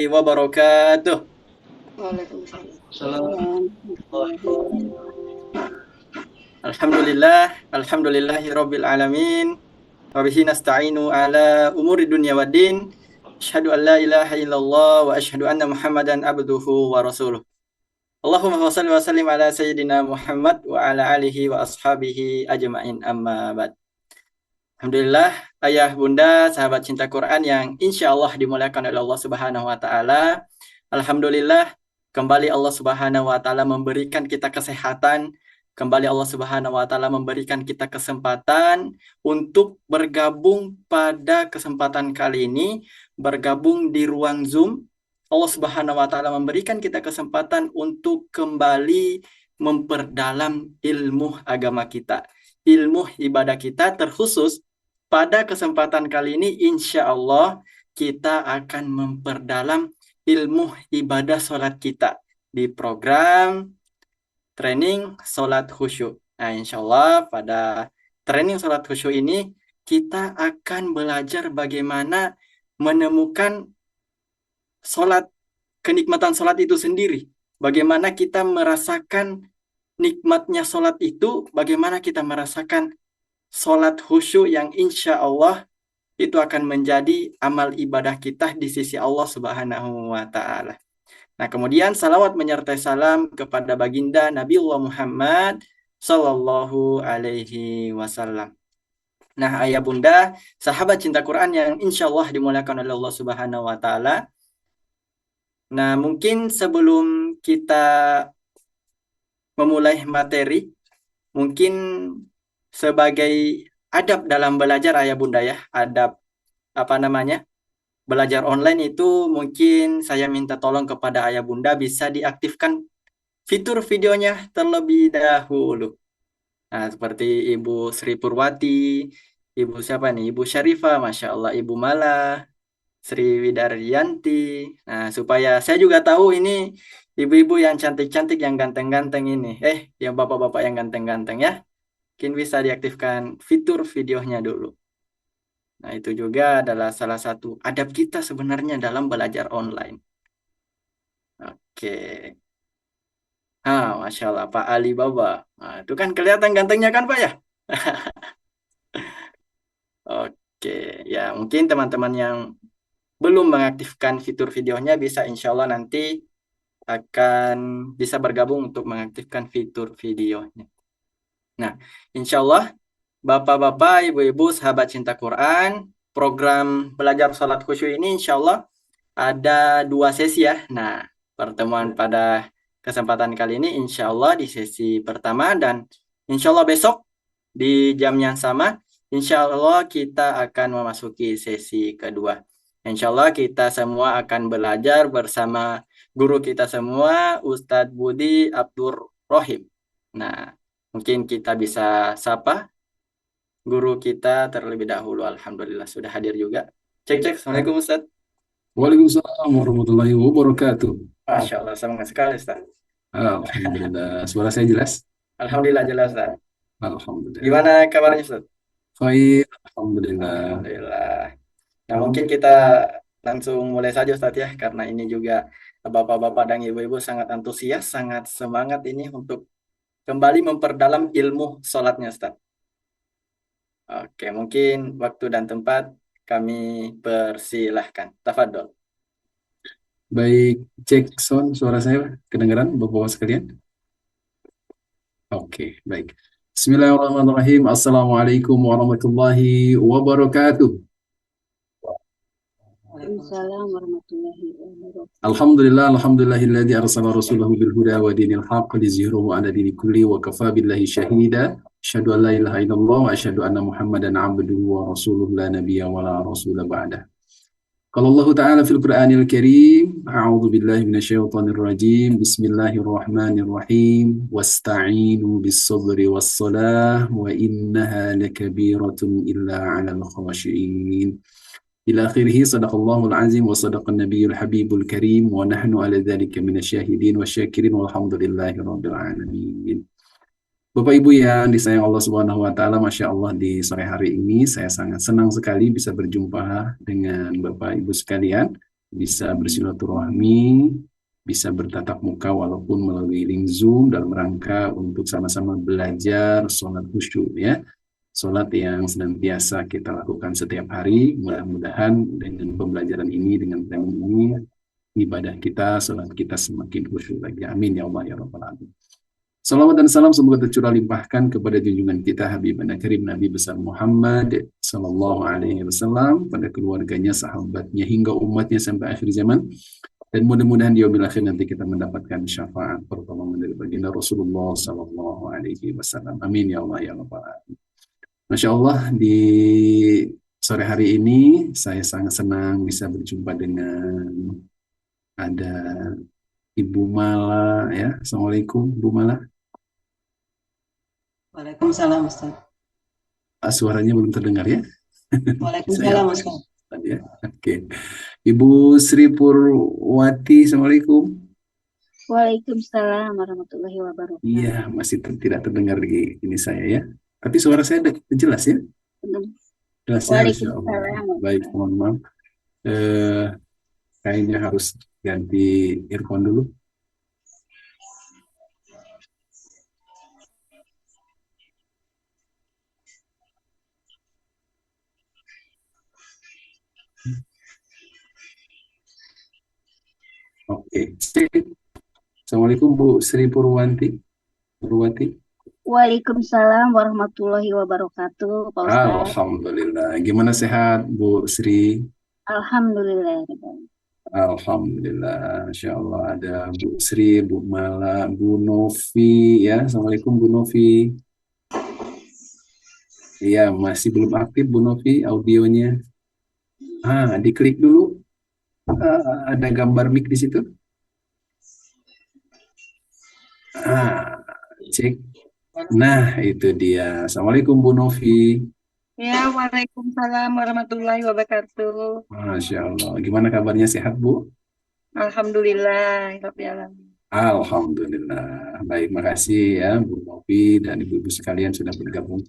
Wabarakatuh. Waalaikumsalam. Alhamdulillahirabbil alamin. Wa bihi nasta'inu ala umuri dunya waddin. Asyhadu an la ilaha illallah wa asyhadu anna Muhammadan abduhu wa rasuluh. Allahumma shalli wa sallim ala sayyidina Muhammad wa ala alihi wa ashabihi ajmain amma ba'd. Alhamdulillah, ayah bunda, sahabat cinta Quran yang insya Allah dimuliakan oleh Allah Subhanahu wa Ta'ala. Alhamdulillah, kembali Allah Subhanahu wa Ta'ala memberikan kita kesehatan. Kembali Allah Subhanahu wa Ta'ala memberikan kita kesempatan untuk bergabung pada kesempatan kali ini, bergabung di ruang Zoom. Allah Subhanahu wa Ta'ala memberikan kita kesempatan untuk kembali memperdalam ilmu agama kita, ilmu ibadah kita, terkhusus pada kesempatan kali ini, insya Allah kita akan memperdalam ilmu ibadah sholat kita di program training sholat khusyuk. Nah, insya Allah pada training sholat khusyuk ini kita akan belajar bagaimana menemukan sholat, kenikmatan sholat itu sendiri. Bagaimana kita merasakan nikmatnya sholat itu, bagaimana kita merasakan sholat khusyuk yang insya Allah itu akan menjadi amal ibadah kita di sisi Allah Subhanahu wa Ta'ala. Nah, kemudian salawat menyertai salam kepada baginda Nabiullah Muhammad Sallallahu Alaihi Wasallam. Nah, ayah bunda, sahabat cinta Quran yang insya Allah dimuliakan oleh Allah Subhanahu wa Ta'ala. Nah, mungkin sebelum kita memulai materi, mungkin sebagai adab dalam belajar ayah bunda ya, adab apa namanya, belajar online itu mungkin saya minta tolong kepada ayah bunda bisa diaktifkan fitur videonya terlebih dahulu. Nah, seperti Ibu Sri Purwati, Ibu siapa nih? Ibu Syarifah, Masya Allah, Ibu Mala, Sri Widaryanti. Nah, supaya saya juga tahu ini ibu-ibu yang cantik-cantik, yang ganteng-ganteng ini. Yang bapak-bapak yang ganteng-ganteng ya. Mungkin bisa diaktifkan fitur videonya dulu. Nah, itu juga adalah salah satu adab kita sebenarnya dalam belajar online. Oke. Masya Allah, Pak Ali Baba. Nah, itu kan kelihatan gantengnya kan, Pak ya? Oke, ya mungkin teman-teman yang belum mengaktifkan fitur videonya bisa insya Allah nanti akan bisa bergabung untuk mengaktifkan fitur videonya. Nah, insya Allah Bapak-bapak, Ibu-ibu, sahabat cinta Quran, program belajar sholat khusyuk ini insya Allah ada 2 sesi ya. Nah, pertemuan pada kesempatan kali ini insya Allah di sesi pertama dan insya Allah besok di jam yang sama, insya Allah kita akan memasuki sesi kedua. Insya Allah kita semua akan belajar bersama guru kita semua, Ustadz Budi Abdur Rohim. Nah, mungkin kita bisa sapa guru kita terlebih dahulu. Alhamdulillah sudah hadir juga. Cek cek. Assalamualaikum Ustaz. Waalaikumsalam warahmatullahi wabarakatuh. Masya Allah semangat sekali Ustaz. Alhamdulillah. Suara saya jelas? Alhamdulillah jelas Ustaz. Alhamdulillah. Gimana kabarnya Ustaz? Baik, alhamdulillah. Alhamdulillah. Nah mungkin kita langsung mulai saja Ustaz ya, karena ini juga bapak-bapak dan ibu-ibu sangat antusias, sangat semangat ini untuk kembali memperdalam ilmu sholatnya Ustaz. Oke, mungkin waktu dan tempat kami persilahkan. Tafadhol. Baik, cek sound suara saya kedengaran Bapak-Bapak sekalian? Oke, baik. Bismillahirrahmanirrahim. Assalamualaikum warahmatullahi wabarakatuh. Waalaikumsalam warahmatullahi wabarakatuh. Alhamdulillahilladzi arsala rasulahu bil huda wa dinil haqq liyuzhirahu 'ala dini kulli wa kafa billahi syahida. Asyhadu an la ilaha illallah wa asyhadu anna Muhammadan 'abduhu wa rasuluhu la nabiyya wa la rasula ba'dah. Qala Allah Ta'ala fil Qur'anil Karim, a'udzu billahi minasyaitonir rajim. Bismillahirrahmanirrahim. Wasta'inu bis sabri was salah wa innaha lakabiratun illa 'alal khashiyin. إلى آخره صدق الله العظيم وصدق النبي الحبيب الكريم ونحن على ذلك من الشاهدين والشاكرين والحمد لله رب العالمين. Bapak Ibu yang disayang Allah Subhanahu wa taala, Masya Allah di sore hari ini saya sangat senang sekali bisa berjumpa dengan Bapak Ibu sekalian bisa bersilaturahmi, bisa bertatap muka walaupun melalui link Zoom dalam rangka untuk sama-sama belajar sholat khusyuk ya. Sholat yang senantiasa kita lakukan setiap hari, mudah-mudahan dengan pembelajaran ini, dengan training ini, ibadah kita, sholat kita semakin khusyuk lagi. Amin ya Allah ya Rabbal Alamin. Salawat dan salam semoga tercurah limpahkan kepada junjungan kita Habibana Karim Nabi besar Muhammad Sallallahu Alaihi Wasallam, pada keluarganya, sahabatnya, hingga umatnya sampai akhir zaman. Dan mudah-mudahan di yaumil akhir nanti kita mendapatkan syafaat pertolongan dari baginda Rasulullah Sallallahu Alaihi Wasallam. Amin ya Allah ya Rabbal Alamin. Masya Allah, di sore hari ini saya sangat senang bisa berjumpa dengan ada Ibu Mala ya. Assalamualaikum Bu Mala. Waalaikumsalam Ustaz. Suaranya belum terdengar ya? Waalaikumsalam Ustaz. Ya. Oke. Ibu Sri Purwati, Assalamualaikum. Waalaikumsalam warahmatullahi wabarakatuh. Iya, masih tidak terdengar di ini saya ya. Tapi suara saya jelas ya? Jelas ya, Insya Allah. Waalaikumsalam. Baik, mohon maaf. Kayaknya harus ganti earphone dulu. Oke. Assalamualaikum Bu Sri Purwati. Waalaikumsalam warahmatullahi wabarakatuh, Pak Ustaz. Alhamdulillah. Gimana sehat Bu Sri? Alhamdulillah. Alhamdulillah. Masya Allah ada Bu Sri, Bu Mala, Bu Novi ya. Assalamualaikum Bu Novi. Iya, masih belum aktif Bu Novi audionya. Diklik dulu. Ada gambar mic di situ. Cek. Nah, itu dia. Assalamualaikum Bu Novi. Ya, waalaikumsalam warahmatullahi wabarakatuh. Masya Allah. Gimana kabarnya, sehat Bu? Alhamdulillah, Rabbil Alamin. Alhamdulillah. Baik, makasih ya Bu Novi dan ibu-ibu sekalian sudah bergabung.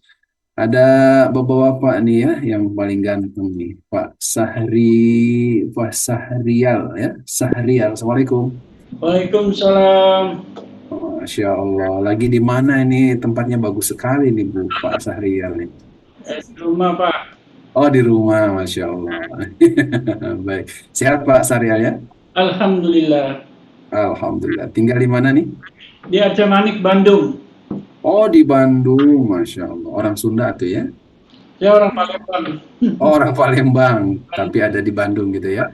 Ada bapak-bapak nih ya yang paling ganteng nih, Pak Sahrial ya. Sahrial. Assalamualaikum. Waalaikumsalam. Masya Allah. Lagi di mana ini? Tempatnya bagus sekali nih Bu, Pak Sahrial nih. Di rumah Pak. Oh, di rumah, Masya Allah. Baik. Sehat Pak Sahrial ya? Alhamdulillah. Alhamdulillah. Tinggal di mana nih? Di Arca Manik, Bandung. Oh, di Bandung, Masya Allah. Orang Sunda tuh ya? Saya orang Palembang. Oh, orang Palembang, tapi ada di Bandung gitu ya?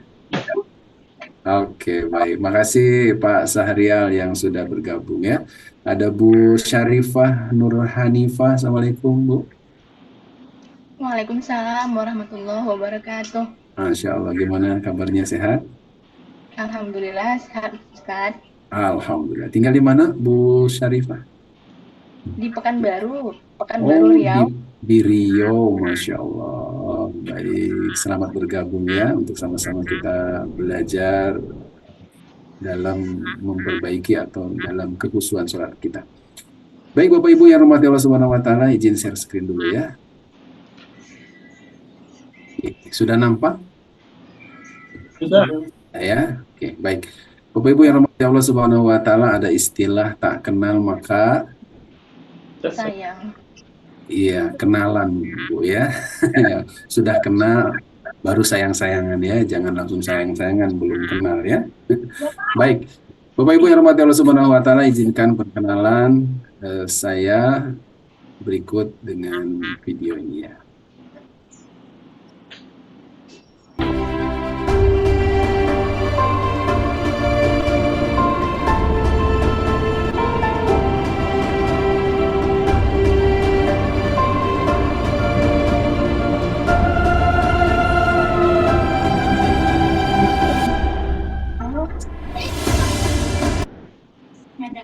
Oke, baik. Makasih Pak Sahrial yang sudah bergabung ya. Ada Bu Syarifah Nur Hanifah. Assalamualaikum Bu. Waalaikumsalam warahmatullahi wabarakatuh. Masya Allah, gimana kabarnya, sehat? Alhamdulillah sehat Ustaz. Alhamdulillah. Tinggal di mana Bu Syarifah? Di Pekanbaru Oh, Riau. di Riau, Masya Allah. Baik, selamat bergabung ya untuk sama-sama kita belajar dalam memperbaiki atau dalam kekhusyuan sholat kita. Baik Bapak Ibu yang rahmati Allah Subhanahu wa taala, izin share screen dulu ya. Sudah nampak? Sudah. Ya, oke, baik. Bapak Ibu yang rahmati Allah Subhanahu wa taala, ada istilah tak kenal maka Sayang. iya, kenalan Bu ya. Sudah kenal baru sayang-sayangan ya, jangan langsung sayang-sayangan belum kenal ya. Baik. Bapak Ibu yang rahmati Allah Subhanahu wa taala, izinkan perkenalan saya berikut dengan video ini ya.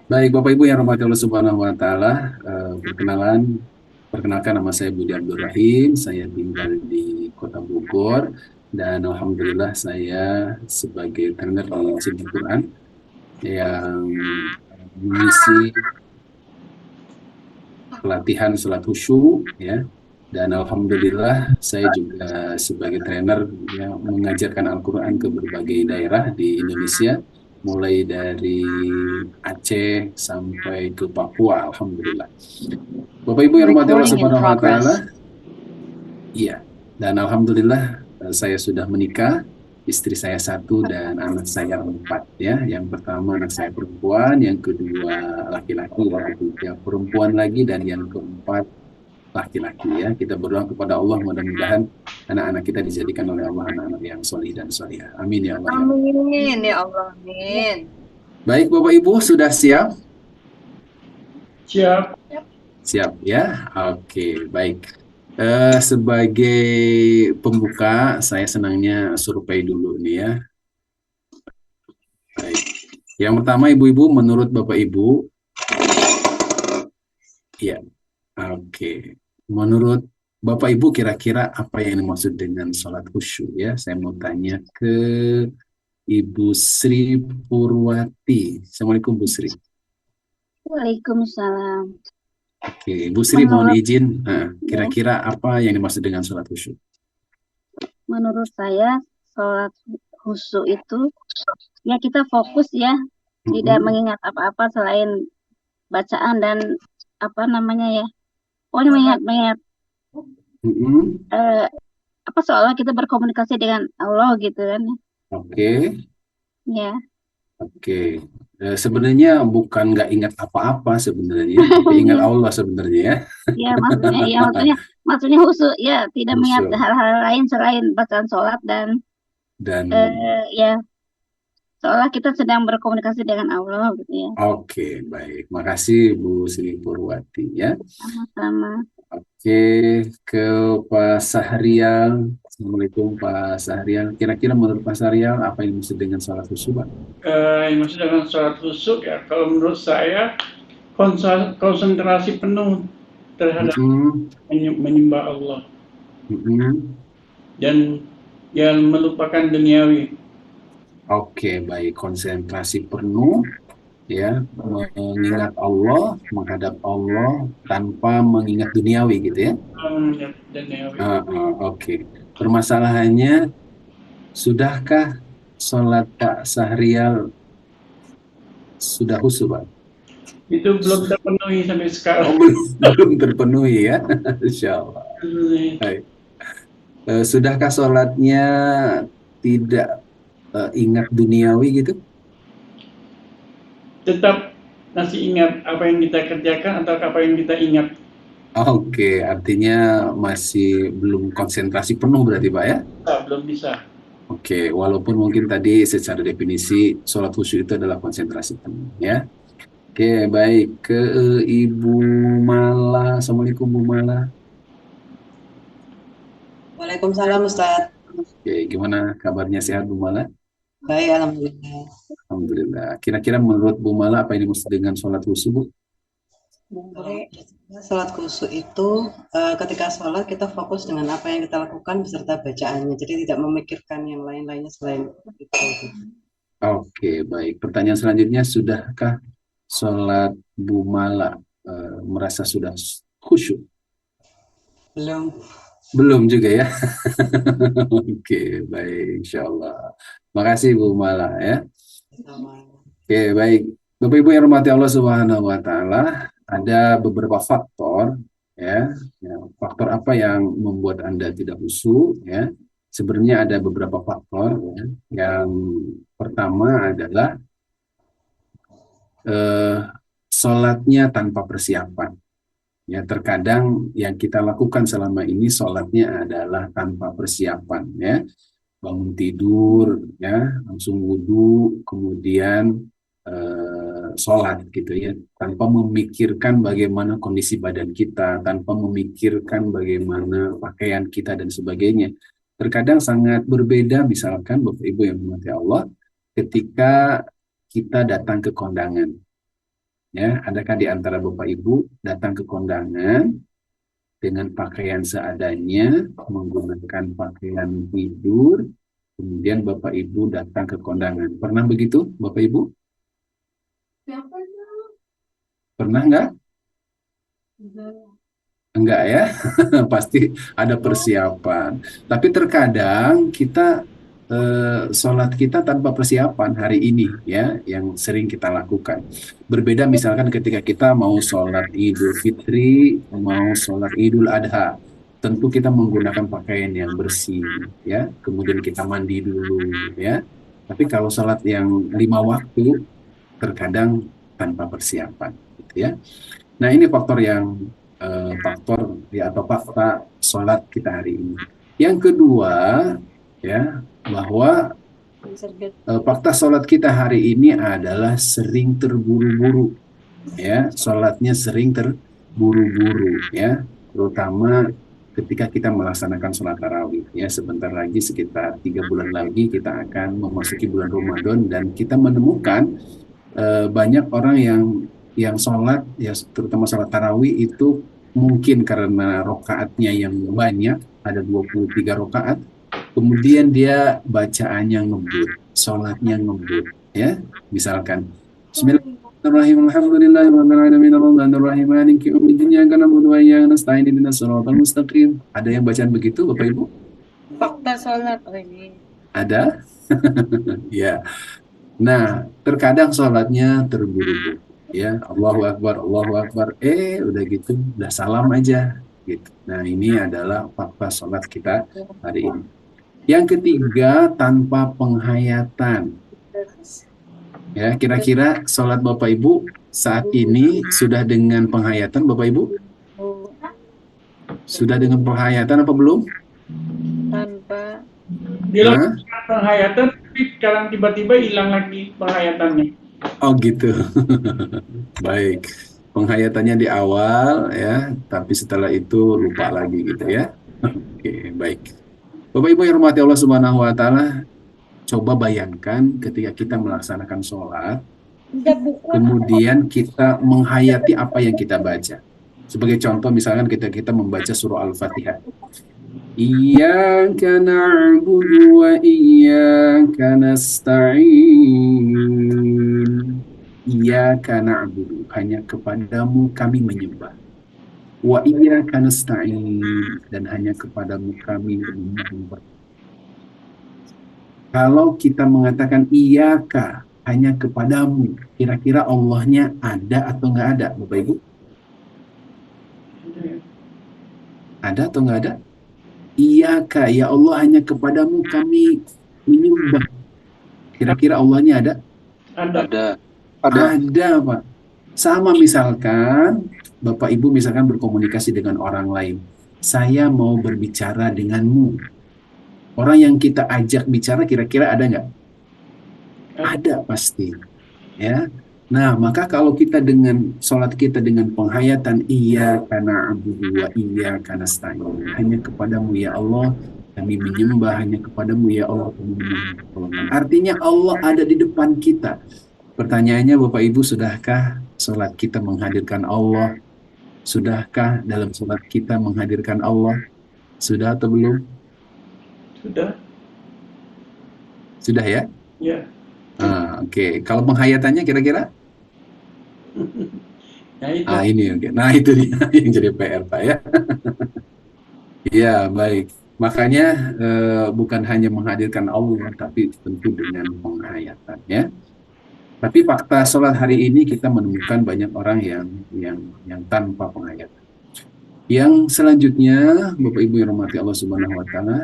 Baik, Bapak Ibu yang rahmati Allah Subhanahu wa taala, perkenalkan nama saya Budi Abdul Rahim, saya tinggal di Kota Bogor dan alhamdulillah saya sebagai trainer di Masjidil Quran yang mengisi pelatihan sholat khusyuk ya Dan alhamdulillah saya juga sebagai trainer yang mengajarkan Al-Quran ke berbagai daerah di Indonesia, mulai dari Aceh sampai ke Papua, alhamdulillah. Bapak Ibu yang rahmati Allah Subhanahu wa taala, iya. Dan alhamdulillah saya sudah menikah, istri saya 1 dan anak saya 4 ya. Yang pertama anak saya perempuan, yang kedua laki-laki, yang ketiga perempuan lagi, dan yang keempat laki-laki ya. Kita berdoa kepada Allah mudah-mudahan anak-anak kita dijadikan oleh Allah anak-anak yang solih dan solihah. Amin ya Allah. Amin ya Allah. Amin. Baik Bapak Ibu sudah siap? Siap. Siap ya. Oke, baik. Sebagai pembuka saya senangnya survei dulu nih ya. Baik. Yang pertama Ibu-ibu, menurut Bapak Ibu, ya. Oke. Menurut Bapak Ibu kira-kira apa yang dimaksud dengan sholat khusyuk ya? Saya mau tanya ke Ibu Sri Purwati. Assalamualaikum Bu Sri. Waalaikumsalam. Oke, Bu Sri mohon Menurut izin. Kira-kira apa yang dimaksud dengan sholat khusyuk? menurut saya sholat khusyuk itu ya kita fokus ya, tidak mengingat apa-apa selain bacaan dan apa namanya ya. Pokoknya mengingat apa seolah kita berkomunikasi dengan Allah gitu kan. Oke. Ya. Oke. Sebenarnya bukan nggak ingat apa-apa sebenarnya, tapi ingat Allah sebenarnya ya. Ya maksudnya khusyuk ya, tidak mengingat Khusyuk. hal-hal lain selain bacaan sholat dan ya seolah kita sedang berkomunikasi dengan Allah gitu ya. Oke, baik. Makasih Bu Sri Purwati ya. Sama-sama. Oke, ke Pak Sahrial. Assalamualaikum Pak Sahrial. Kira-kira menurut Pak Sahrial apa yang dimaksud dengan sholat khusyuk, Pak? Yang maksud dengan sholat khusyuk ya, kalau menurut saya konsentrasi penuh terhadap menyembah Allah dan yang melupakan duniawi. Oke, baik. Konsentrasi penuh ya, mengingat Allah, menghadap Allah tanpa mengingat duniawi gitu ya. Mengingat duniawi. Oke. Permasalahannya, sudahkah sholat Pak Sahrial sudah khusyuk, Pak? Itu belum terpenuhi sampai sekarang. Belum terpenuhi ya, Insya Allah. Baik. Sudahkah sholatnya tidak ingat duniawi gitu? Tetap masih ingat apa yang kita kerjakan atau apa yang kita ingat. Oke, artinya masih belum konsentrasi penuh berarti Pak ya? Belum bisa. Oke, walaupun mungkin tadi secara definisi sholat khusyuk itu adalah konsentrasi penuh ya. Oke, baik. Ke Ibu Mala. Assalamualaikum Bu Mala. Waalaikumsalam Ustaz. Oke, gimana kabarnya, sehat Bu Mala? Baik, alhamdulillah. Alhamdulillah. Kira-kira menurut Bu Mala apa yang dimaksud dengan sholat khusyuk, Bu? Sholat khusyuk itu ketika sholat kita fokus dengan apa yang kita lakukan beserta bacaannya, jadi tidak memikirkan yang lain-lainnya selain itu. Oke, baik. Pertanyaan selanjutnya, sudahkah sholat Bu Mala merasa sudah khusyuk? Belum. Belum juga ya. Oke, baik, insya Allah. Makasih Bu Mala ya. Oke, baik. Bapak Ibu yang rahmati Allah Subhanahu wa taala, ada beberapa faktor ya. Faktor apa yang membuat Anda tidak khusyuk ya? Sebenarnya ada beberapa faktor ya. Yang pertama adalah sholatnya tanpa persiapan. Ya, terkadang yang kita lakukan selama ini sholatnya adalah tanpa persiapan ya. Bangun tidur ya, langsung wudhu, kemudian sholat gitu ya, tanpa memikirkan bagaimana kondisi badan kita, tanpa memikirkan bagaimana pakaian kita dan sebagainya. Terkadang sangat berbeda, misalkan Bapak Ibu yang dirahmati Allah, ketika kita datang ke kondangan. Ya, adakah di antara Bapak Ibu datang ke kondangan dengan pakaian seadanya, menggunakan pakaian tidur, kemudian Bapak Ibu datang ke kondangan? Pernah begitu, Bapak Ibu? Pernah nggak? Enggak ya, pasti ada persiapan. Tapi terkadang kita sholat kita tanpa persiapan hari ini ya, yang sering kita lakukan. Berbeda misalkan ketika kita mau sholat Idul Fitri, mau sholat Idul Adha, tentu kita menggunakan pakaian yang bersih ya, kemudian kita mandi dulu ya. Tapi kalau sholat yang 5 waktu, terkadang tanpa persiapan, gitu ya. Nah, ini faktor yang faktor ya atau fakta sholat kita hari ini. Yang kedua ya, bahwa fakta sholat kita hari ini adalah sering terburu-buru ya, sholatnya sering terburu-buru ya, terutama ketika kita melaksanakan sholat tarawih ya. Sebentar lagi, sekitar 3 bulan lagi kita akan memasuki bulan Ramadan, dan kita menemukan banyak orang yang sholat ya, terutama sholat tarawih itu mungkin karena rokaatnya yang banyak, ada 23 rokaat, kemudian dia bacaannya ngebut, sholatnya ngebut ya. Misalkan Bismillahirrahmanirrahim, alhamdulillahirrahmanirrahim, arrahmanirrahim, maliki yaumiddin, iyyaka na'budu wa iyyaka nasta'in, ihdinas siratal mustaqim. Ada yang bacaan begitu Bapak Ibu? Fakta sholat ini. Ada? Ya. Nah, terkadang sholatnya terburu-buru ya, Allahu Akbar, udah gitu, udah salam aja gitu. Nah, ini adalah fakta sholat kita hari ini. Yang ketiga, tanpa penghayatan ya. Kira-kira sholat Bapak Ibu saat ini sudah dengan penghayatan Bapak Ibu? Sudah dengan penghayatan apa belum? Tanpa. Bilang penghayatan, tapi sekarang tiba-tiba hilang lagi penghayatannya. Oh gitu. Baik. Penghayatannya di awal ya, tapi setelah itu lupa lagi gitu ya. Oke, baik. Bapak Ibu yang rahmati Allah Subhanahu wa taala, coba bayangkan ketika kita melaksanakan sholat, kemudian kita menghayati apa yang kita baca. Sebagai contoh misalkan kita membaca surah Al-Fatihah. Iyyaka na'budu wa iyyaka nasta'in. Iyyaka na'budu, hanya kepadamu kami menyembah. Wa iyyaka nasta'in, dan hanya kepadamu kami memohon. Kalau kita mengatakan iyyaka, hanya kepadamu, kira-kira Allahnya ada atau nggak ada, Bapak Ibu? Ada atau nggak ada? Iyyaka, ya Allah, hanya kepadamu kami menyembah. Kira-kira Allahnya ada? Ada. Ada, Pak. Sama misalkan Bapak Ibu misalkan berkomunikasi dengan orang lain. Saya mau berbicara denganmu. Orang yang kita ajak bicara kira-kira ada nggak? Ada pasti. Ya. Nah, maka kalau kita dengan sholat kita dengan penghayatan iyyaka na'budu wa iyyaka nasta'in, hanya kepadamu ya Allah kami menyembah, hanya kepadamu ya Allah kami memohon pertolongan. Artinya Allah ada di depan kita. Pertanyaannya Bapak Ibu, sudahkah sholat kita menghadirkan Allah? Sudahkah dalam sholat kita menghadirkan Allah? Sudah atau belum? Sudah. Sudah ya? Ya. Oke. Kalau penghayatannya kira-kira? Nah, itu. Ini oke. Nah, itu dia yang jadi PR, Pak ya. Iya, baik. Makanya bukan hanya menghadirkan Allah, tapi tentu dengan penghayatan ya. Tapi fakta sholat hari ini kita menemukan banyak orang yang tanpa penghayatan. Yang selanjutnya, Bapak Ibu yang rahmati Allah Subhanahu wa taala,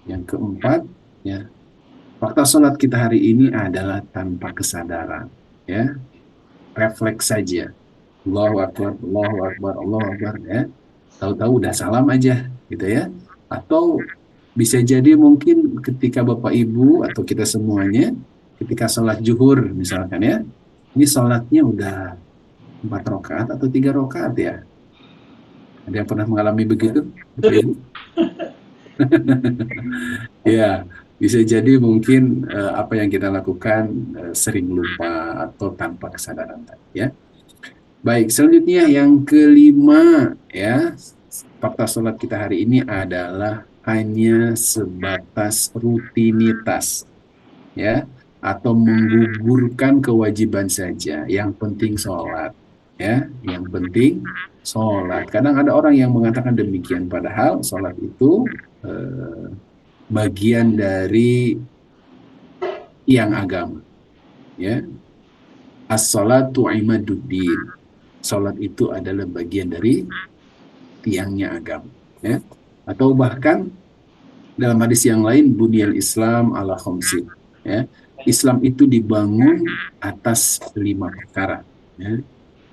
yang keempat ya. Fakta sholat kita hari ini adalah tanpa kesadaran ya. Refleks saja. Allahu Akbar, Allahu Akbar, Allahu Akbar ya. Tahu-tahu udah salam aja gitu ya. Atau bisa jadi mungkin ketika Bapak Ibu atau kita semuanya ketika sholat zuhur misalkan ya, ini sholatnya udah 4 rakaat atau 3 rakaat ya. Ada yang pernah mengalami begitu? Bapak Ibu? Ya, bisa jadi mungkin apa yang kita lakukan sering lupa atau tanpa kesadaran tadi ya. Baik, selanjutnya yang kelima ya, fakta sholat kita hari ini adalah hanya sebatas rutinitas ya, atau menggugurkan kewajiban saja. Yang penting sholat Ya, yang penting sholat. Kadang ada orang yang mengatakan demikian, padahal sholat itu bagian dari tiang agama. Ya, as-sholatu imaduddin. Sholat itu adalah bagian dari tiangnya agama. Ya, atau bahkan dalam hadis yang lain, bunyal Islam ala khamsin. Ya, Islam itu dibangun atas 5 perkara. Ya.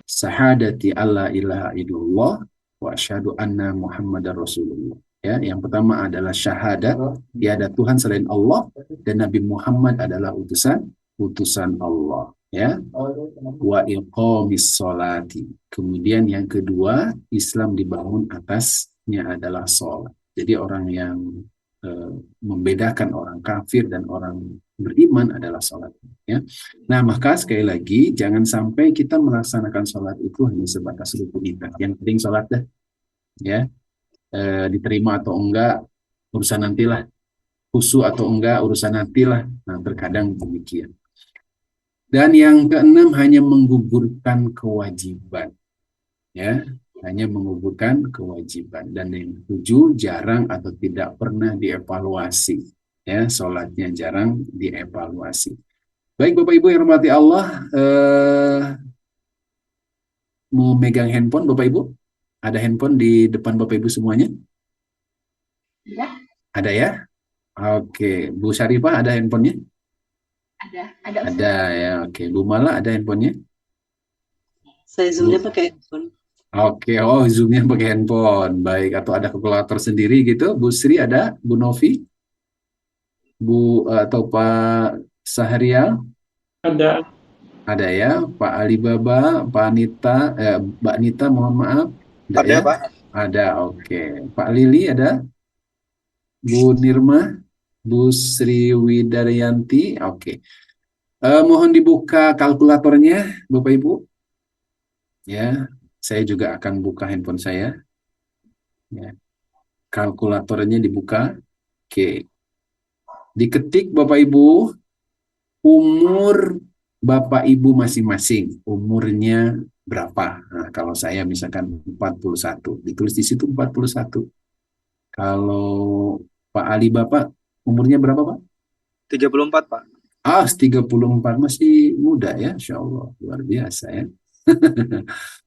Syahadati alla ilaha illallah wa asyhadu anna Muhammadar Rasulullah. Ya, yang pertama adalah syahadat tiada Tuhan selain Allah dan Nabi Muhammad adalah utusan Allah. Ya, wa iqamis sholati. Kemudian yang kedua, Islam dibangun atasnya adalah sholat. Jadi orang yang membedakan orang kafir dan orang beriman adalah sholat. Ya. Nah, maka sekali lagi jangan sampai kita melaksanakan sholat itu hanya sebatas rutinitas. Yang penting sholat dah, ya, diterima atau enggak urusan nantilah, khusyuk atau enggak urusan nantilah. Nah, terkadang demikian. Dan yang keenam, hanya menggugurkan kewajiban, ya, hanya menggugurkan kewajiban. Dan yang ketujuh, jarang atau tidak pernah dievaluasi, ya, sholatnya jarang dievaluasi. Baik Bapak Ibu yang hormati Allah, mau megang handphone Bapak Ibu? Ada handphone di depan Bapak Ibu semuanya? Ya, Ada ya? Oke, Bu Syarifah ada handphonenya? ada Ustaz. Ada ya, oke. Bu Mala ada handphonenya? Saya zoomnya pakai handphone. Oke, oh zoomnya pakai handphone. Baik, atau ada kalkulator sendiri gitu. Bu Sri ada? Bu Novi? Bu atau Pak Sahrial? Ada. Ada ya, Pak Alibaba, Pak Anita, Mbak Nita, mohon maaf. Ada ya? Pak. Ada, oke. Pak Lili ada? Bu Nirma, Bu Sri Widaryanti, oke. Mohon dibuka kalkulatornya, Bapak Ibu. Ya, saya juga akan buka handphone saya. Ya. Kalkulatornya dibuka. Oke. Diketik Bapak Ibu umur Bapak Ibu masing-masing, umurnya berapa? Nah, kalau saya misalkan 41, ditulis di situ 41. Kalau Pak Ali Bapak umurnya berapa, Pak? 34, Pak. 34, masih muda ya, Insya Allah, luar biasa ya.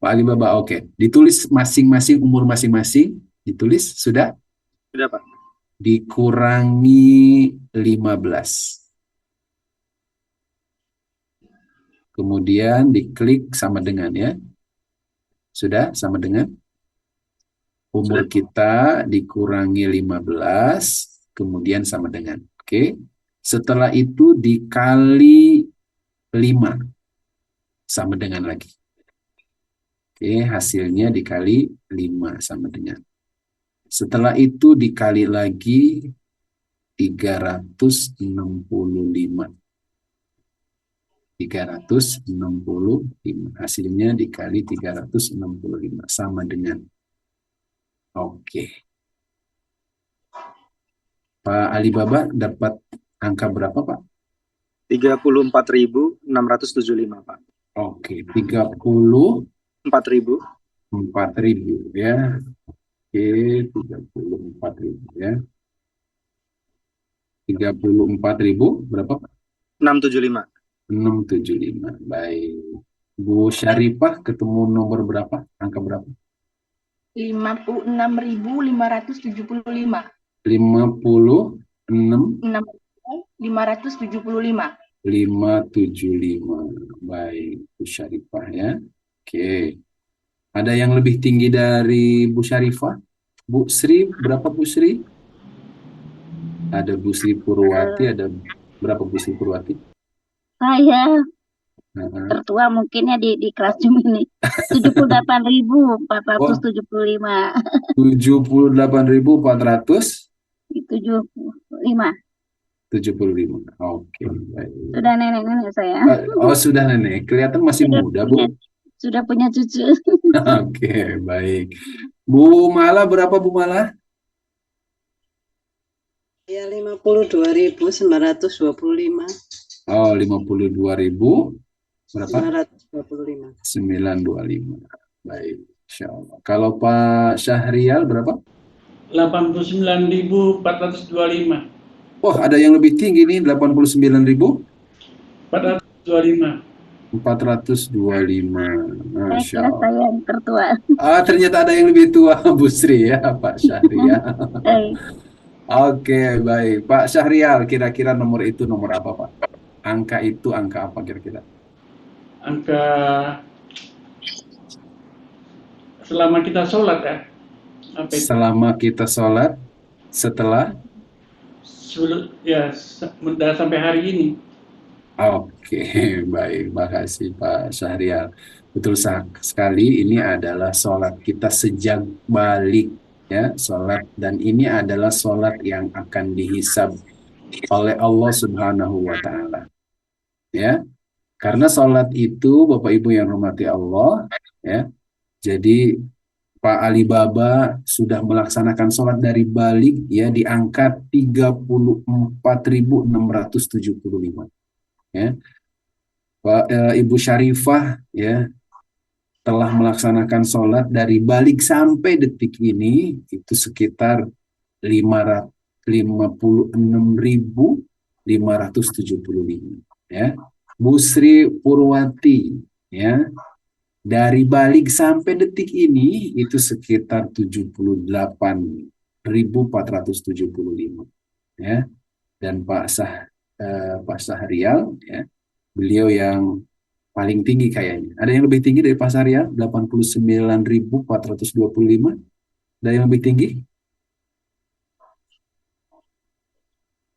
Pak Ali Bapak, oke. Ditulis masing-masing, umur masing-masing, ditulis, sudah? Sudah, Pak. Dikurangi 15. Kemudian diklik sama dengan ya. Sudah sama dengan? Umur kita dikurangi 15, kemudian sama dengan. Oke. Setelah itu dikali 5. Sama dengan lagi. Oke, hasilnya dikali 5 sama dengan. Setelah itu dikali lagi 365. 365. Hasilnya dikali 365 sama dengan. Oke. Pak Alibaba dapat angka berapa, Pak? 34.675, Pak. Oke, 34.000 ya. Oke, 34.000 ya. 34.000 berapa, Pak? 675. 675. Baik. Bu Syarifah ketemu nomor berapa? Angka berapa? 56.575. 56.575. 575. Baik, Bu Syarifah ya. Oke. Ada yang lebih tinggi dari Bu Syarifah? Bu Sri, berapa Bu Sri? Ada Bu Sri Purwati, ada berapa Bu Sri Purwati? Saya tertua mungkinnya di kelas Zoom ini. 78.475. 78.475. 75. Oke, baik. Sudah nenek-nenek saya. Oh, sudah nenek. Kelihatan masih muda, Bu. Sudah punya cucu. Oke, baik. Bu Mala berapa, Bu Mala? Ya, 52.925. Oh, 52.925. Berapa? 925. 925. Baik, insya Allah. Kalau Pak Syahrial berapa? 89.425. Oh, ada yang lebih tinggi nih, 89.425. 425. Saya Masya kira Allah. saya yang tertua. Ternyata ada yang lebih tua, Bu Sri ya, Pak Syahrial. Eh, Oke, baik. Pak Syahrial, kira-kira nomor itu nomor apa, Pak? Angka itu angka apa kira-kira? Angka selama kita sholat ya. Apa itu? Selama kita sholat, setelah? Ya, sampai hari ini. Oke, baik. Makasih Pak Syahrial. Betul sekali, ini adalah sholat kita sejak balik. Ya, sholat. Dan ini adalah sholat yang akan dihisab oleh Allah Subhanahu wa Ta'ala. Ya, karena sholat itu, Bapak Ibu yang hormati Allah, ya. Jadi Pak Alibaba sudah melaksanakan sholat dari balik ya di angka 34.675 ya. Pak Ibu Syarifah ya telah melaksanakan sholat dari balik sampai detik ini itu sekitar 56.575 ya. Bu Sri Purwati ya dari balik sampai detik ini itu sekitar 78.475 ya. Dan Pak Syahrial ya, beliau yang paling tinggi kayaknya. Ada yang lebih tinggi dari Pak Syahrial? 89.425. Ada yang lebih tinggi?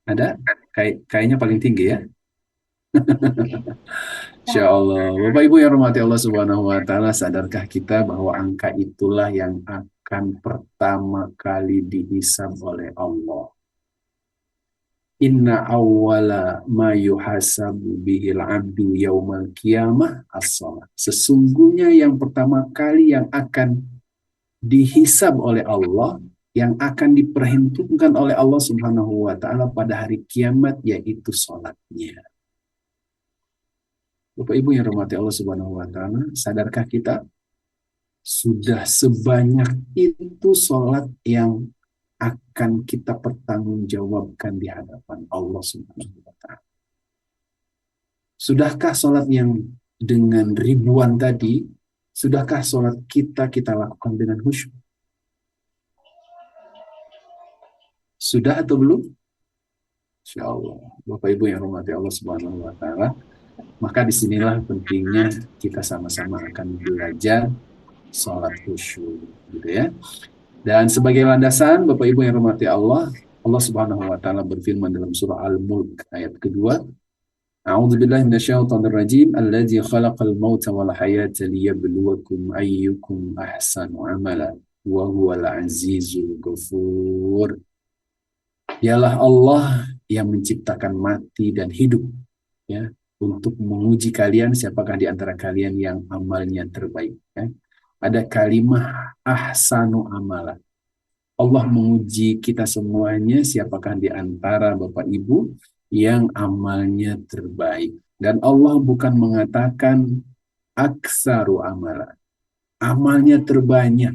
Ada? Kayaknya paling tinggi ya. Insya Allah. Bapak Ibu yang rahmati Allah Subhanahu wa Ta'ala, sadarkah kita bahwa angka itulah yang akan pertama kali dihisab oleh Allah. Inna awwala ma yuhasabu bihil abdu yaumal qiyamah as-shalah. Sesungguhnya yang pertama kali yang akan dihisab oleh Allah, yang akan diperhitungkan oleh Allah Subhanahu wa Ta'ala pada hari kiamat, yaitu sholatnya. Bapak Ibu yang rahmati Allah Subhanahu wa Ta'ala, sadarkah kita sudah sebanyak itu sholat yang akan kita pertanggungjawabkan di hadapan Allah Subhanahu wa Ta'ala? Sudahkah sholat yang dengan ribuan tadi, sudahkah sholat kita lakukan dengan khusyuk? Sudah atau belum? Insya Allah. Bapak Ibu yang rahmati Allah Subhanahu wa Ta'ala, maka disinilah pentingnya kita sama-sama akan belajar sholat khusyuk, gitu ya. Dan sebagai landasan, Bapak Ibu yang rahmati Allah, Allah Subhanahu wa Ta'ala berfirman dalam surah Al-Mulk ayat kedua, A'udzubillahi minasyaitonirrajim, alladzi khalaqal mauta wal hayata liyabluwakum ayyukum ahsanu amala wa huwal azizul ghafur. Dialah Allah yang menciptakan mati dan hidup ya, untuk menguji kalian siapakah di antara kalian yang amalnya terbaik ya. Ada kalimah ahsanu amala. Allah menguji kita semuanya siapakah di antara Bapak Ibu yang amalnya terbaik. Dan Allah bukan mengatakan aksaru amala, amalnya terbanyak.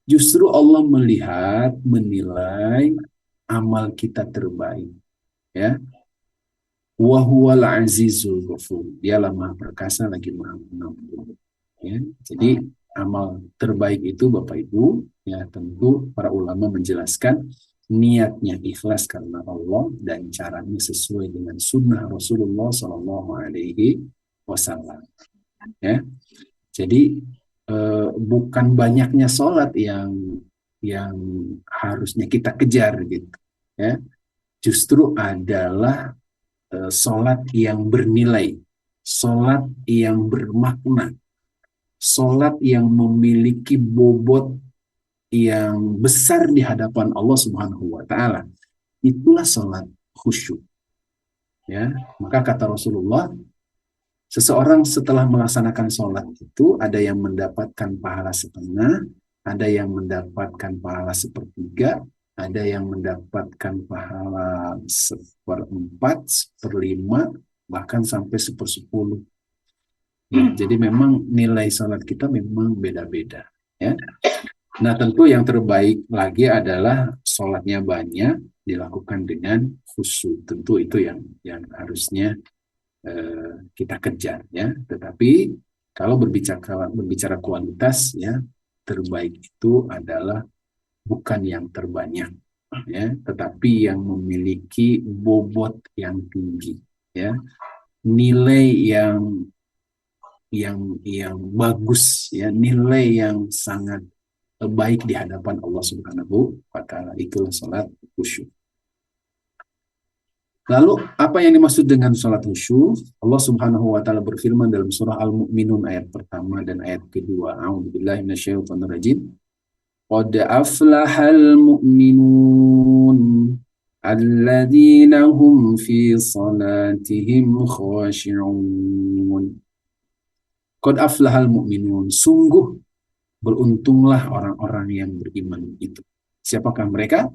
Justru Allah melihat, menilai amal kita terbaik ya. Wa huwal azizul ghafur. Dialah Maha Perkasa lagi Maha Pengampun. Ya, jadi amal terbaik itu Bapak Ibu, ya tentu para ulama menjelaskan niatnya ikhlas karena Allah dan caranya sesuai dengan sunnah Rasulullah Shallallahu Alaihi Wasallam. Ya, jadi bukan banyaknya sholat yang harusnya kita kejar gitu. Ya, justru adalah sholat yang bernilai, sholat yang bermakna, sholat yang memiliki bobot yang besar di hadapan Allah Subhanahu wa Ta'ala. Itulah sholat khusyuk. Ya, maka kata Rasulullah, seseorang setelah melaksanakan sholat itu ada yang mendapatkan pahala setengah, ada yang mendapatkan pahala sepertiga, ada yang mendapatkan pahala 1/4, 1/5, bahkan sampai 1/10. Ya, jadi memang nilai salat kita memang beda-beda. Ya. Nah, tentu yang terbaik lagi adalah salatnya banyak dilakukan dengan khusyuk. Tentu itu yang harusnya kita kejar, ya. Tetapi kalau berbicara kualitas, ya, terbaik itu adalah bukan yang terbanyak, ya, tetapi yang memiliki bobot yang tinggi, ya, nilai yang bagus, ya, nilai yang sangat baik di hadapan Allah Subhanahu wa Ta'ala. Itulah salat khusyuk. Lalu apa yang dimaksud dengan salat khusyuk? Allah Subhanahu wa Ta'ala berfirman dalam surah Al-Mu'minun ayat pertama dan ayat kedua. A'udzubillahi minasyaitonirrajim. Qad aflahal mu'minun alladzina hum fi salatihim khashi'un. Qad aflahal mu'minun. Sungguh beruntunglah orang-orang yang beriman itu. Siapakah mereka?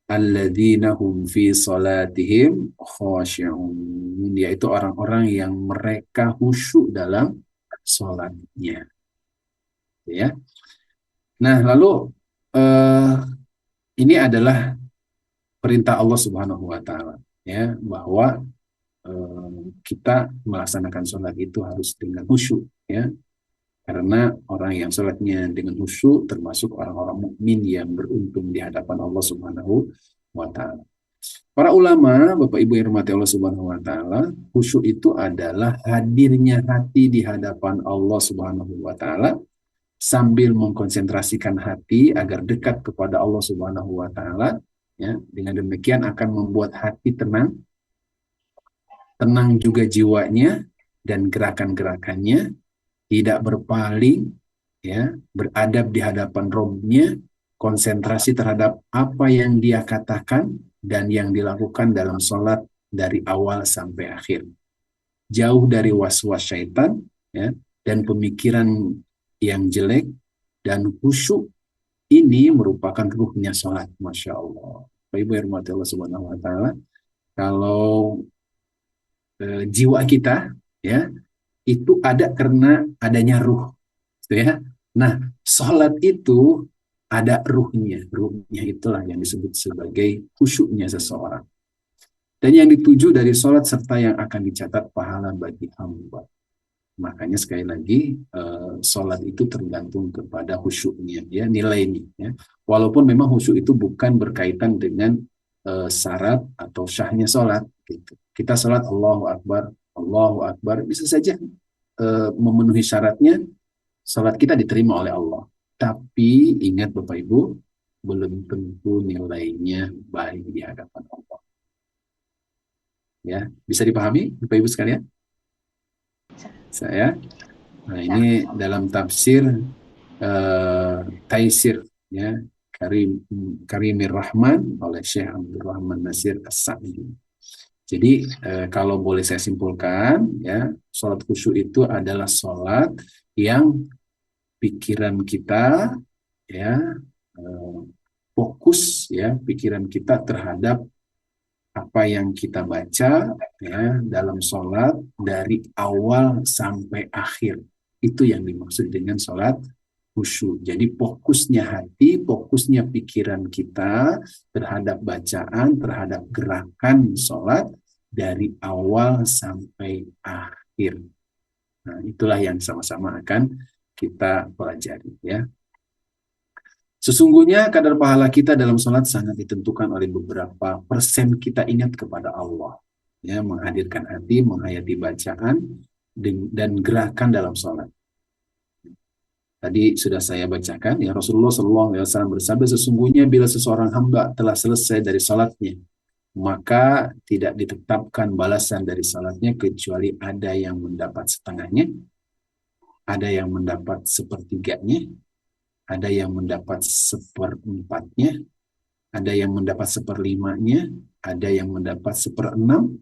Alladzina hum fi salatihim khashi'un, yaitu orang-orang yang mereka khusyuk dalam salatnya. Ya. Nah, lalu ini adalah perintah Allah Subhanahu wa Ta'ala, ya, bahwa kita melaksanakan salat itu harus dengan khusyuk, ya. Karena orang yang sholatnya dengan khusyuk termasuk orang-orang mukmin yang beruntung di hadapan Allah Subhanahu wa Ta'ala. Para ulama, Bapak Ibu yang dirahmati Allah Subhanahu wa Ta'ala, khusyuk itu adalah hadirnya hati di hadapan Allah Subhanahu wa Ta'ala sambil mengkonsentrasikan hati agar dekat kepada Allah Subhanahu wa Ta'ala. Ya, dengan demikian akan membuat hati tenang juga jiwanya dan gerakan-gerakannya, tidak berpaling, ya, beradab di hadapan Rabb-nya, konsentrasi terhadap apa yang dia katakan dan yang dilakukan dalam sholat dari awal sampai akhir. Jauh dari was-was syaitan, ya, dan pemikiran yang jelek, dan khusyuk ini merupakan ruhnya sholat. Masya Allah. Bapak Ibu yang dirahmati Allah Subhanahu wa Ta'ala, kalau jiwa kita, ya, itu ada karena adanya ruh, gitu ya. Nah, sholat itu ada ruhnya. Ruhnya itulah yang disebut sebagai khusyuknya seseorang. Dan yang dituju dari sholat serta yang akan dicatat pahala bagi hamba. Makanya sekali lagi, sholat itu tergantung kepada khusyuknya, ya, nilainya. Ya. Walaupun memang khusyuk itu bukan berkaitan dengan syarat atau syahnya sholat. Gitu. Kita sholat Allahu Akbar, bisa saja memenuhi syaratnya, salat kita diterima oleh Allah. Tapi ingat Bapak Ibu, belum tentu nilainya baik di hadapan Allah. Ya, bisa dipahami Bapak Ibu sekalian? Saya. Nah, ini dalam tafsir Taisir, ya, Karimir Rahman oleh Syekh Abdul Rahman Nasir As-Sa'di. Jadi kalau boleh saya simpulkan, ya, sholat khusyuk itu adalah sholat yang pikiran kita, ya, fokus, ya, pikiran kita terhadap apa yang kita baca, ya, dalam sholat dari awal sampai akhir. Itu yang dimaksud dengan sholat khusyuk. Jadi fokusnya hati, fokusnya pikiran kita terhadap bacaan, terhadap gerakan sholat dari awal sampai akhir. Nah, itulah yang sama-sama akan kita pelajari, ya. Sesungguhnya kadar pahala kita dalam sholat sangat ditentukan oleh beberapa persen kita ingat kepada Allah, ya, menghadirkan hati, menghayati bacaan dan gerakan dalam sholat. Tadi sudah saya bacakan, ya, Rasulullah SAW bersabda, sesungguhnya bila seseorang hamba telah selesai dari salatnya, maka tidak ditetapkan balasan dari salatnya kecuali ada yang mendapat setengahnya, ada yang mendapat sepertiganya, ada yang mendapat seperempatnya, ada yang mendapat seperlimanya, ada yang mendapat seperenam,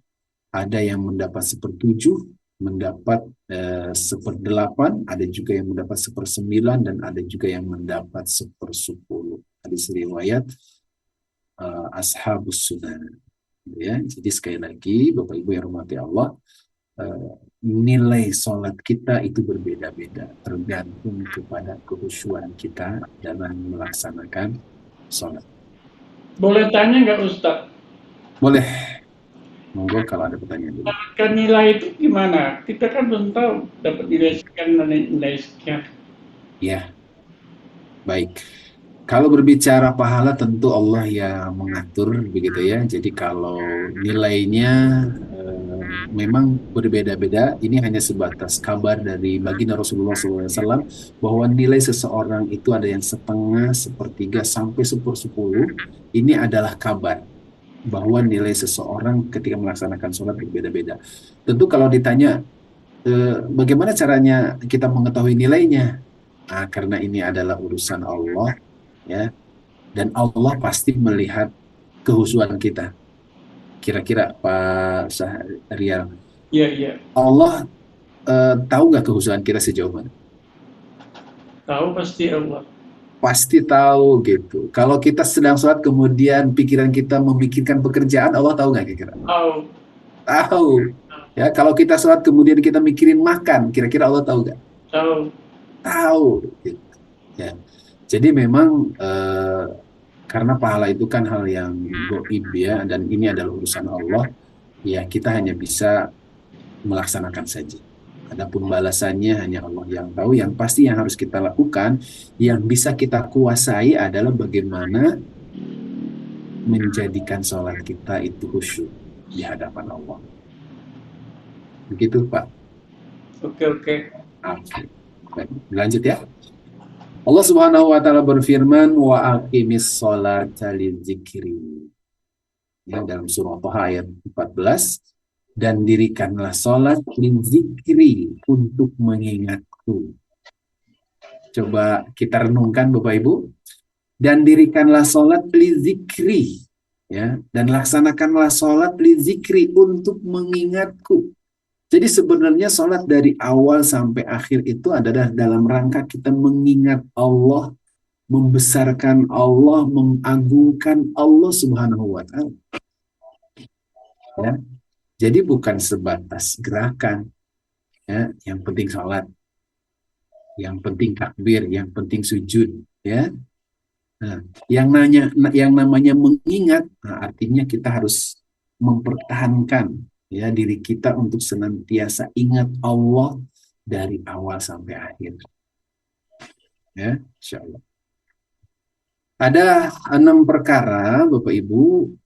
ada yang mendapat sepertujuh, mendapat seperdelapan, ada juga yang mendapat sepersembilan, dan ada juga yang mendapat sepersepuluh. Hadis riwayat Ashabus Sunan. Ya, jadi sekali lagi Bapak Ibu yang rahmati Allah, nilai sholat kita itu berbeda-beda, tergantung kepada kekhusyuan kita dalam melaksanakan sholat. Boleh tanya nggak Ustadz? Boleh, monggo kalau ada pertanyaan dulu. Kan nilai itu gimana? Kita kan belum tahu dapat nilai sekian dan nilai sekian. Ya, baik. Kalau berbicara pahala tentu Allah yang mengatur begitu ya. Jadi kalau nilainya memang berbeda-beda, ini hanya sebatas kabar dari baginda Rasulullah SAW bahwa nilai seseorang itu ada yang setengah, sepertiga, sampai sepersepuluh. Ini adalah kabar bahwa nilai seseorang ketika melaksanakan sholat berbeda-beda. Tentu kalau ditanya bagaimana caranya kita mengetahui nilainya? Nah, karena ini adalah urusan Allah, ya, dan Allah pasti melihat kehusuan kita. Kira-kira Pak Syahrial, Iya. Allah tahu nggak kehusuan kita sejauh mana? Tahu pasti Allah. Pasti tahu gitu. Kalau kita sedang sholat kemudian pikiran kita memikirkan pekerjaan, Allah tahu nggak kira-kira? Tahu. Tahu. Ya, kalau kita sholat kemudian kita mikirin makan, kira-kira Allah tahu nggak? Tahu. Tahu. Gitu. Ya. Jadi memang karena pahala itu kan hal yang gaib ya, dan ini adalah urusan Allah, ya kita hanya bisa melaksanakan saja. Adapun balasannya hanya Allah yang tahu. Yang pasti yang harus kita lakukan, yang bisa kita kuasai adalah bagaimana menjadikan sholat kita itu khusyuk di hadapan Allah. Begitu Pak. Oke. Baik, lanjut ya. Allah Subhanahu wa taala berfirman, wa aqimis sholata lidzikri. Ya, dalam surah Thaha ayat 14, dan dirikanlah sholat lidzikri, untuk mengingatku. Coba kita renungkan Bapak Ibu. Dan dirikanlah sholat lidzikri, ya, dan laksanakanlah sholat lidzikri, untuk mengingatku. Jadi sebenarnya sholat dari awal sampai akhir itu adalah dalam rangka kita mengingat Allah, membesarkan Allah, mengagungkan Allah Subhanahu wa taala. Ya. Jadi bukan sebatas gerakan, ya, yang penting sholat, yang penting takbir, yang penting sujud, ya. Nah, yang namanya mengingat, nah, artinya kita harus mempertahankan ya diri kita untuk senantiasa ingat Allah dari awal sampai akhir. Ya, insyaallah. Ada 6 perkara Bapak Ibu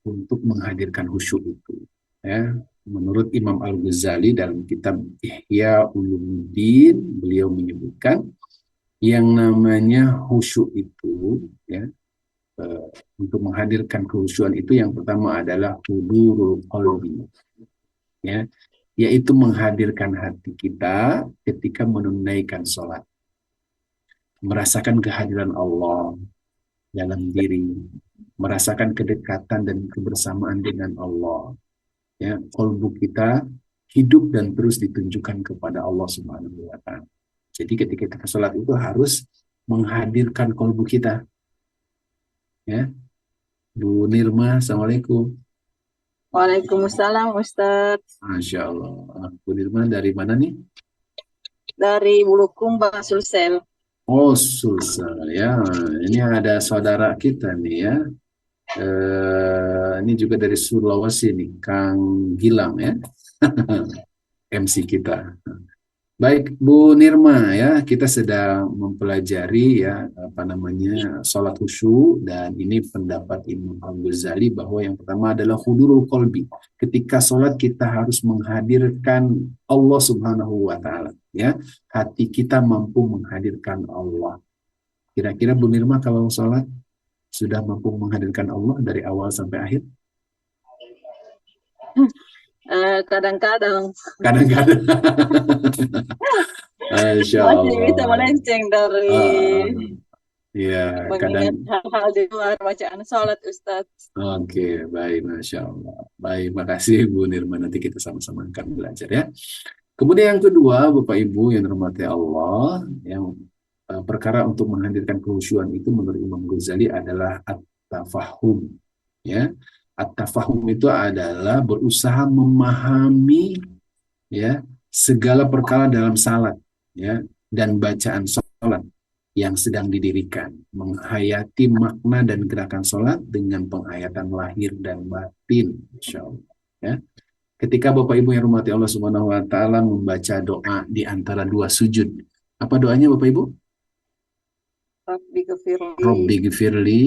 untuk menghadirkan khusyuk itu. Ya, menurut Imam Al-Ghazali dalam kitab Ihya Ulumuddin, beliau menyebutkan yang namanya khusyuk itu, ya, untuk menghadirkan kekhusyuan itu yang pertama adalah hudurul qalbi, ya, yaitu menghadirkan hati kita ketika menunaikan sholat, merasakan kehadiran Allah dalam diri, merasakan kedekatan dan kebersamaan dengan Allah, ya, qalbu kita hidup dan terus ditunjukkan kepada Allah Subhanahu wa taala. Jadi ketika kita sholat itu harus menghadirkan qalbu kita. Ya, Bu Nirma, assalamualaikum. Waalaikumsalam Ustadz. Masya Allah. Bu Nirma dari mana nih? Dari Bulukumba, Bang Sulsel. Oh, Sulsel ya. Ini ada saudara kita nih ya. Ini juga dari Sulawesi nih, Kang Gilang ya. MC kita. Baik, Bu Nirma ya, kita sedang mempelajari ya sholat khusyuk, dan ini pendapat Imam Al-Ghazali bahwa yang pertama adalah hudurul qalbi. Ketika sholat kita harus menghadirkan Allah Subhanahu wa taala, ya. Hati kita mampu menghadirkan Allah. Kira-kira Bu Nirma kalau sholat sudah mampu menghadirkan Allah dari awal sampai akhir? Kadang-kadang. Kadang-kadang. Masya Allah. Masih bisa melenceng dari ya, mengingat hal-hal di luar bacaan sholat Ustadz. Oke, baik, Masya Allah. Baik, makasih Bu Nirma, nanti kita sama-sama akan belajar ya. Kemudian yang kedua, Bapak Ibu yang dirahmati Allah, yang perkara untuk menghadirkan kekhusyuan itu menurut Imam Ghazali adalah at-tafahum, ya. At-tafahum itu adalah berusaha memahami ya segala perkara dalam salat, ya, dan bacaan salat yang sedang didirikan, menghayati makna dan gerakan salat dengan penghayatan lahir dan batin, insyaallah. Ya. Ketika Bapak Ibu yang rahmati Allah Subhanahu wa taala membaca doa di antara dua sujud, apa doanya Bapak Ibu? Rabbi ghafirli Rabbi gfirli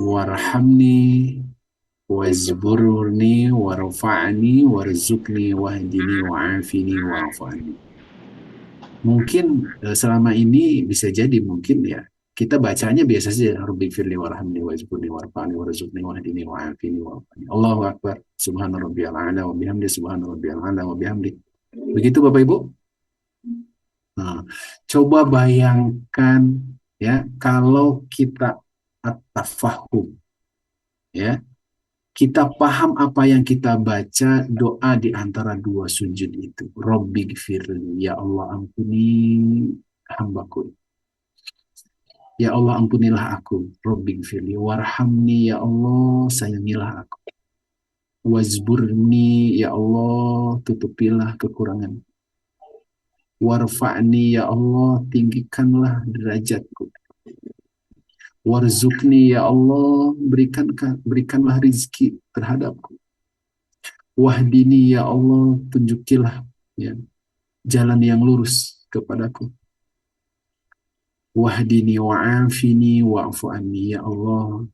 warhamni wazburni warfa'ni warzuqni wahdini wa'afini wa'afani. Mungkin selama ini bisa jadi mungkin ya kita bacanya biasa saja, Rabbi firli warhamni wazburni warfa'ni warzuqni wahdini wa'afini wa'afani. Allahu akbar, subhana rabbiyal a'la wa bihamdi, subhana rabbiyal a'la wa bihamdi. Begitu Bapak Ibu? Nah, coba bayangkan ya kalau kita at-tafahum, ya, kita paham apa yang kita baca doa di antara dua sujud itu. Rabbi gfirli, ya Allah ampuni hambaku. Ya Allah ampunilah aku. Rabbi gfirli warhamni, ya Allah sayangilah aku. Wazburni, ya Allah tutupilah kekurangan. Warfa'ni, ya Allah tinggikanlah derajatku. Warzukni, ya Allah berikanlah rizki terhadapku. Wahdini, ya Allah tunjukilah ya, jalan yang lurus kepadaku. Wahdini wa'afini wa'fu anni, ya Allah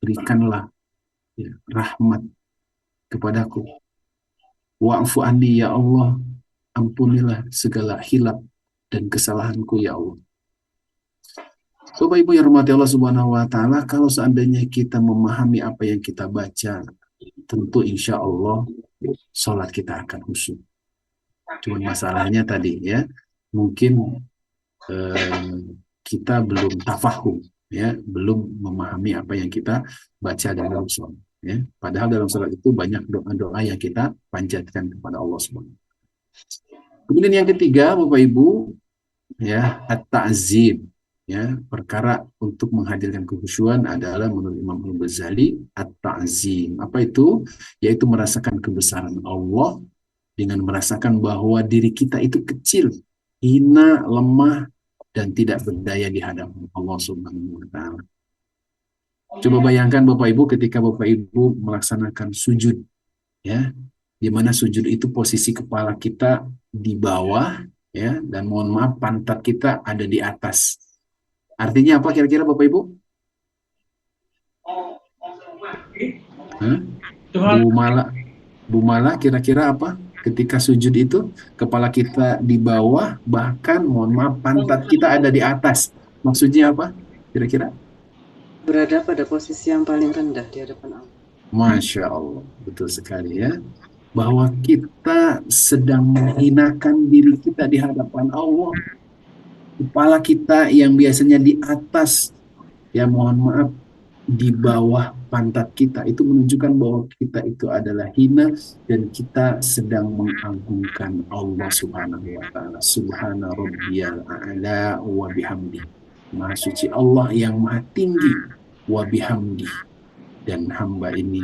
berikanlah ya, rahmat kepadaku. Wa'fu anni, ya Allah ampunilah segala hilaf dan kesalahanku, ya Allah. Bapak Ibu yang rahmati Allah Subhanahu wa taala, kalau seandainya kita memahami apa yang kita baca, tentu insya Allah sholat kita akan khusyuk. Cuman masalahnya tadi ya, mungkin kita belum tafahum, ya, belum memahami apa yang kita baca dalam sholat. Ya. Padahal dalam sholat itu banyak doa-doa yang kita panjatkan kepada Allah Subhanahu. Kemudian yang ketiga, Bapak Ibu, ya, at-ta'zim. Ya, perkara untuk menghadirkan kekhusyuan adalah menurut Imam Al-Ghazali at-ta'zim. Apa itu? Yaitu merasakan kebesaran Allah dengan merasakan bahwa diri kita itu kecil, hina, lemah, dan tidak berdaya di hadapan Allah Subhanahu wa taala. Coba bayangkan Bapak Ibu ketika Bapak Ibu melaksanakan sujud, ya, di mana sujud itu posisi kepala kita di bawah, ya, dan mohon maaf pantat kita ada di atas. Artinya apa kira-kira Bapak Ibu? Bu Mala kira-kira apa? Ketika sujud itu kepala kita di bawah, bahkan mohon maaf pantat kita ada di atas. Maksudnya apa? Kira-kira? Berada pada posisi yang paling rendah di hadapan Allah. Masya Allah, betul sekali ya. Bahwa kita sedang menghinakan diri kita di hadapan Allah. Kepala kita yang biasanya di atas, ya mohon maaf, di bawah pantat kita, itu menunjukkan bahwa kita itu adalah hina dan kita sedang mengagungkan Allah Subhanahu wa taala. Subhana rabbiyal a'la wa bihamdi. Maha suci Allah yang maha tinggi, wa bihamdi, dan hamba ini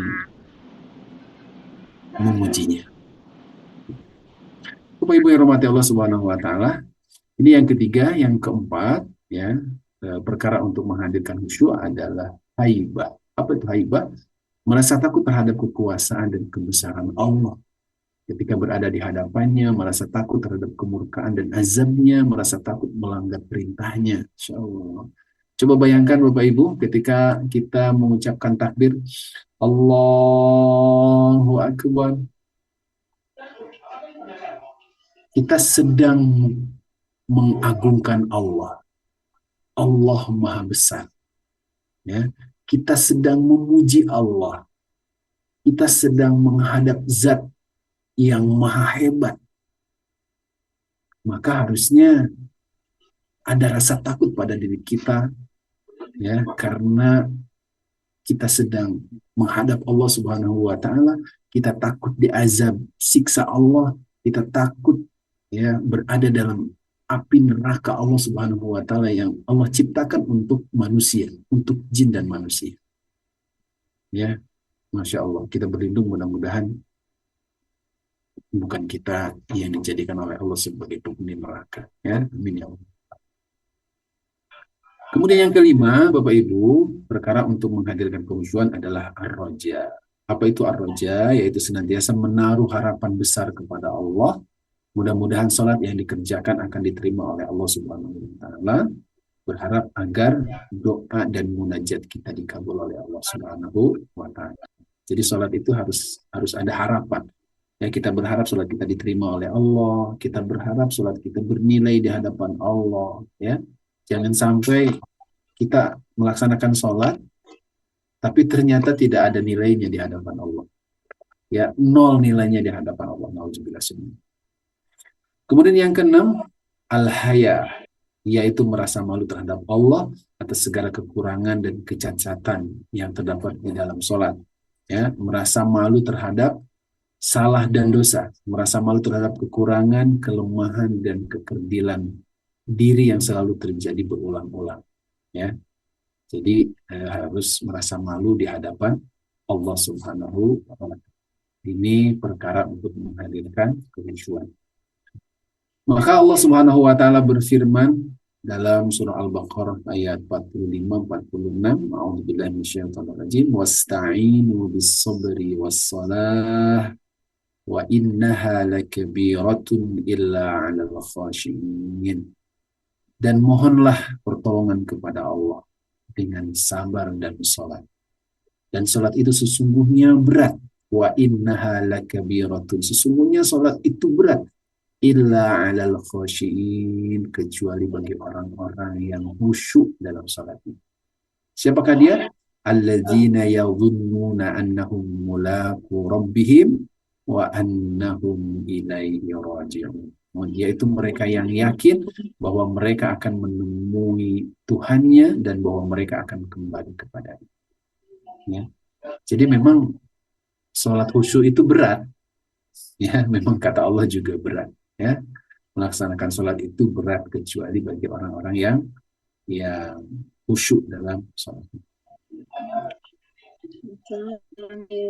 memujinya. Bapak Ibu yang rahmati Allah Subhanahu wa taala, ini yang ketiga. Yang keempat, ya, perkara untuk menghadirkan khusyuk adalah haibah. Apa itu haibah? Merasa takut terhadap kekuasaan dan kebesaran Allah. Ketika berada di hadapannya, merasa takut terhadap kemurkaan dan azabnya, merasa takut melanggar perintahnya. Insyaallah. Coba bayangkan Bapak Ibu ketika kita mengucapkan takbir Allahu Akbar, kita sedang mengagungkan Allah. Allah Maha Besar. Ya, kita sedang memuji Allah. Kita sedang menghadap Zat yang Maha Hebat. Maka harusnya ada rasa takut pada diri kita, ya, karena kita sedang menghadap Allah Subhanahu wa taala, kita takut diazab siksa Allah, kita takut ya berada dalam api neraka Allah Subhanahu wa taala yang Allah ciptakan untuk manusia, untuk jin dan manusia. Ya, Masya Allah, kita berlindung mudah-mudahan bukan kita yang dijadikan oleh Allah sebagai penghuni neraka. Ya, amin ya Allah. Kemudian yang kelima, Bapak Ibu, perkara untuk menghadirkan kehusuan adalah ar-roja. Apa itu ar-roja? Yaitu senantiasa menaruh harapan besar kepada Allah. Mudah-mudahan sholat yang dikerjakan akan diterima oleh Allah Subhanahu wa Ta'ala. Berharap agar doa dan munajat kita dikabul oleh Allah Subhanahu wa Ta'ala. Jadi sholat itu harus ada harapan. Ya, kita berharap sholat kita diterima oleh Allah. Kita berharap sholat kita bernilai di hadapan Allah. Ya, jangan sampai kita melaksanakan sholat, tapi ternyata tidak ada nilainya di hadapan Allah. Ya, nol nilainya di hadapan Allah. Nauzubillah. Kemudian yang keenam, al-haya, yaitu merasa malu terhadap Allah atas segala kekurangan dan kecacatan yang terdapat di dalam sholat. Ya, merasa malu terhadap salah dan dosa, merasa malu terhadap kekurangan, kelemahan, dan kekerdilan diri yang selalu terjadi berulang-ulang. Ya, jadi harus merasa malu di hadapan Allah Subhanahu wa Ta'ala. Ini perkara untuk menghadirkan kehusuan. Maka Allah Subhanahu wa Ta'ala berfirman dalam surah Al-Baqarah ayat 45-46, A'udzubillahi minasyaitonir rajim, wasta'inu bis-sabri was-salah wa innaha lakabiratun illa 'alal khashiyin. Dan mohonlah pertolongan kepada Allah dengan sabar dan sholat. Dan sholat itu sesungguhnya berat. Wa innaha lakabiratun. Sesungguhnya sholat itu berat. Illa 'alal khashiyin, kecuali bagi orang-orang yang khusyuk dalam sholatnya. Siapakah dia? Alladzina yadhunnuna annahum mulaqu rabbihim wa annahum ilaihi raji'un. Yaitu mereka yang yakin bahwa mereka akan menemui Tuhannya dan bahwa mereka akan kembali kepadanya. Ya. Jadi memang sholat khusyuk itu berat. Ya, memang kata Allah juga berat. Ya, melaksanakan sholat itu berat kecuali bagi orang-orang yang khusyuk dalam sholat.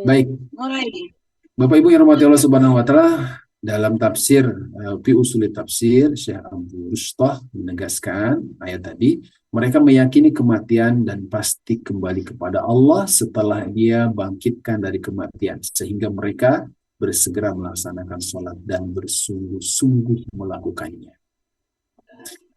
Baik, Bapak Ibu yang rahmati Allah Subhanahu wa Ta'ala, dalam tafsir fi usul tafsir Syekh Abdul Rustah menegaskan ayat tadi, mereka meyakini kematian dan pasti kembali kepada Allah setelah Dia bangkitkan dari kematian, sehingga mereka bersegera melaksanakan sholat dan bersungguh-sungguh melakukannya,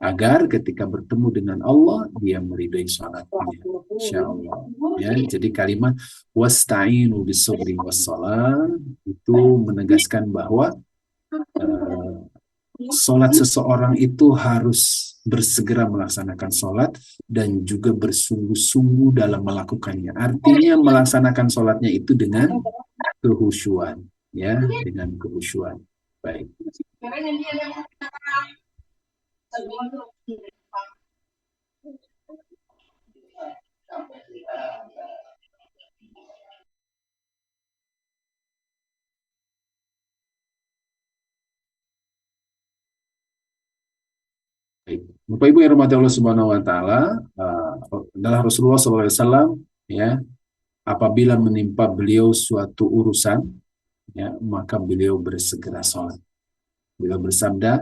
agar ketika bertemu dengan Allah dia meridai sholatnya, insyaallah. Ya, jadi kalimat wasta'inu bis-sabri was-shalah itu menegaskan bahwa sholat seseorang itu harus bersegera melaksanakan sholat dan juga bersungguh-sungguh dalam melakukannya. Artinya melaksanakan sholatnya itu dengan kehusyuan. Ya, dengan kehusyuan. Baik. Bapak Ibu yang rahmati Allah Subhanahu wa Ta'ala, adalah Rasulullah SAW, ya, apabila menimpa beliau suatu urusan, ya, maka beliau bersegera sholat. Beliau bersabda,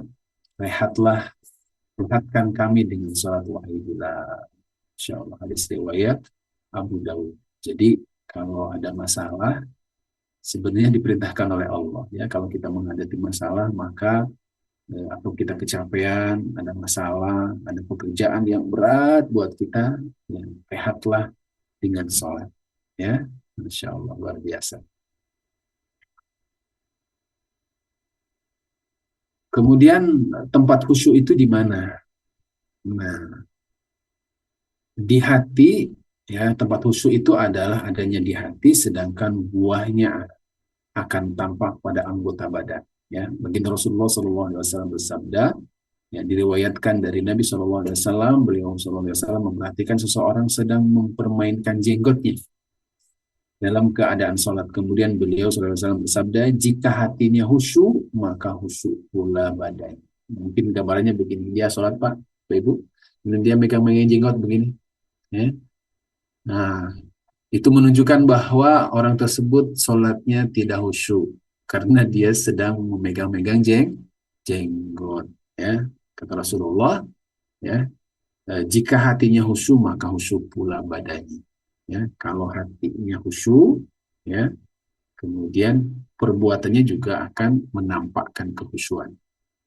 rehatkan kami dengan sholat, wahai Bilal. Insyaallah, hadis riwayat Abu Dawud. Jadi kalau ada masalah, sebenarnya diperintahkan oleh Allah. Ya, kalau kita menghadapi masalah, maka atau kita kecapean, ada masalah, ada pekerjaan yang berat buat kita, ya, rehatlah dengan sholat. Ya, Insya Allah, luar biasa. Kemudian tempat khusyuk itu di mana? Nah, di hati, ya, tempat khusyuk itu adalah adanya di hati, sedangkan buahnya akan tampak pada anggota badan. Ya, baginda Rasulullah SAW bersabda, ya, diriwayatkan dari Nabi SAW, beliau SAW memperhatikan seseorang sedang mempermainkan jenggotnya dalam keadaan sholat. Kemudian beliau SAW bersabda, jika hatinya khusyuk, maka khusyuk pula badan. Mungkin gambarannya begini, dia sholat Pak, Ibu, kemudian dia megang jenggot begini. Ya. Nah, itu menunjukkan bahwa orang tersebut sholatnya tidak khusyuk. karena dia sedang memegang-megang jenggot. Ya, kata Rasulullah, ya, jika hatinya khusyuk maka khusyuk pula badannya. Ya, kalau hatinya khusyuk, ya, kemudian perbuatannya juga akan menampakkan kekhusyuan.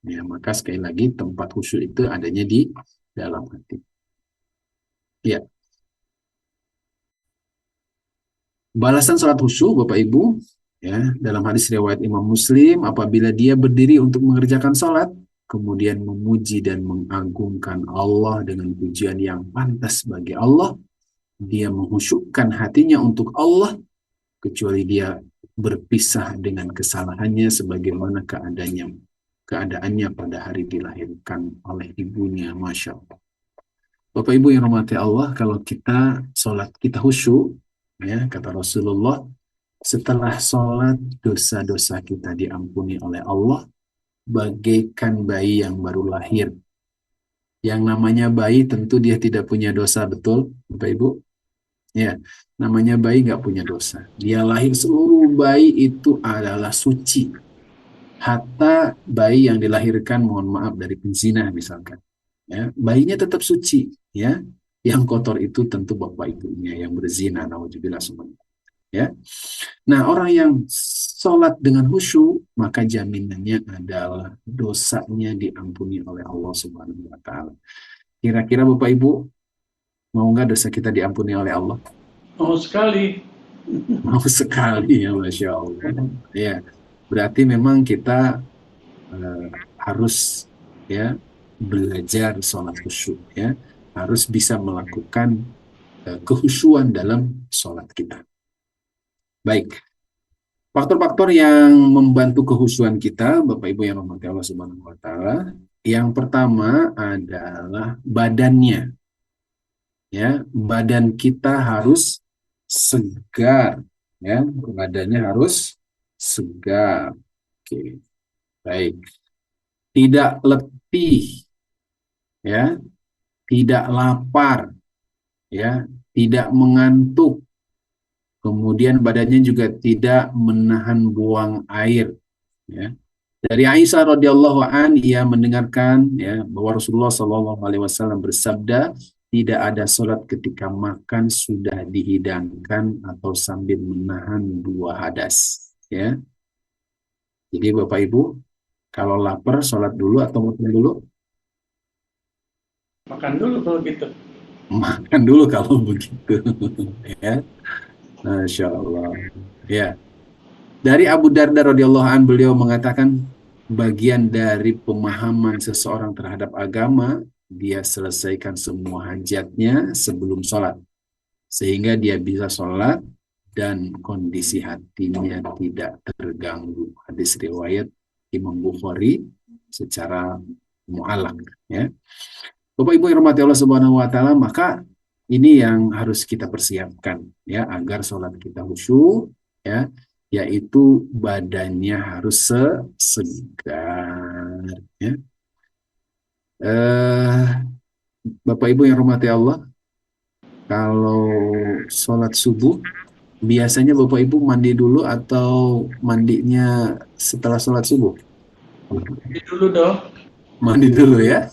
Ya, maka sekali lagi tempat khusyuk itu adanya di dalam hati. Ya. Balasan salat khusyuk, Bapak Ibu, ya, dalam hadis riwayat Imam Muslim, apabila dia berdiri untuk mengerjakan salat, kemudian memuji dan mengagungkan Allah dengan pujian yang pantas bagi Allah, dia menghusyukkan hatinya untuk Allah, kecuali dia berpisah dengan kesalahannya sebagaimana keadaannya pada hari dilahirkan oleh ibunya. Masya Allah. Bapak Ibu yang rahmati Allah, kalau kita sholat kita khusyuk, ya, kata Rasulullah, setelah sholat dosa-dosa kita diampuni oleh Allah bagaikan bayi yang baru lahir. Yang namanya bayi tentu dia tidak punya dosa, betul Bapak Ibu? Ya, namanya bayi nggak punya dosa. Dia lahir, seluruh bayi itu adalah suci. Hatta bayi yang dilahirkan, mohon maaf, dari penzina misalkan, ya, bayinya tetap suci. Ya, yang kotor itu tentu bapak ibunya yang berzina, naudzubillah semuanya. Ya, nah orang yang sholat dengan khusyuk maka jaminannya adalah dosanya diampuni oleh Allah Subhanahu Wa Taala. Kira-kira bapak ibu mau nggak dosa kita diampuni oleh Allah? Mau sekali. Mau sekali, ya, Masya Allah. Ya, berarti memang kita harus, ya, belajar sholat khusyuk, ya, harus bisa melakukan kekhusyuan dalam sholat kita. Baik, faktor-faktor yang membantu kekhusyuan kita, Bapak Ibu yang rahmati Allah Subhanahu Wa Taala, yang pertama adalah badannya. Ya, badan kita harus segar, ya, badannya harus segar. Oke, baik. Tidak letih, ya, tidak lapar, ya, tidak mengantuk. Kemudian badannya juga tidak menahan buang air. Ya. Dari Aisyah radhiyallahu an, ia mendengarkan, ya, bahwa Rasulullah SAW bersabda, tidak ada sholat ketika makan sudah dihidangkan atau sambil menahan dua hadas. Ya. Jadi Bapak Ibu, kalau lapar sholat dulu atau makan dulu? Makan dulu kalau gitu. Makan dulu kalau begitu. Ya. Masya Allah. Ya. Dari Abu Darda radhiyallahu an, beliau mengatakan, bagian dari pemahaman seseorang terhadap agama, dia selesaikan semua hajatnya sebelum sholat, sehingga dia bisa sholat dan kondisi hatinya tidak terganggu. Hadis riwayat Imam Bukhari secara mu'allaq. Ya. Bapak Ibu yang rahmati Allah Subhanahu Wa Taala, maka ini yang harus kita persiapkan, ya, agar sholat kita khusyuk, ya, yaitu badannya harus segar. Ya. Bapak Ibu yang rahmati Allah, kalau sholat subuh biasanya Bapak Ibu mandi dulu atau mandinya setelah sholat subuh? Mandi dulu dong. Mandi dulu, ya.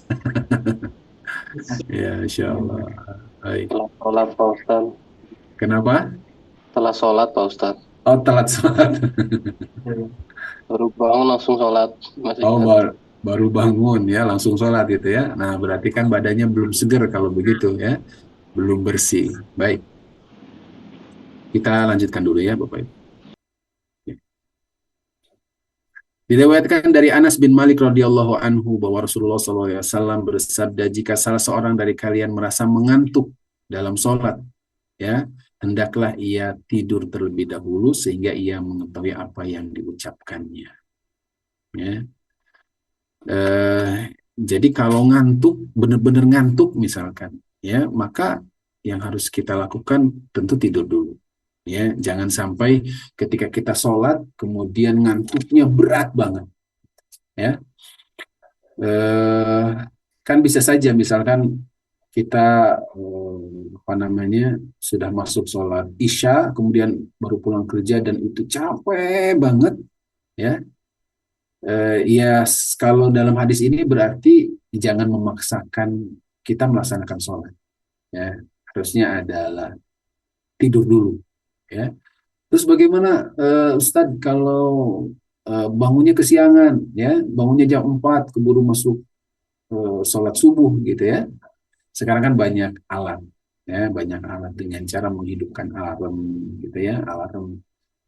Ya, Insya Allah. Baik. Setelah sholat Pak Ustadz. Kenapa? Setelah sholat Pak Ustadz. Oh, telat sholat. Baru bangun langsung sholat. Masih Oh, baru bangun, ya, langsung sholat gitu, ya. Nah, berarti kan badannya belum segar kalau begitu, ya. Belum bersih. Baik. Kita lanjutkan dulu, ya, Bapak Ibu. Diriwayatkan dari Anas bin Malik radhiyallahu anhu bahwa Rasulullah SAW bersabda, jika salah seorang dari kalian merasa mengantuk dalam sholat, ya, hendaklah ia tidur terlebih dahulu sehingga ia mengetahui apa yang diucapkannya. Ya. Jadi kalau ngantuk, benar-benar ngantuk misalkan, ya, maka yang harus kita lakukan tentu tidur dulu. Ya, jangan sampai ketika kita sholat kemudian ngantuknya berat banget, ya. Kan bisa saja misalkan kita sudah masuk sholat isya kemudian baru pulang kerja dan itu capek banget, ya. Ya kalau dalam hadis ini berarti jangan memaksakan kita melaksanakan sholat, ya. Harusnya adalah tidur dulu, ya. Terus bagaimana Ustadz kalau bangunnya kesiangan, ya, bangunnya jam 4 keburu masuk sholat subuh gitu ya. Sekarang kan banyak alat, ya, banyak alat dengan cara menghidupkan alarm gitu ya, alarm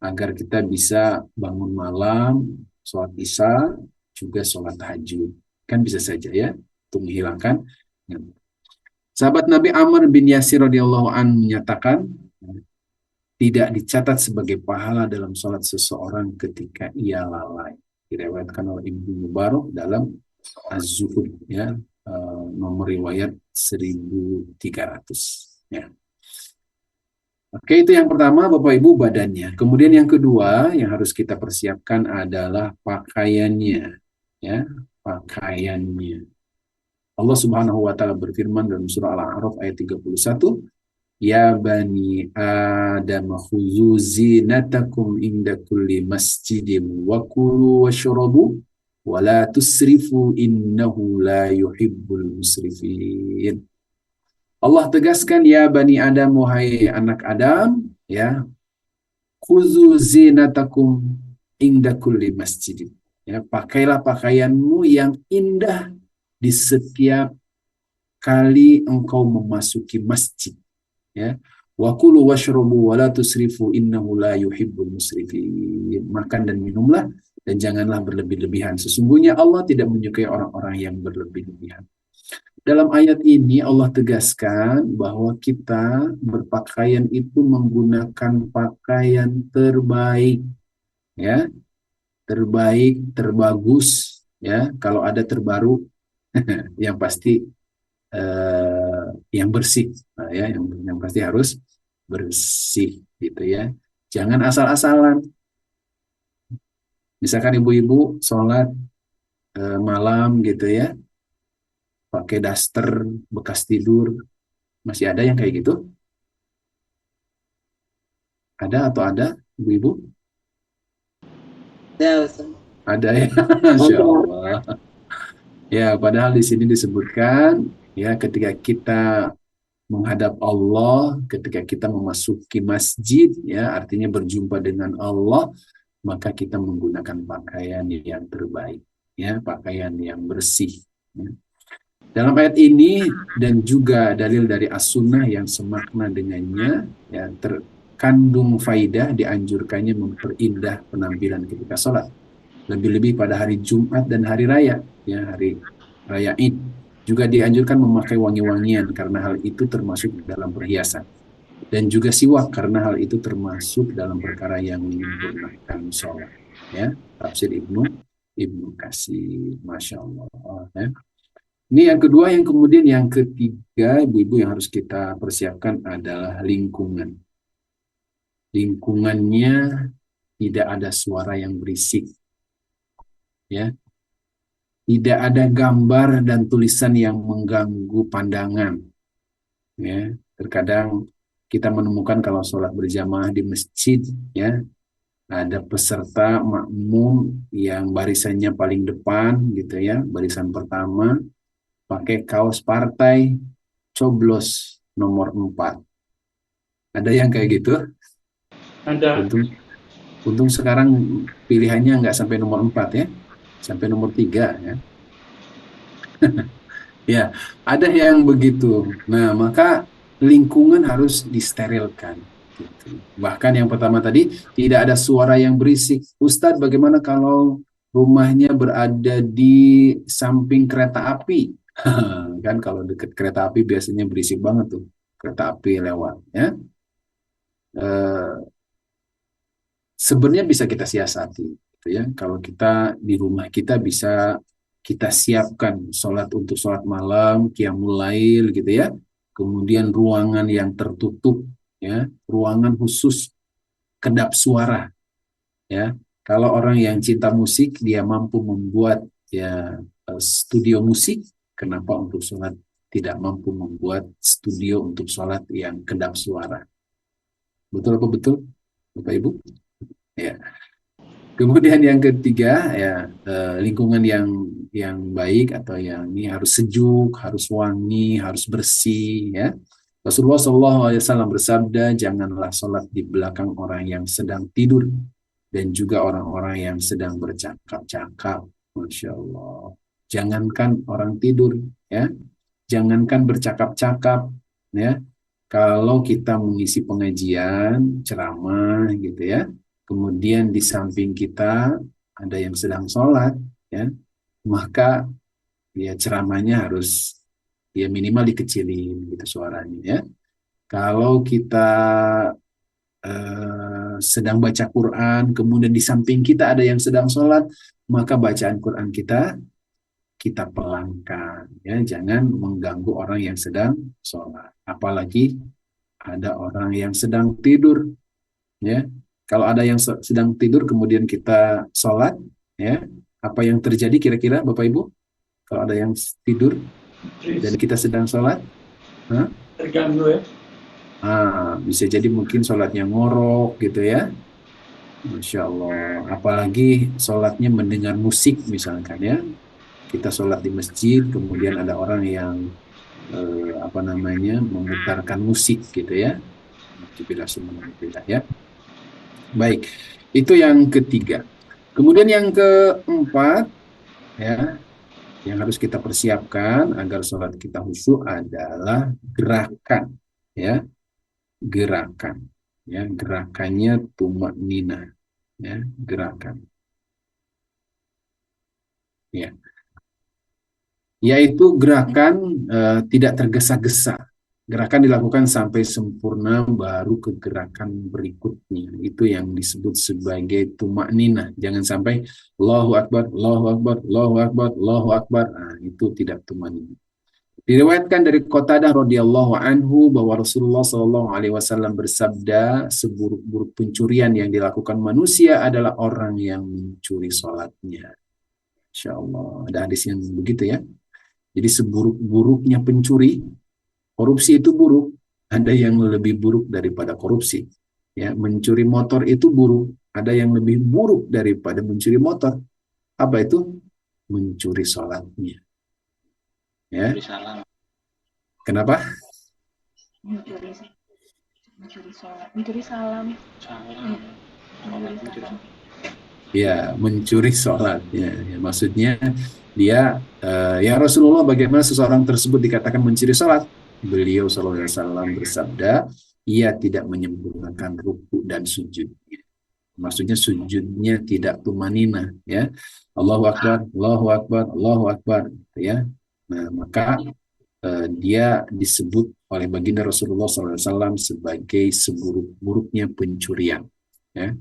agar kita bisa bangun malam, sholat isya, juga sholat tahajud. Kan bisa saja ya, untuk menghilangkan. Sahabat Nabi Amr bin Yasir radhiyallahu an menyatakan, tidak dicatat sebagai pahala dalam sholat seseorang ketika ia lalai. Diriwayatkan oleh Ibnu Mubarak dalam Az-Zuhud, ya, nomor riwayat 1300, ya. Oke, itu yang pertama Bapak Ibu, badannya. Kemudian yang kedua yang harus kita persiapkan adalah pakaiannya, ya, pakaiannya. Allah Subhanahu wa taala berfirman dalam surah Al-A'raf ayat 31, ya bani Adam khudzu zinatakum inda kulli masjidin wa kulu washrabu wa la tusrifu innahu la yuhibbul musrifin. Allah tegaskan, ya bani Adam, wahai anak Adam, ya, khudzu zinatakum inda kulli masjidin, ya, pakailah pakaianmu yang indah di setiap kali engkau memasuki masjid, ya. Wa kulu washrabu wa la tusrifu innahu la yuhibbul musrifin. Makan dan minumlah dan janganlah berlebih-lebihan. Sesungguhnya Allah tidak menyukai orang-orang yang berlebih-lebihan. Dalam ayat ini Allah tegaskan bahwa kita berpakaian itu menggunakan pakaian terbaik, ya, terbaik, terbagus, ya. Kalau ada terbaru, yang pasti yang bersih, nah, ya, yang pasti harus bersih, gitu ya. Jangan asal-asalan. Misalkan ibu-ibu sholat malam, gitu ya, pakai daster bekas tidur. Masih ada yang kayak gitu? Ada atau ada, ibu-ibu? Ada ya, Masya Allah. Ya, padahal di sini disebutkan, ya, ketika kita menghadap Allah, ketika kita memasuki masjid, ya, artinya berjumpa dengan Allah, maka kita menggunakan pakaian yang terbaik, ya, pakaian yang bersih, ya. Dalam ayat ini dan juga dalil dari as-sunnah yang semakna dengannya, ya, terkandung faidah dianjurkannya memperindah penampilan ketika sholat. Lebih-lebih pada hari Jumat dan hari raya, ya, hari raya Id. Juga dianjurkan memakai wangi-wangian karena hal itu termasuk dalam perhiasan. Dan juga siwak karena hal itu termasuk dalam perkara yang menyempurnakan sholat. Ya, tafsir Ibnu Katsir, Masya Allah. Ya. Ini yang kedua. Yang kemudian yang ketiga, ibu-ibu, yang harus kita persiapkan adalah lingkungan. Lingkungannya tidak ada suara yang berisik, ya. Tidak ada gambar dan tulisan yang mengganggu pandangan, ya. Terkadang kita menemukan kalau sholat berjamaah di masjid, ya, ada peserta makmum yang barisannya paling depan, gitu ya, barisan pertama, pakai kaos partai coblos nomor 4. Ada yang kayak gitu? Ada. Untung sekarang pilihannya nggak sampai nomor 4, ya, sampai nomor 3, ya. Ya, ada yang begitu. Nah, maka lingkungan harus disterilkan, gitu. Bahkan yang pertama tadi, tidak ada suara yang berisik. Ustadz, bagaimana kalau rumahnya berada di samping kereta api? Kan kalau dekat kereta api biasanya berisik banget tuh, kereta api lewat, ya. Sebenarnya bisa kita siasati, gitu ya. Kalau kita di rumah kita bisa kita siapkan sholat untuk sholat malam, qiyamul lail, gitu ya. Kemudian ruangan yang tertutup, ya, ruangan khusus kedap suara, ya. Kalau orang yang cinta musik, dia mampu membuat, ya, studio musik. Kenapa untuk sholat tidak mampu membuat studio untuk sholat yang kedap suara? Betul apa betul, Bapak Ibu? Ya. Kemudian yang ketiga ya, lingkungan yang baik atau yang ini harus sejuk, harus wangi, harus bersih ya. Rasulullah SAW bersabda, janganlah sholat di belakang orang yang sedang tidur dan juga orang-orang yang sedang bercakap-cakap. Masya Allah. Jangankan orang tidur ya, jangankan bercakap-cakap ya. Kalau kita mengisi pengajian, ceramah gitu ya, kemudian di samping kita ada yang sedang sholat, ya, maka ya ceramahnya harus ya minimal dikecilin gitu suaranya ya. Kalau kita sedang baca Quran, kemudian di samping kita ada yang sedang sholat, maka bacaan Quran kita pelangkan ya, jangan mengganggu orang yang sedang sholat. Apalagi ada orang yang sedang tidur ya. Kalau ada yang sedang tidur kemudian kita sholat ya, apa yang terjadi kira-kira Bapak Ibu? Kalau ada yang tidur dan kita sedang sholat, terganggu ya. Bisa jadi mungkin sholatnya ngorok gitu ya. Masya Allah. Apalagi sholatnya mendengar musik misalkan ya. Kita sholat di masjid, kemudian ada orang yang memutarkan musik gitu ya. Ya. Baik, itu yang ketiga. Kemudian yang keempat ya, yang harus kita persiapkan agar sholat kita khusyuk adalah gerakan ya. Gerakan ya, gerakannya tumak nina ya, gerakan ya, yaitu gerakan tidak tergesa-gesa. Gerakan dilakukan sampai sempurna baru ke gerakan berikutnya. Itu yang disebut sebagai tumak nina. Jangan sampai Allahu Akbar, Allahu Akbar, Allahu Akbar, Allahu Akbar. Itu tidak tumak nina. Diriwayatkan dari Qatadah radhiyallahu anhu bahwa Rasulullah SAW bersabda, seburuk-buruk pencurian yang dilakukan manusia adalah orang yang mencuri sholatnya. Insya Allah, ada hadis yang begitu ya. Jadi seburuk-buruknya pencuri, korupsi itu buruk. Ada yang lebih buruk daripada korupsi. Ya, mencuri motor itu buruk. Ada yang lebih buruk daripada mencuri motor. Apa itu? Mencuri sholatnya. Ya. Kenapa? Mencuri sholat, mencuri salam. Ya, mencuri sholat. Ya, maksudnya dia, ya Rasulullah, bagaimana seseorang tersebut dikatakan mencuri sholat? Beliau SAW bersabda, ia tidak menyempurnakan ruku dan sujudnya. Maksudnya sujudnya tidak tumanina, ya. Allahu Akbar, Allahu Akbar, Allahu Akbar, ya. Nah, maka dia disebut oleh baginda Rasulullah SAW sebagai seburuk-buruknya pencurian. Ya.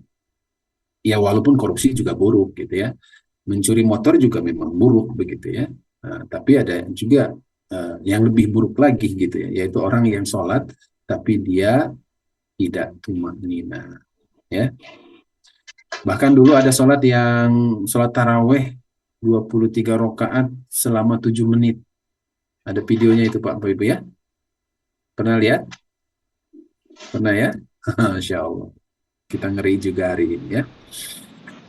Ya, walaupun korupsi juga buruk gitu ya. Mencuri motor juga memang buruk begitu ya. Tapi ada juga yang lebih buruk lagi gitu ya, yaitu orang yang sholat tapi dia tidak tumanina. Ya. Bahkan dulu ada sholat taraweh 23 rakaat selama 7 menit. Ada videonya itu Pak Ibu ya? Pernah lihat? Pernah ya? Masya Allah. Kita ngeri juga hari ini ya.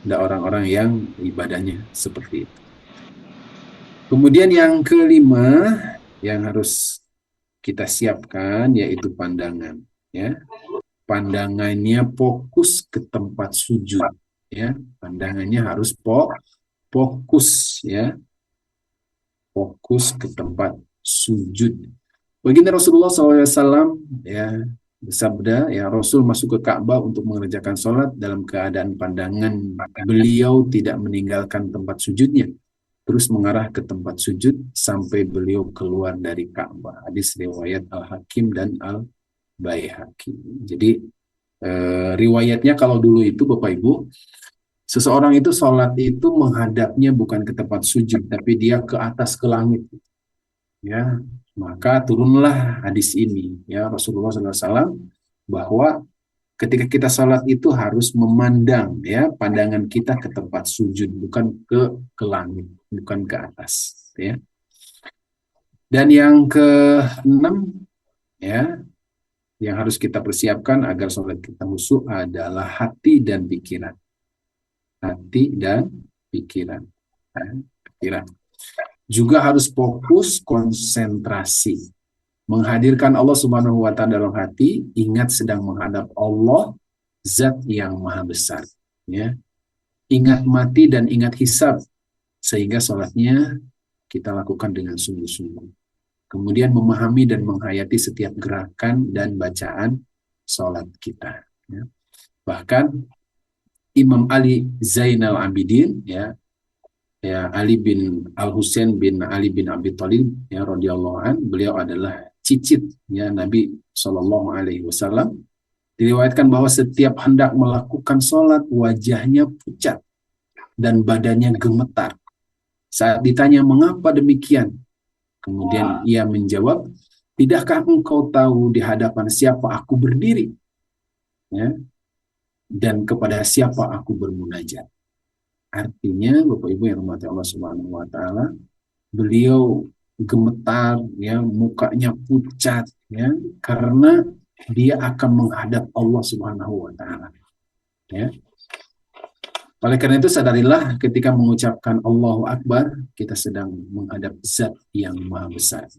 Ada orang-orang yang ibadahnya seperti itu. Kemudian yang kelima yang harus kita siapkan yaitu pandangan. Ya. Pandangannya fokus ke tempat sujud. Ya. Pandangannya harus fokus ya. Fokus ke tempat sujud. Baginda Rasulullah SAW ya bersabda, ya Rasul masuk ke Ka'bah untuk mengerjakan sholat dalam keadaan pandangan beliau tidak meninggalkan tempat sujudnya, terus mengarah ke tempat sujud sampai beliau keluar dari Ka'bah. Hadis riwayat Al-Hakim dan Al-Baihaqi. Jadi riwayatnya kalau dulu itu Bapak Ibu, seseorang itu sholat itu menghadapnya bukan ke tempat sujud, tapi dia ke atas, ke langit. Ya, maka turunlah hadis ini ya Rasulullah SAW bahwa ketika kita sholat itu harus memandang ya pandangan kita ke tempat sujud, bukan ke langit, bukan ke atas ya. Dan yang keenam ya yang harus kita persiapkan agar sholat kita khusyuk adalah hati dan pikiran. hati dan pikiran. Pikiran. Juga harus fokus konsentrasi. Menghadirkan Allah Subhanahu wa Ta'ala dalam hati, ingat sedang menghadap Allah, zat yang maha besar. Ya. Ingat mati dan ingat hisab, sehingga sholatnya kita lakukan dengan sungguh-sungguh. Kemudian memahami dan menghayati setiap gerakan dan bacaan sholat kita. Ya. Bahkan Imam Ali Zainal Abidin, ya Ali bin Al-Husain bin Ali bin Abi Thalib, ya radhiyallahu an, beliau adalah cicit ya Nabi Shallallahu Alaihi Wasallam. Diriwayatkan bahwa setiap hendak melakukan sholat, wajahnya pucat dan badannya gemetar. Saat ditanya mengapa demikian, kemudian ia menjawab, tidakkah engkau tahu di hadapan siapa aku berdiri? Ya, dan kepada siapa aku bermunajat. Artinya, Bapak Ibu yang dirahmati Allah Subhanahu wa Ta'ala, beliau gemetar, ya, mukanya pucat, ya, karena dia akan menghadap Allah Subhanahu wa Ta'ala. Ya. Oleh karena itu, sadarilah ketika mengucapkan Allahu Akbar, kita sedang menghadap zat yang maha besar.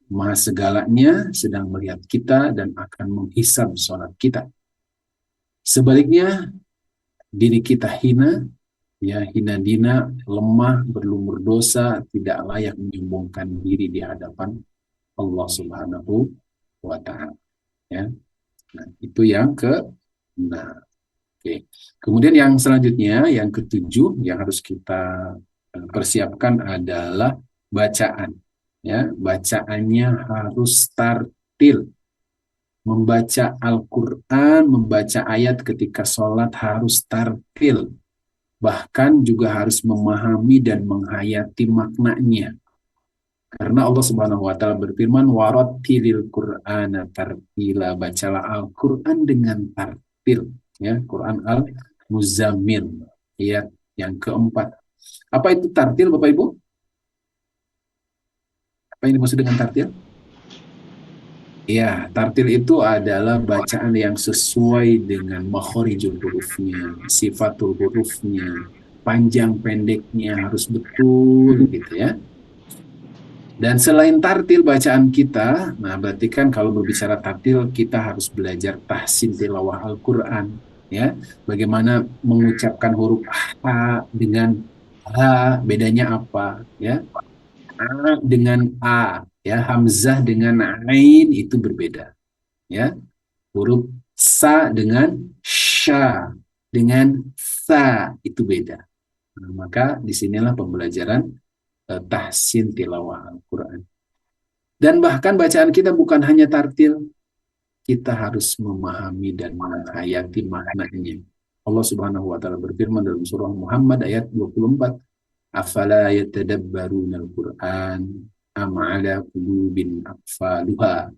Maha segalanya sedang melihat kita dan akan menghisab sholat kita. Sebaliknya, diri kita hina, ya hina dina, lemah, berlumur dosa, tidak layak menyombongkan diri di hadapan Allah Subhanahu wa Ta'ala. Ya. Nah, itu yang Oke. Kemudian yang selanjutnya, yang ketujuh yang harus kita persiapkan adalah bacaan. Ya, bacaannya harus tartil. Membaca Al-Quran, membaca ayat ketika sholat harus tartil. Bahkan juga harus memahami dan menghayati maknanya. Karena Allah Subhanahu wa Ta'ala berfirman, warattilil Qur'ana tartila, bacalah Al-Qur'an dengan tartil, ya, Quran Al-Muzammil, ayat yang keempat. Apa itu tartil, Bapak Ibu? Apa yang dimaksud dengan tartil? Ya, tartil itu adalah bacaan yang sesuai dengan makhorijul hurufnya, sifatul hurufnya, panjang pendeknya harus betul gitu ya. Dan selain tartil bacaan kita, nah berarti kan kalau berbicara tartil kita harus belajar tahsin tilawah Al-Quran, ya. Bagaimana mengucapkan huruf H dengan H, bedanya apa, ya? A dengan A, ya, Hamzah dengan Ain itu berbeda, ya. Huruf Sa dengan Sya dengan Sa itu beda. Nah, maka disinilah pembelajaran tahsin tilawah Al-Quran. Dan bahkan bacaan kita bukan hanya tartil, kita harus memahami dan menghayati maknanya. Allah Subhanahu wa Ta'ala berfirman dalam surah Muhammad ayat 24, afala yatadabbaruna al-Quran am ala qulubin aqfaluha.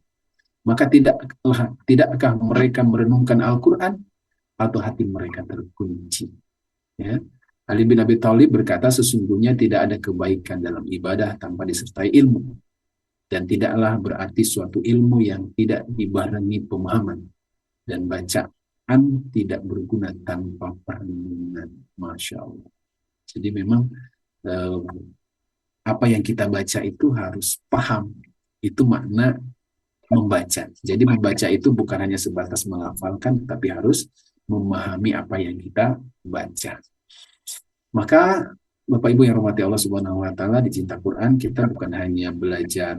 Maka tidakkah mereka merenungkan Al-Quran atau hati mereka terkunci? Ya. Ali bin Abi Thalib berkata, sesungguhnya tidak ada kebaikan dalam ibadah tanpa disertai ilmu. Dan tidaklah berarti suatu ilmu yang tidak dibarengi pemahaman. Dan bacaan tidak berguna tanpa perenungan. Masya Allah. Jadi memang apa yang kita baca itu harus paham. Itu makna membaca. Jadi membaca itu bukan hanya sebatas menghafalkan, tapi harus memahami apa yang kita baca. Maka Bapak Ibu yang rahmati Allah Subhanahu wa Ta'ala, di Cinta Quran kita bukan hanya belajar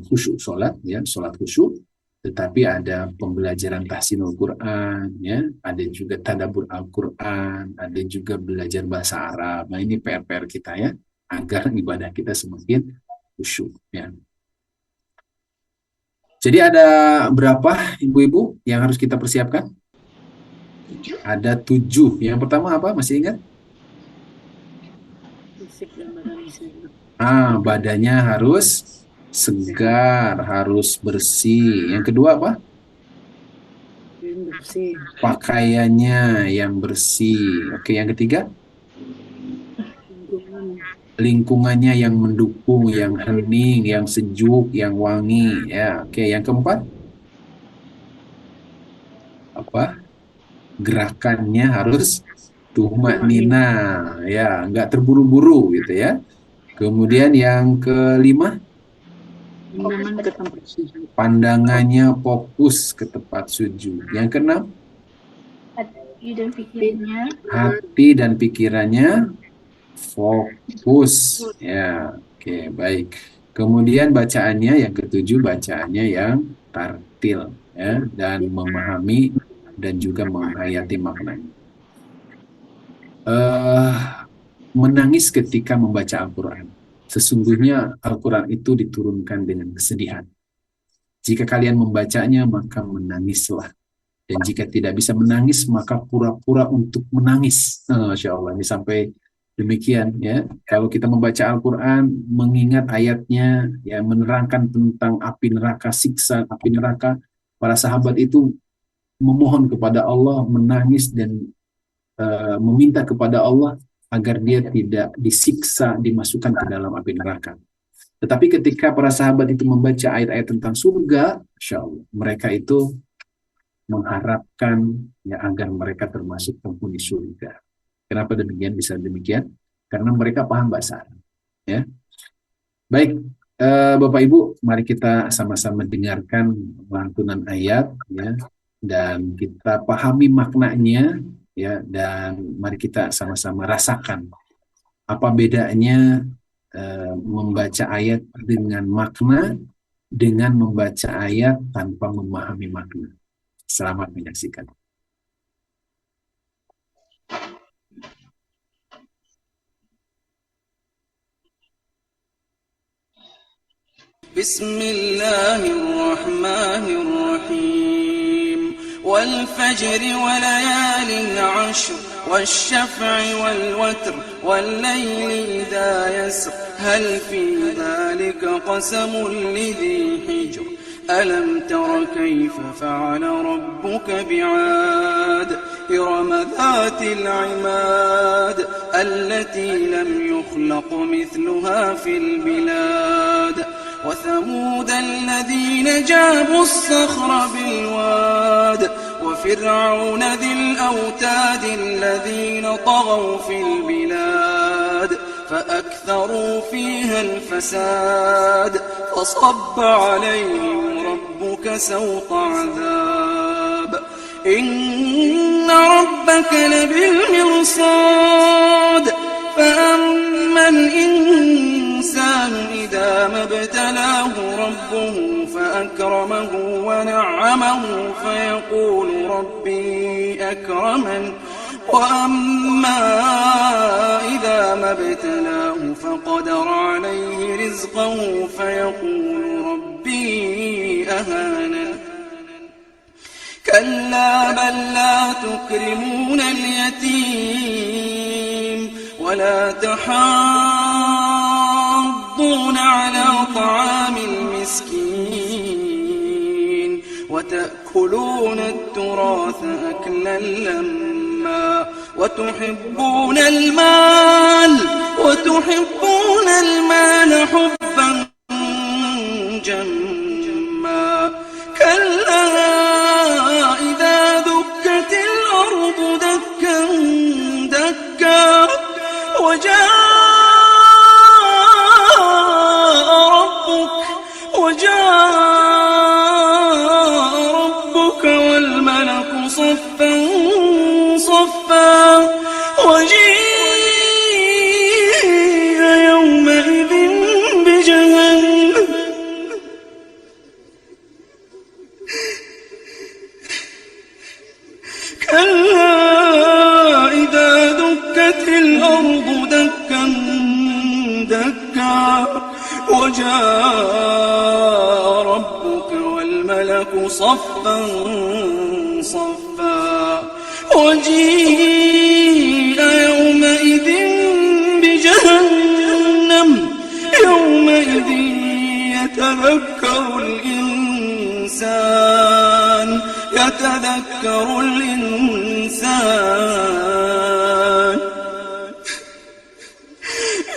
khusyuk sholat, ya, sholat khusyuk, tetapi ada pembelajaran tahsinul Quran, ya, ada juga tadabbur Al-Quran, ada juga belajar bahasa Arab. Nah, ini PR-PR kita ya, agar ibadah kita semakin khusyuk, ya. Jadi ada berapa ibu-ibu yang harus kita persiapkan? Ada 7. Yang pertama apa? Masih ingat? Badannya harus segar, harus bersih. Yang kedua apa? Pakaiannya yang bersih. Oke, yang ketiga? Lingkungannya yang mendukung, yang hening, yang sejuk, yang wangi. Ya, oke. Yang keempat? Apa? Gerakannya harus Tumanina, ya, nggak terburu-buru gitu ya. Kemudian yang kelima, pandangannya fokus ke tempat sujud. Yang keenam, hati dan pikirannya hati dan pikirannya fokus. Ya, oke, baik. Kemudian bacaannya yang ketujuh, bacaannya yang tartil ya, dan memahami dan juga menghayati maknanya. Menangis ketika membaca Al-Quran. Sesungguhnya Al-Quran itu diturunkan dengan kesedihan. Jika kalian membacanya, maka menangislah. Dan jika tidak bisa menangis, maka pura-pura untuk menangis. Masya Allah, ini sampai demikian ya. Kalau kita membaca Al-Quran, mengingat ayatnya, ya, menerangkan tentang api neraka, siksa api neraka, para sahabat itu memohon kepada Allah, menangis dan meminta kepada Allah agar dia tidak disiksa, dimasukkan ke dalam api neraka. Tetapi ketika para sahabat itu membaca ayat-ayat tentang surga, Masya Allah, mereka itu mengharapkan ya agar mereka termasuk penghuni surga. Kenapa demikian? Bisa demikian? Karena mereka paham bahasa Arab. Ya. Baik, Bapak Ibu, mari kita sama-sama dengarkan lantunan ayat ya, dan kita pahami maknanya ya, dan mari kita sama-sama rasakan apa bedanya membaca ayat dengan makna dengan membaca ayat tanpa memahami makna. Selamat menyaksikan. Bismillahirrahmanirrahim. والفجر وليال عشر والشفع والوتر والليل إذا يسر هل في ذلك قسم لذي حجر ألم تر كيف فعل ربك بعاد إرم ذات العماد التي لم يخلق مثلها في البلاد وثمود الذين جابوا الصخر بالواد وفرعون ذي الأوتاد الذين طغوا في البلاد فأكثروا فيها الفساد فصب عليهم ربك سوط عذاب إن ربك لبالمرصاد فأما الإنسان إذا ما ابتلاه ربه فأكرمه ونعمه فيقول ربي أكرمن وأما إذا ما ابتلاه فقدر عليه رزقه فيقول ربي أهانن كلا بل لا تكرمون اليتيم ولا تحاضون على طعام المسكين وتأكلون التراث أكلا لما وتحبون المال حبا جما كلا إذا دكت الأرض دكا دكا وجاء ربك والملك صفا صفا وجيء يومئذ بجهنم كلا إذا دكت الأرض دكا دكا وجاء ربك والملك صفا صفا وجيء يومئذ بجهنم يومئذ يتذكر الإنسان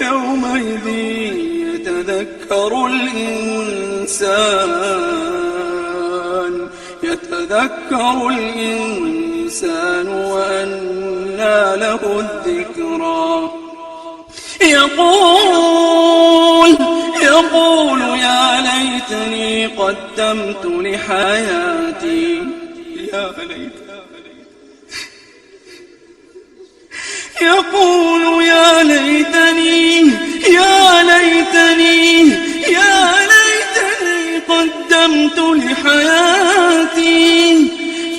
يومئذ يتذكر الإنسان وأنى أنى له الذكرى يقول يا ليتني قدمت لحياتي يقول يا ليتني قدمت لحياتي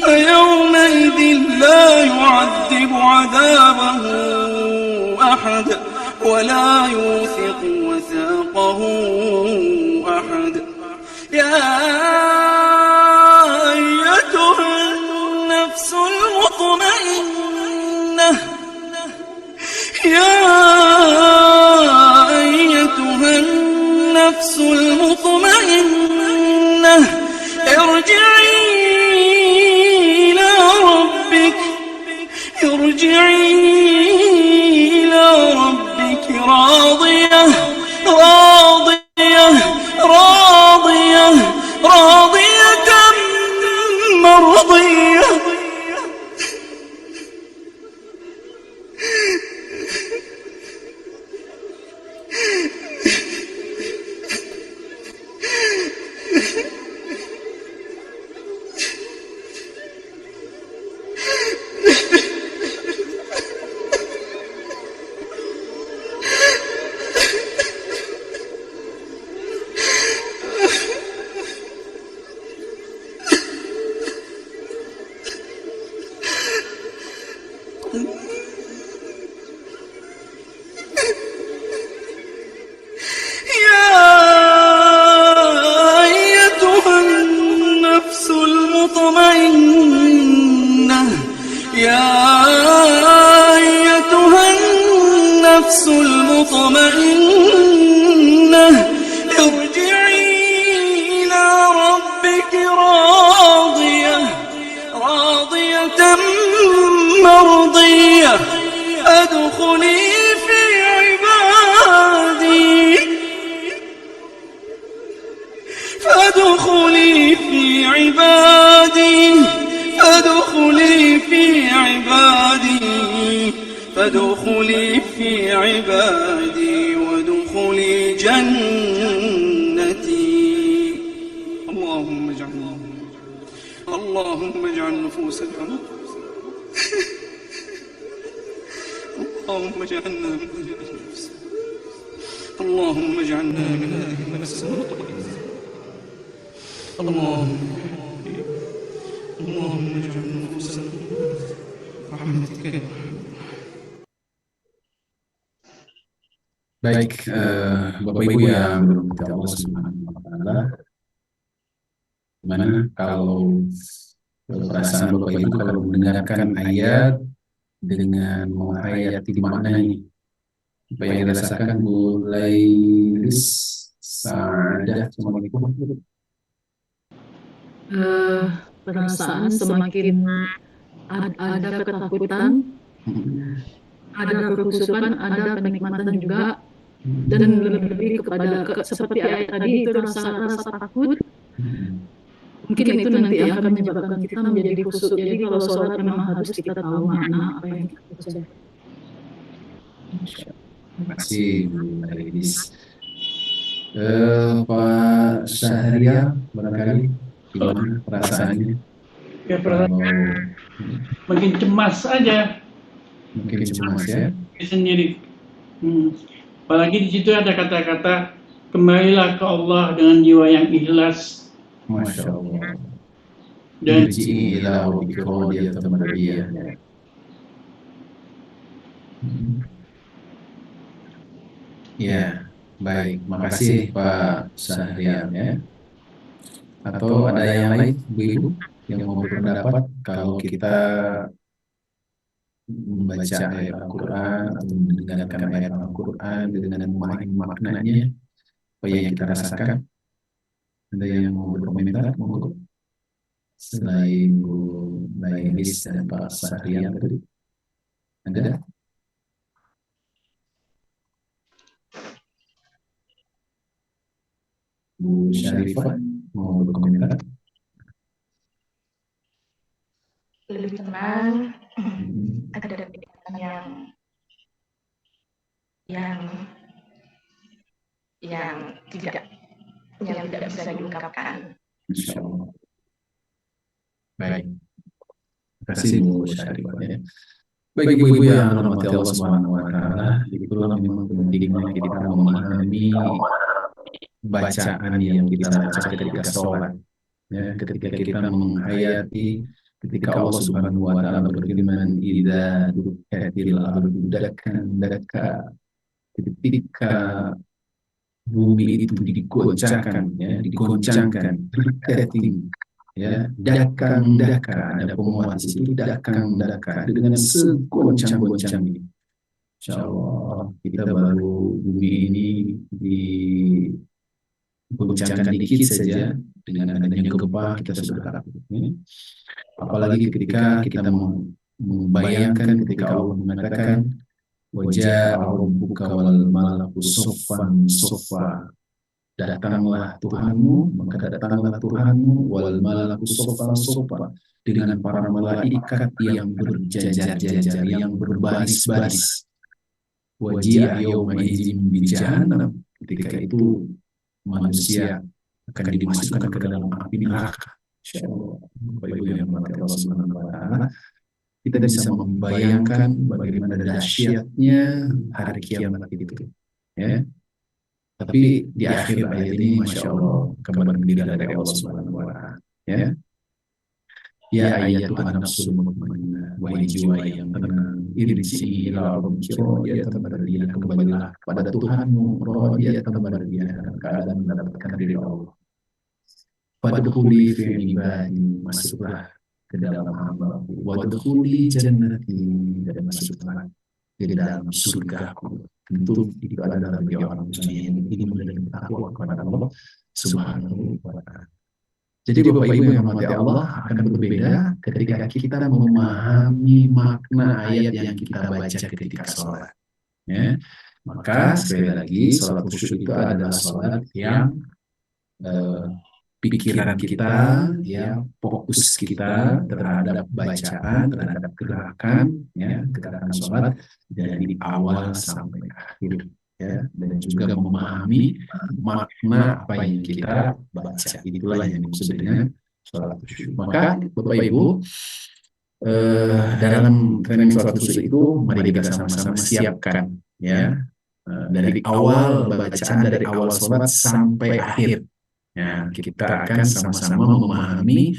فيومئذ لا يعذب عذابه أحد ولا يوثق وثاقه أحد يا أيتها النفس المطمئنة ارجعي إلى ربك راضية مرضية المطمئنة ارجعي إلى ربك راضية مرضية فادخلي في عبادي وادخلي جنتي اللهم اجعل نفوسنا اللهم اجعلنا من النفس اللهم اجعلنا من هذه النفس المطمئنة اللهم اجعل نفوسنا برحمتك يا رحمن. Baik, Bapak Ibu yang berhormati Allah Subhanahu wa Ta'ala, gimana kalau perasaan Bapak Ibu kalau mendengarkan ayat dengan menghayati maknanya? Apa yang dirasakan mulai Sa'adah? Assalamualaikum. Perasaan semakin ada ketakutan, ada kekhusyukan, ada kenikmatan juga, dan lebih kepada seperti ayat tadi itu rasa takut. Mungkin itu nanti akan menyebabkan kita menjadi khusyuk. Jadi kalau sholat memang harus kita tahu makna apa yang kita baca. Terima kasih Bu Lailis. Pak Syahrial, barangkali gimana perasaannya? Ya, perasaan makin cemas aja. Mungkin cemas ya. Sendiri. Apalagi di situ ada kata-kata kembalilah ke Allah dengan jiwa yang ikhlas. Masya Allah. Dan ila radiyatan mardiyah. Ya, baik. Makasih Pak Syahrial ya. Atau ada yang lain, Bu-Ibu, yang mau berpendapat kalau kita membaca ayat Al-Quran atau mendengarkan ayat Al-Quran dengan memahami maknanya, apa yang kita rasakan? Ada yang mau berkomentar? Monggo. Selain Bu Lailis dan Pak Syahrial tadi, ada? Bu Syarifah mau berkomentar? Lebih tenang, ada yang tidak bisa diungkapkan. Insya Allah. Baik. Terima kasih Bu Syarifah ya. Bagi ibu-ibu yang dirahmati Allah Subhanahu wa taala, itulah memang pentingnya kita memahami bacaan yang kita baca ketika sholat. Ya, ketika kita menghayati ketika Allah Subhanahu wa taala berfirman, "Idza dukkatil ardu dakkan dakka." Ketika bumi itu digoncangkan, ya, digoncangkan, ya, dakang daka, ada penguat di situ, dakang daka, dengan segoncang-goncang ini. Insya Allah kita baru bumi ini digoncangkan dikit saja dengan adanya gempa kita sudah takut. Ya. Apalagi ketika kita membayangkan ketika Allah mengatakan wajah rabbuka wal malaku soffan soffa, datanglah Tuhanmu, maka datanglah Tuhanmu wal malaku soffan soffa, dengan para malaikat yang berjajar-jajar, yang berbaris-baris. Wajah yauma idzin bi jahannam, ketika itu manusia akan dimasukkan ke dalam api neraka. Insyaallah, Bapak Ibu yang dirahmati Allah Subhanahu wa taala, kita bisa membayangkan bagaimana dahsyatnya hari kiamat itu, ya. Tapi di akhir ayat ini, Masya Allah, kabar gembira dari Allah Subhanahu wa taala, ya. Ya ayyatuhan nafsul mutmainnah, wahai jiwa yang tenang, irji'i ila rabbiki radiyatan mardiyah, kembalilah kepada Tuhanmu radiyatan mardiyah, dalam keadaan mendapatkan ridha Allah. Fadkhuli fi ibadi, masuklah ke dalam hamba, wadkhuli jannati, dan masuklah ke dalam surgaku. Tentu itu adalah bagi orang muslim ini menjadi takwa kepada Allah Subhanahu wa taala. Jadi Bapak Ibu yang dirahmati Allah, akan berbeda ketika kita memahami makna ayat yang kita baca ketika sholat. Ya. Maka sekali lagi, sholat khusyuk itu adalah sholat yang pikiran kita, ya, fokus kita terhadap bacaan, terhadap gerakan, ya, gerakan sholat dari awal sampai akhir, ya, dan juga memahami makna apa yang kita baca. Itulah yang disebut dengan sholat khusyuk. Maka Bapak Ibu, dalam training sholat khusyuk itu mari kita sama-sama siapkan, ya, dari awal bacaan, dari awal sholat sampai akhir. Ya, kita akan sama-sama memahami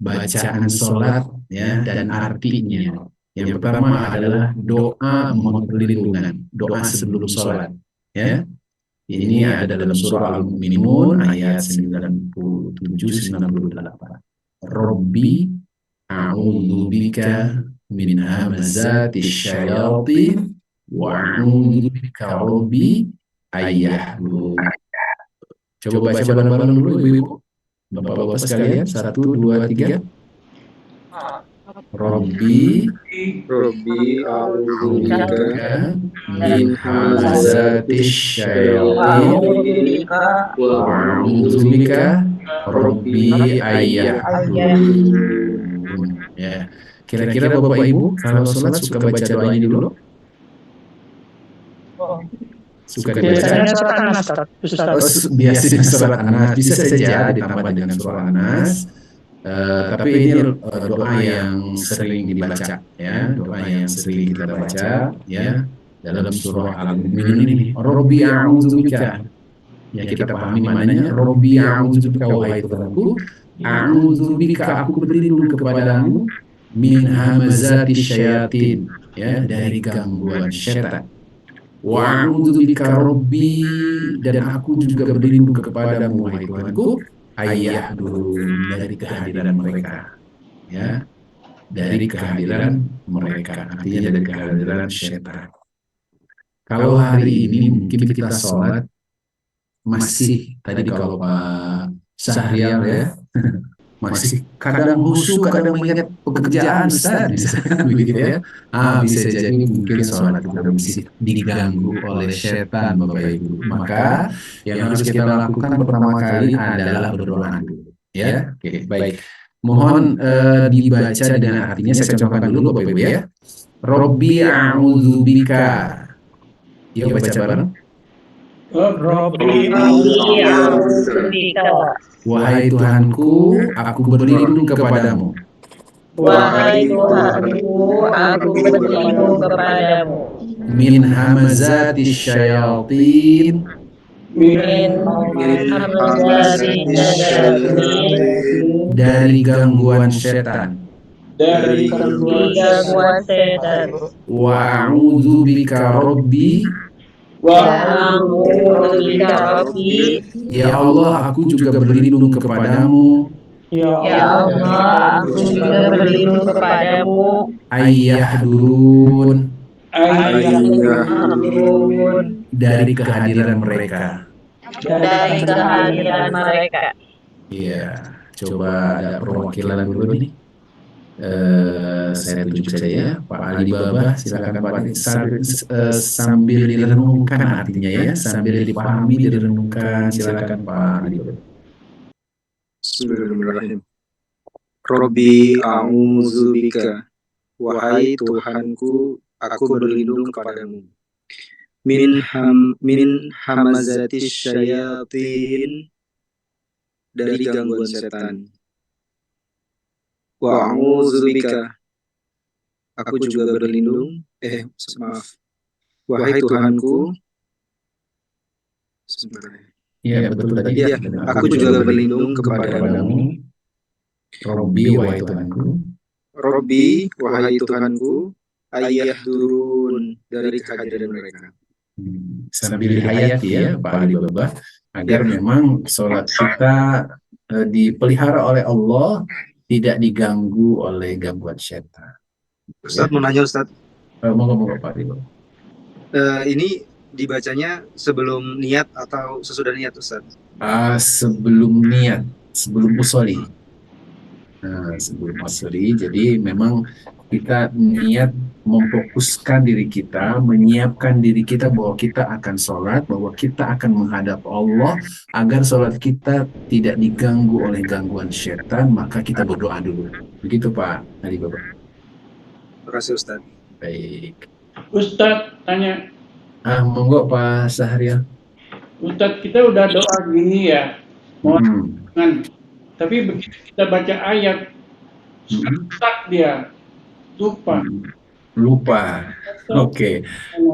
bacaan sholat, ya, dan artinya. Yang pertama adalah doa mohon perlindungan, doa sebelum sholat. Ya, ini ada dalam surah Al-Mu'minun ayat 97-98. Robbi a'udzubika min hamazatis syayatin wa a'udzubika Robbi ayyahdurun. Coba baca bareng-bareng dulu ibu-ibu, bapak-bapak sekalian. 1, 2, 3. Robbi a'udzubika min hamazatis syayatin wa a'udzubika Robbi ayyahdurun. Ya, kira-kira Bapak Ibu kalau sholat suka baca doa ini dulu? Suka dibaca? Biasanya surat An-Nas, bisa saja ditambah dengan surah An-Nas. Tapi ini doa yang sering dibaca, ya, doa yang sering kita baca, ya, dalam surah Al-Mu'minun ini. Robbi a'udzubika, ya, kita pahami maknanya. Robbi a'udzubika, wahai Tuhanku, a'udzubika, aku berlindung kepadamu, min hamazatis syayatin, ya, dari gangguan setan. Wa a'udzubika Robbi, dan aku juga berlindung kepadamu, wahai Tuhanku, ayyahdurun, dari kehadiran mereka, ya, dari kehadiran mereka, artinya dari kehadiran setan. Kalau hari ini mungkin kita sholat masih, tadi kalau Pak Syahrial, ya, masih kadang khusyuk, kadang mengingat pekerjaan besar, begitu, ya. Bisa jadi mungkin sholat kita masih diganggu oleh setan, Bapak Ibu. Maka yang harus kita lakukan pertama kali adalah berdoa dulu, ya. Oke, baik. Mohon dibaca dengan artinya. Saya contohkan dulu Bapak Ibu, ya. Robbi a'udzubika Yuk baca bareng. Rabbi a'udzubika. Wahai Tuhanku, aku berlindung kepadamu. Wahai Tuhanku, aku berlindung kepadamu. Min hamazati syayatin. Min hamazati syayatin. Dari gangguan setan. dari Gangguan setan. Wa a'udzubika Rabbi. Wa'udzubika Rabbi. Ya Allah, aku juga berlindung kepadamu. Ya Allah, aku juga berlindung kepadamu. Ayyahdurun. Ampun. Dari kehadiran mereka. Dari kehadiran mereka. Iya, coba ada perwakilan dulu nih. Saya tunjuk saja ya, Pak Ali Baba, silakan Pak Ali. Sambil direnungkan artinya ya, sambil dipahami direnungkan, silakan Pak Ali Baba. Bismillahirrahmanirrahim. Robbi a'udzubika. Wahai Tuhanku, aku berlindung kepadamu. Min hamazatis syayatin, dari gangguan setan. Wa a'udzubika, aku juga berlindung. Wahai Tuhanku. Iya betul tadi. Iya, aku juga berlindung kepadamu. Robbi, wahai Tuhanku. Robbi, wahai Tuhanku, ayyahdurun, dari kehadiran mereka. Sambil dihayati ya Pak Ali Baba, agar memang sholat kita dipelihara oleh Allah, tidak diganggu oleh gangguan setan. Ustaz mau nanya Ustaz. Monggo Pak Ali Baba. Ini dibacanya sebelum niat atau sesudah niat Ustaz? Sebelum niat, sebelum usoli. Sebelum usoli, jadi memang kita niat memfokuskan diri kita, menyiapkan diri kita bahwa kita akan sholat, bahwa kita akan menghadap Allah, agar sholat kita tidak diganggu oleh gangguan syaitan, maka kita berdoa dulu. Begitu Pak Ali Baba. Terima kasih Ustaz. Baik. Ustaz tanya. Monggo Pak Sahrial. Ustaz, kita udah doa gini ya, mohon tapi begitu kita baca ayat, stuck dia, lupa. Oke.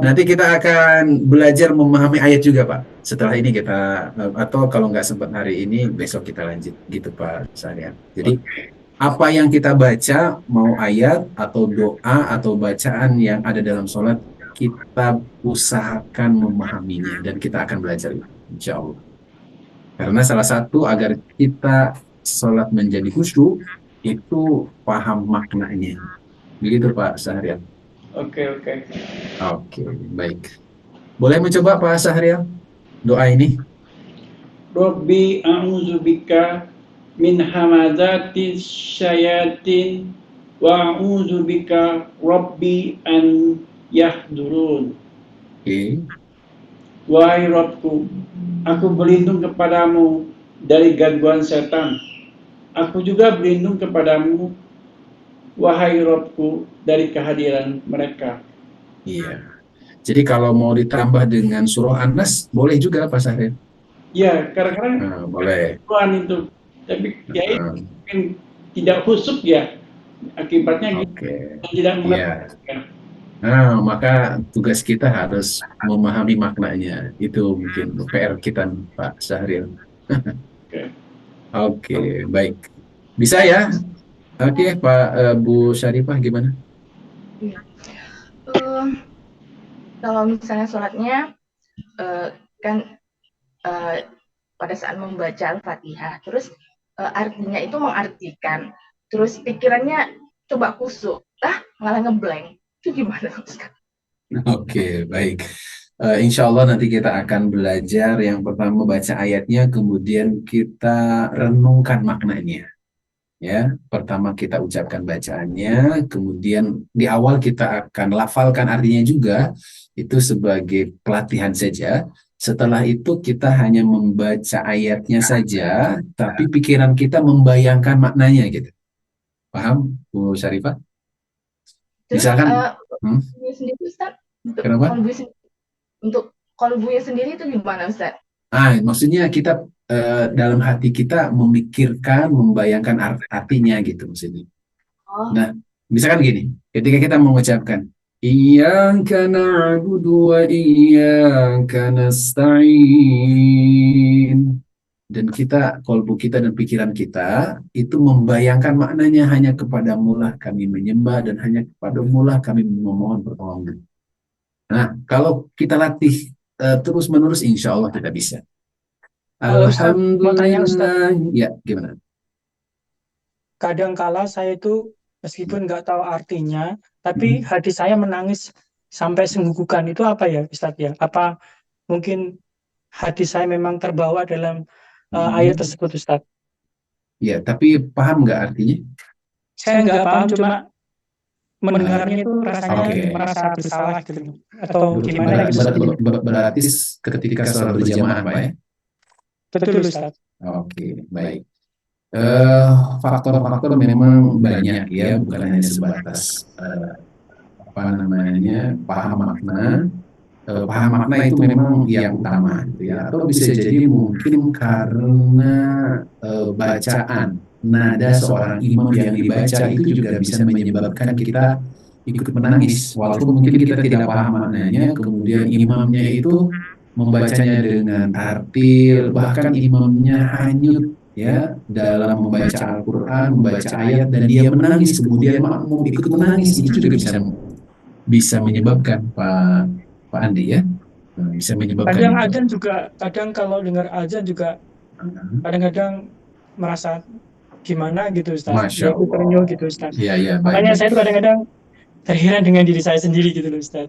Nanti kita akan belajar memahami ayat juga Pak. Setelah ini kita, atau kalau nggak sempat hari ini, besok kita lanjut gitu Pak Sahrial. Jadi apa yang kita baca, mau ayat atau doa atau bacaan yang ada dalam sholat, kita usahakan memahaminya dan kita akan belajar insya Allah. Karena salah satu agar kita sholat menjadi khusyuk itu paham maknanya. Begitu Pak Sahrial. Oke, baik. Boleh mencoba Pak Sahrial doa ini? Rabbi a'udzubika min hamazati syayatin wa a'udzubika Rabbi an yahdurun. Wahai Rabbku, aku berlindung kepadamu dari gangguan setan. Aku juga berlindung kepadamu, wahai Rabbku, dari kehadiran mereka. Iya. Jadi kalau mau ditambah dengan surah An-Nas, boleh juga Pak Sahrial? Ya, karena boleh. Itu, tapi ya mungkin tidak khusyuk ya, akibatnya tidak mengerti. Maka tugas kita harus memahami maknanya. Itu mungkin PR kita Pak Sahrial. Oke, baik. Bisa ya? Oke, Pak Bu Syarifah gimana? Kalau misalnya sholatnya pada saat membaca Al-Fatihah, terus artinya itu mengartikan, terus pikirannya coba kusuk, malah ngeblank. Itu gimana Ustaz? Oke, baik. Insya Allah nanti kita akan belajar yang pertama baca ayatnya, kemudian kita renungkan maknanya. Ya, pertama kita ucapkan bacaannya, kemudian di awal kita akan lafalkan artinya juga, itu sebagai pelatihan saja. Setelah itu kita hanya membaca ayatnya saja, tapi pikiran kita membayangkan maknanya gitu. Paham, Bu Syarifah? Misalkan, sendiri Ustaz, kenapa? untuk kolbunya sendiri itu gimana Ustaz? Maksudnya kita dalam hati kita memikirkan, membayangkan artinya gitu maksudnya. Nah, misalkan gini, ketika kita mengucapkan Iyyaka na'budu wa iyyaka nasta'in, dan kita, kolbu kita dan pikiran kita itu membayangkan maknanya hanya kepadamulah kami menyembah dan hanya kepadamulah kami memohon pertolongan. Nah, kalau kita latih terus menerus, insya Allah kita bisa. Ustaz, mau tanya Ustaz. Ya, gimana? Kadang kala saya itu meskipun nggak tahu artinya, tapi hati saya menangis sampai senggugukan. Itu apa ya Ustaz ya? Apa mungkin hati saya memang terbawa dalam ayat tersebut Ustaz? Ya, tapi paham nggak artinya? Saya nggak paham, cuma mendengarnya itu rasanya merasa bersalah gitu. Atau gimana gitu. Berarti ketika sholat berjamaah Pak ya? Betul Ustaz. Oke, baik. Faktor-faktor memang banyak ya, bukan hanya sebatas paham makna. Paham makna itu memang yang utama gitu ya. Atau bisa jadi mungkin karena bacaan nada seorang imam yang dibaca itu juga bisa menyebabkan kita ikut menangis, walaupun mungkin kita tidak paham maknanya. Kemudian imamnya itu membacanya dengan tartil, bahkan imamnya hanyut ya dalam membaca Al-Quran, membaca ayat, dan dia menangis, kemudian makmum ikut menangis. Itu juga bisa menyebabkan Pak Andi ya, bisa menyebabkan. Kadang azan juga, kadang kalau dengar azan juga kadang-kadang merasa gimana gitu Ustaz. Masya Allah. Terenyuh gitu Ustaz. Iya, makanya saya tuh kadang-kadang terheran dengan diri saya sendiri gitu loh Ustaz.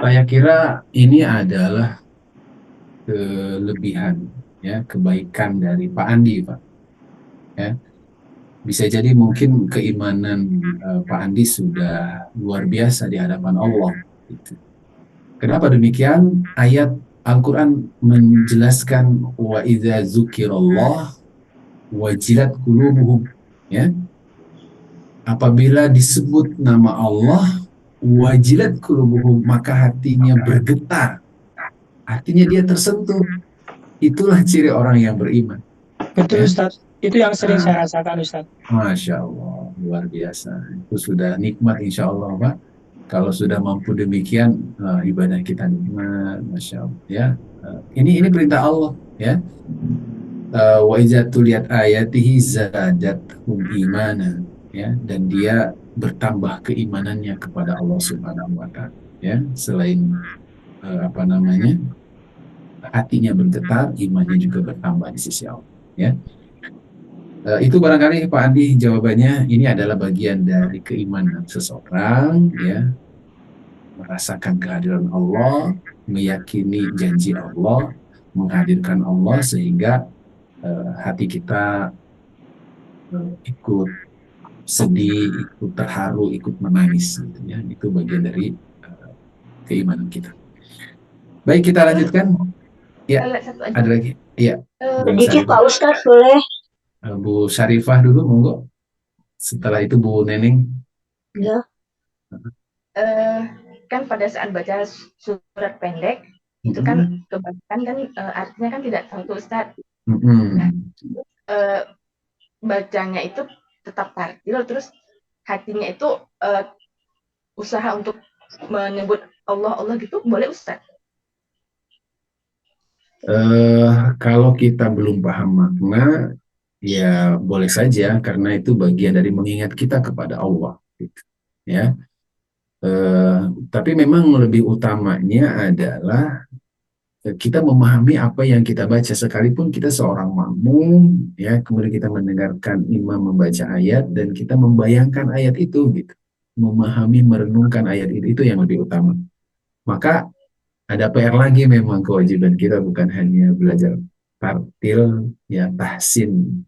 Saya kira ini adalah kelebihan ya, kebaikan dari Pak Andi Pak ya. Bisa jadi mungkin keimanan Pak Andi sudah luar biasa di hadapan Allah gitu. Kenapa demikian? Ayat Al-Quran menjelaskan wa idza dzukirallah wajilat qulubuhum ya. Apabila disebut nama Allah, wajilat qulubuhum, maka hatinya bergetar. Artinya dia tersentuh. Itulah ciri orang yang beriman. Betul Ustaz. Itu yang sering saya rasakan Ustaz. Masya Allah, luar biasa. Itu sudah nikmat insya Allah Pak. Kalau sudah mampu demikian, ibadah kita nikmat, Masya Allah ya. Ini perintah Allah ya. Wa iza tuliyat ayatihi zadathum imana ya, dan dia bertambah keimanannya kepada Allah Subhanahu wa Ta'ala ya. Selain hatinya bergetar, imannya juga bertambah di sisi Allah ya. Itu barangkali Pak Andi jawabannya. Ini adalah bagian dari keimanan seseorang ya, merasakan kehadiran Allah, meyakini janji Allah, menghadirkan Allah, sehingga hati kita ikut sedih, ikut terharu, ikut menangis gitu ya. Itu bagian dari keimanan kita. Baik, kita lanjutkan. Ya, ada lagi. Iya. Sedikit Pak Ustadz boleh? Bu Syarifah dulu, monggo. Setelah itu Bu Neneng. Ya. Kan pada saat baca surat pendek itu kan kebanyakan kan artinya kan tidak tahu tuh Ustaz. Nah, bacanya itu tetap tartil, terus hatinya itu usaha untuk menyebut Allah gitu, boleh Ustaz? Kalau kita belum paham makna, ya boleh saja, karena itu bagian dari mengingat kita kepada Allah gitu, ya. Tapi memang lebih utamanya adalah kita memahami apa yang kita baca, sekalipun kita seorang makmum ya, kemudian kita mendengarkan imam membaca ayat dan kita membayangkan ayat itu gitu, memahami, merenungkan ayat itu yang lebih utama. Maka ada PR lagi, memang kewajiban kita bukan hanya belajar tartil ya, tahsin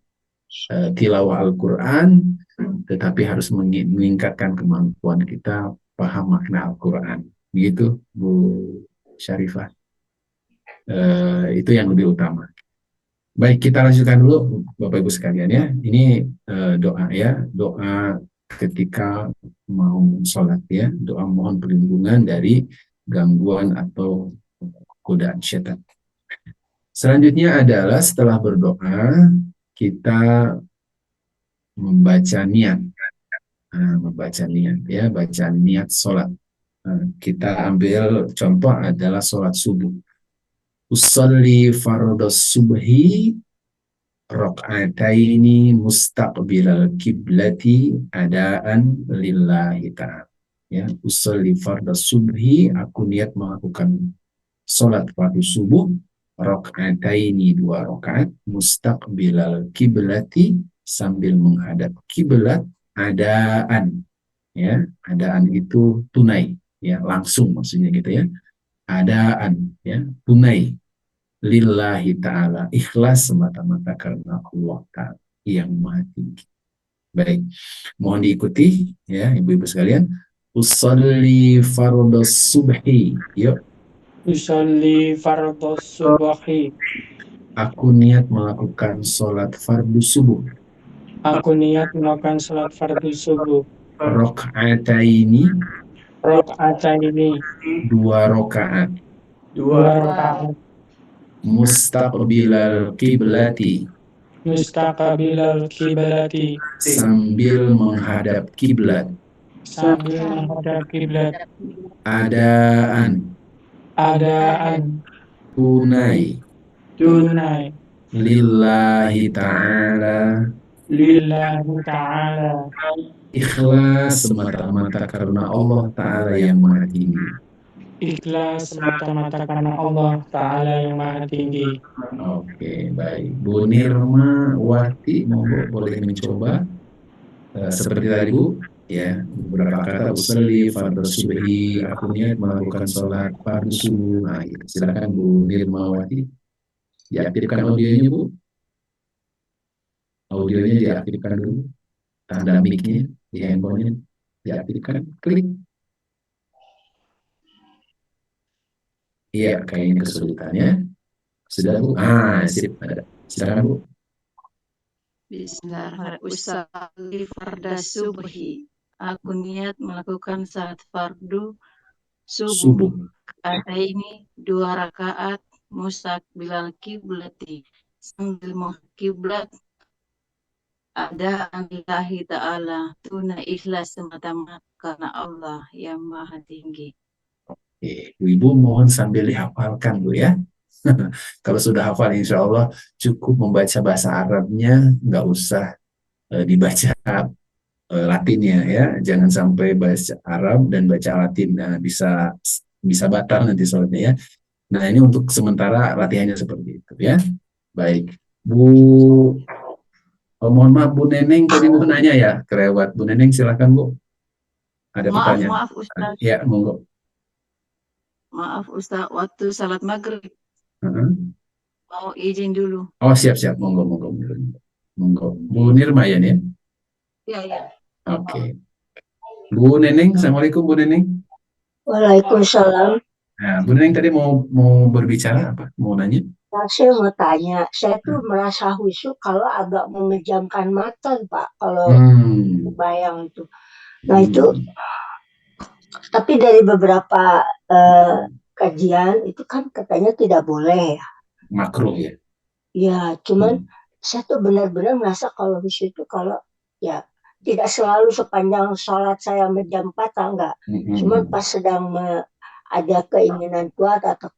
tilawah Al-Quran, tetapi harus meningkatkan kemampuan kita paham makna Al-Quran. Begitu Bu Syarifah. Itu yang lebih utama. Baik, kita lanjutkan dulu Bapak Ibu sekalian ya. Ini doa ya, doa ketika mau sholat ya, doa mohon perlindungan dari gangguan atau godaan syaitan. Selanjutnya adalah setelah berdoa kita membaca niat. Membaca niat ya, bacaan niat sholat. Kita ambil contoh adalah sholat subuh. Usolli fardhos subhi rakaataini mustaqbilal kiblati adaan lillahi ta'ala. Ya, usolli fardhos subhi, aku niat melakukan sholat fardu subuh rakaataini, 2 rakaat mustaqbilal kiblati, sambil menghadap kiblat, adaan. Ya, adaan itu tunai, ya, langsung maksudnya gitu ya. Adaan, ya, tunai, lillahi ta'ala, ikhlas semata-mata karena Allah Ta'ala yang maha tinggi. Baik, mohon diikuti ya ibu-ibu sekalian. Usolli fardhos subhi, yuk. Usolli fardhos subhi, aku niat melakukan sholat fardu subuh. aku niat melakukan sholat fardu subuh. Rakaataini, Rakaataini, 2 rakaat. 2 rakaat. Mustaqbilal kiblati, Mustaqbilal kiblati, sambil menghadap kiblat. sambil menghadap kiblat. Adaan, Adaan, tunai. tunai. Lillahi ta'ala, Lillahi ta'ala, ikhlas semata-mata karena Allah Ta'ala yang maha tinggi. ikhlas semata-mata karena Allah Ta'ala yang maha tinggi. Oke, baik. Bu Nirma Wati, monggo boleh mencoba seperti tadi Bu, ya, beberapa kata. Usolli fardhos subhi, aku niat melakukan sholat fardu subuh. Nah, gitu. Silakan Bu Nirma Wati, diaktifkan audionya Bu. Audionya diaktifkan dulu, tanda mic-nya di handphone-nya diaktifkan, klik. Iya, kayaknya kesulitannya. Sudah Bu? Sip, ada. Silakan Bu. Bismillahirrahmanirrahim. Usolli fardhas subhi, aku niat melakukan salat fardu subuh. Ada ini 2 rakaat mustaqbilal kiblati, sambil menghadap kiblat. Ada lillahi ta'ala, tunai, ikhlas semata-mata karena Allah yang maha tinggi. Oke, Ibu mohon sambil dihafalkan Bu ya. Kalau sudah hafal insya Allah cukup membaca bahasa Arabnya, nggak usah dibaca Latinnya ya. Jangan sampai baca Arab dan baca Latin, bisa batal nanti sholatnya ya. Nah, ini untuk sementara latihannya seperti itu ya. Baik, Bu. Mohon maaf Bu Neneng tadi mau nanya ya, kelewat. Bu Neneng silakan Bu. Ada pertanyaan? Maaf Ustaz. Ya, monggo. Maaf Ustaz, waktu salat maghrib mau izin dulu. Oh, siap, monggo. Monggo. Bu Nirma ya nih. Iya. Oke. Bu Neneng, assalamualaikum Bu Neneng. Waalaikumsalam. Nah, Bu Neneng tadi mau berbicara apa? Mau nanya? Nah, saya mau tanya, saya tuh merasa khusyuk kalau agak memejamkan mata, Pak, kalau bayang itu. Nah itu, tapi dari beberapa kajian itu kan katanya tidak boleh ya. Makruh ya? Ya, cuman saya tuh benar-benar merasa kalau khusyuk itu kalau ya tidak selalu sepanjang sholat saya menjamkan enggak. Cuman pas sedang ada keinginan kuat atau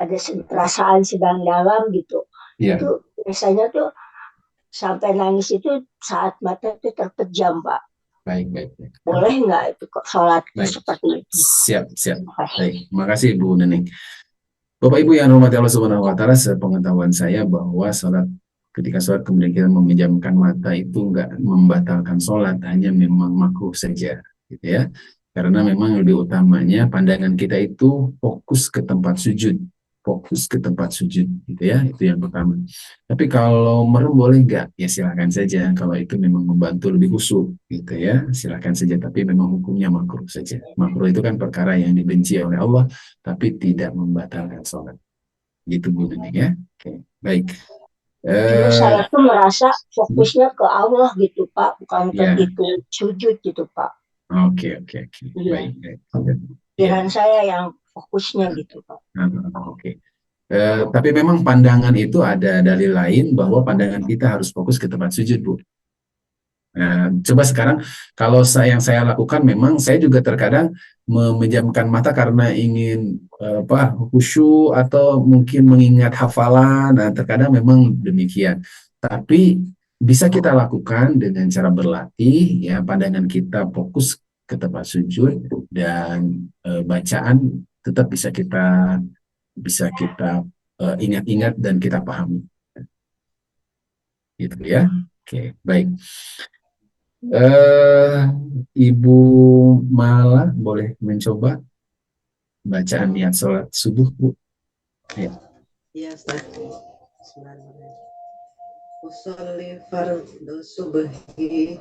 ada perasaan sedang dalam gitu. Itu biasanya tuh sampai nangis itu saat mata itu terpejam, Pak. Baik. Boleh nggak itu kok sholat seperti itu? Siap. Baik, makasih Bu Neneng. Bapak Ibu yang rahmati Allah Subhanahu wa Ta'ala, sepengetahuan saya bahwa ketika sholat kemudian kita memejamkan mata itu enggak membatalkan sholat, hanya memang makruh saja, gitu ya. Karena memang lebih utamanya pandangan kita itu fokus ke tempat sujud, gitu ya, itu yang pertama. Tapi kalau merem boleh nggak? Ya silakan saja. Kalau itu memang membantu lebih khusyuk, gitu ya, silakan saja. Tapi memang hukumnya makruh saja. Makruh itu kan perkara yang dibenci oleh Allah, tapi tidak membatalkan sholat. Gitu Bu Neneng ya. Oke, baik. Saya tuh merasa fokusnya ke Allah gitu Pak, bukan ke itu sujud gitu Pak. Oke. Baik. pikiran saya yang fokusnya gitu Pak. Oke. Tapi memang pandangan itu ada dalil lain bahwa pandangan kita harus fokus ke tempat sujud, Bu. Nah, coba sekarang kalau yang saya lakukan, memang saya juga terkadang memejamkan mata karena ingin khusyuk atau mungkin mengingat hafalan. Nah, terkadang memang demikian. Tapi bisa kita lakukan dengan cara berlatih, ya, pandangan kita fokus ke tempat sujud dan bacaan tetap bisa kita ingat-ingat dan kita pahami. Gitu ya. Oke, baik. Ibu Mala boleh mencoba bacaan niat sholat subuh, Bu? Ya. Iya, Ustaz. Bismillahirrahmanirrahim. Usolli fardhu subhi.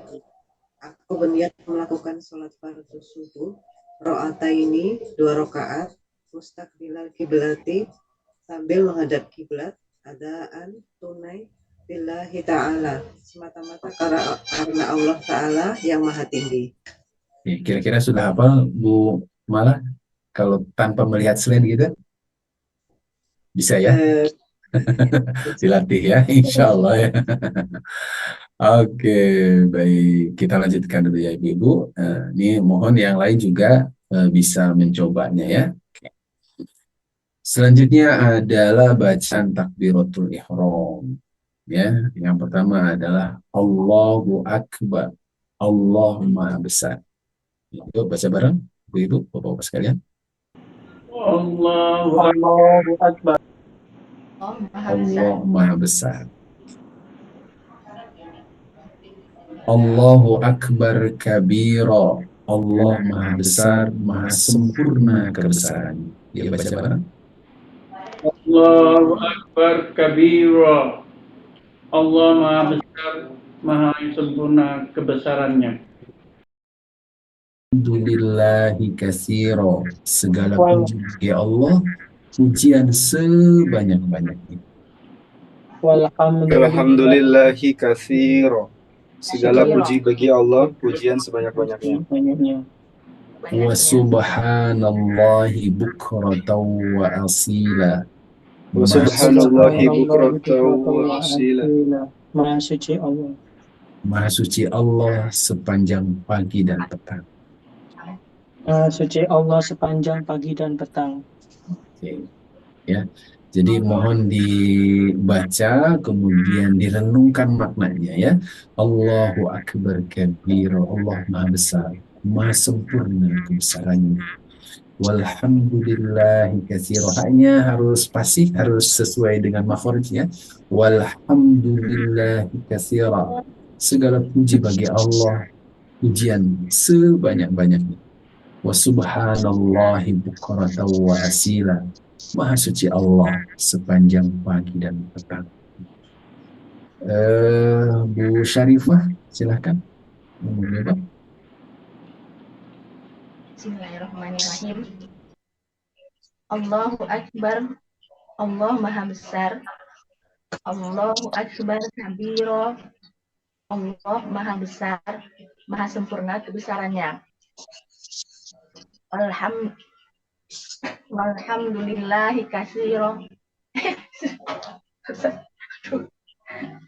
Aku berniat melakukan sholat fardhu subuh. Ro'ataini, 2 rakaat. Mustaqbilal kiblati, sambil menghadap kiblat. Adaan tunai. Billahi ta'ala, semata-mata karena Allah Ta'ala yang maha tinggi. Kira-kira sudah hafal, Bu Mala? Kalau tanpa melihat slide gitu? Bisa ya? Dilatih ya, insya Allah ya. Oke, baik. Kita lanjutkan dulu ya Ibu. Ini mohon yang lain juga bisa mencobanya ya. Selanjutnya adalah bacaan takbiratul ihram. Ya, yang pertama adalah Allahu Akbar. Allah Maha Besar. Yuk baca bareng, Ibu, Bapak-Bapak sekalian. Allahu Akbar. Allah Maha Besar. Allahu Akbar kabira. Allah Maha Besar, Maha sempurna kebesarannya. Ya, baca bareng. Allahu Akbar kabira. Allah Maha Besar, Maha sempurna kebesarannya. Alhamdulillahi katsira. Segala puji bagi Allah, pujian sebanyak-banyaknya. Alhamdulillahi katsira. Segala puji bagi Allah, pujian sebanyak-banyaknya. Wa subhanallahi bukratan wa asila. Wa subhanallahi bukratan wa asila. Maha suci Allah. Maha suci Allah sepanjang pagi dan petang. Maha suci Allah sepanjang pagi dan petang. Oke. Ya. Jadi mohon dibaca kemudian direnungkan maknanya ya. Allahu Akbar kabira. Allah Maha Besar, Maha sempurna kebesarannya. Walhamdulillahi katsira. Hanya harus fasih, harus sesuai dengan makhrajnya. Walhamdulillahi katsira. Segala puji bagi Allah, pujian sebanyak-banyaknya. Wa subhanallahi bukratan wa asila. Maha suci Allah sepanjang pagi dan petang. Bu Syarifah, silakan. Bismillahirrahmanirrahim. Allahu Akbar. Allah Maha Besar. Allahu Akbar kabira. Allah Maha Besar, Maha sempurna kebesarannya. Walhamdulillahi katsira.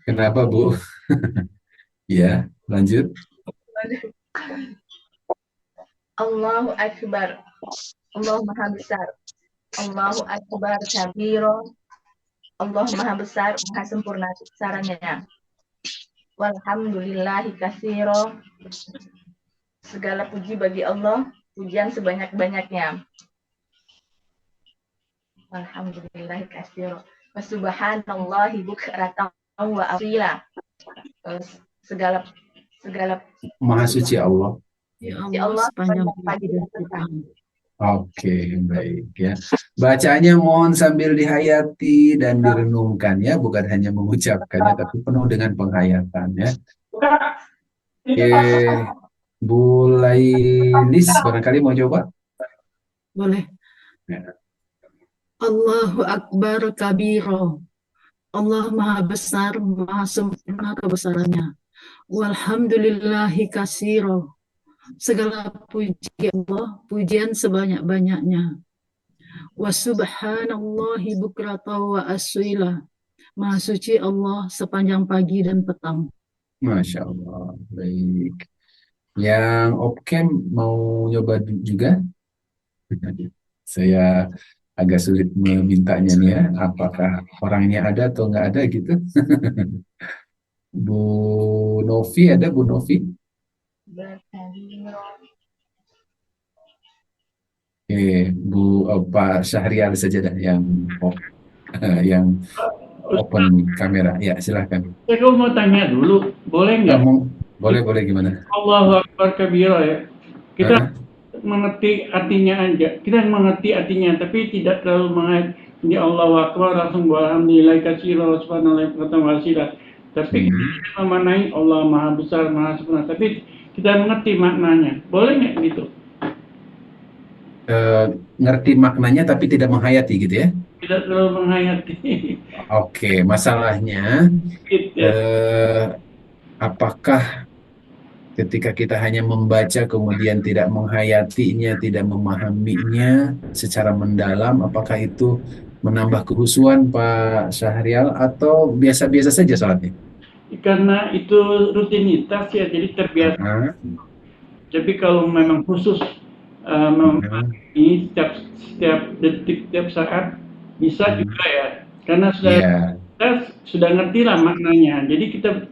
Kenapa, Bu? Ya, lanjut. Allahu Akbar. Allah Maha Besar. Allahu Akbar kabira. Allah Maha Besar, Maha sempurna kebesarannya. Walhamdulillahi katsira. Segala puji bagi Allah, pujian sebanyak-banyaknya. Alhamdulillahi katsira. Wa subhanallahi bukratan wa asila. Segala Maha suci Allah. Ya Allah sepanjang pagi dan petang. Oke, baik ya. Bacaannya mohon sambil dihayati dan direnungkan ya, bukan hanya mengucapkannya tapi penuh dengan penghayatan ya. Oke, Bu Lailis barangkali mau coba? Boleh. Ya. Allahu Akbar kabira. Allah Maha Besar, Maha sempurna kebesarannya. Walhamdulillahi katsira. Segala puji Allah, pujian sebanyak-banyaknya. Wa subhanallahi bukrata wa aswila. Maha suci Allah sepanjang pagi dan petang. Masya Allah. Baik. Yang Opkem mau nyoba juga? Saya agak sulit memintanya nih ya. Apakah orangnya ada atau nggak ada gitu? Bu Novi ada Bu Novi? Pak Syahrial saja dah yang open kamera. Ya, silahkan. Saya mau tanya dulu, boleh nggak? Boleh gimana? Allahu Akbar kabira ya. Kita mengerti artinya aja. Kita mengerti artinya, tapi tidak terlalu mengerti Allahu Akbar langsung alhamdulillah katsira subhanallah wa. Tapi kita memaknai Allah Maha Besar, Maha Sempurna. Tapi kita mengerti maknanya. Boleh nggak gitu? Ngerti maknanya tapi tidak menghayati gitu ya? Tidak terlalu menghayati. Oke, masalahnya apakah ketika kita hanya membaca kemudian tidak menghayatinya, tidak memahaminya secara mendalam, apakah itu menambah kehusuan Pak Syahrial atau biasa-biasa saja sholatnya? Karena itu rutinitas ya, jadi terbiasa. Tapi kalau memang khusus memahami setiap detik, setiap saat bisa juga ya. Karena kita sudah ngerti lah maknanya. Jadi kita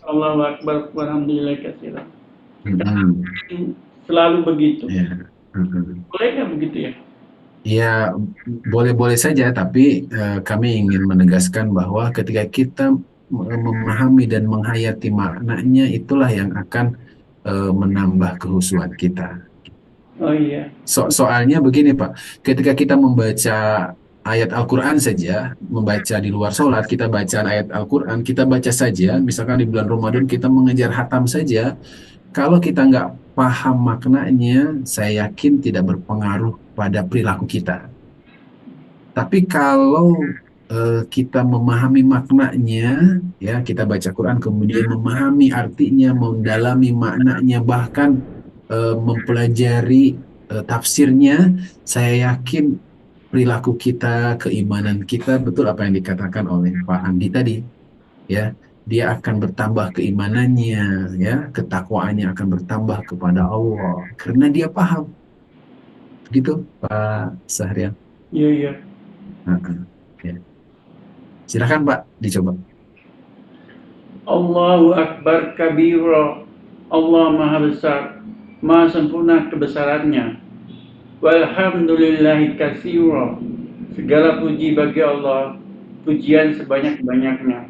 Allahu Akbar alhamdulillah katsira. Selalu begitu. Boleh nggak begitu ya? Ya, boleh-boleh saja, tapi kami ingin menegaskan bahwa ketika kita memahami dan menghayati maknanya, itulah yang akan menambah kehusuan kita. Oh iya. Soalnya begini Pak, ketika kita membaca ayat Al-Quran saja, membaca di luar sholat, kita baca ayat Al-Quran, kita baca saja, misalkan di bulan Ramadan kita mengejar khatam saja, kalau kita nggak paham maknanya, saya yakin tidak berpengaruh pada perilaku kita. Tapi kalau kita memahami maknanya, ya kita baca Quran kemudian memahami artinya, mendalami maknanya, bahkan mempelajari tafsirnya, saya yakin perilaku kita, keimanan kita, betul apa yang dikatakan oleh Pak Andi tadi, ya, dia akan bertambah keimanannya, ya, ketakwaannya akan bertambah kepada Allah karena dia paham. Begitu Pak Syahrial? Iya. Ya. Silakan Pak, dicoba. Allahu Akbar kabira. Allah Maha Besar, Maha Sempurna kebesarannya. Walhamdulillahi katsira. Segala puji bagi Allah, pujian sebanyak-banyaknya.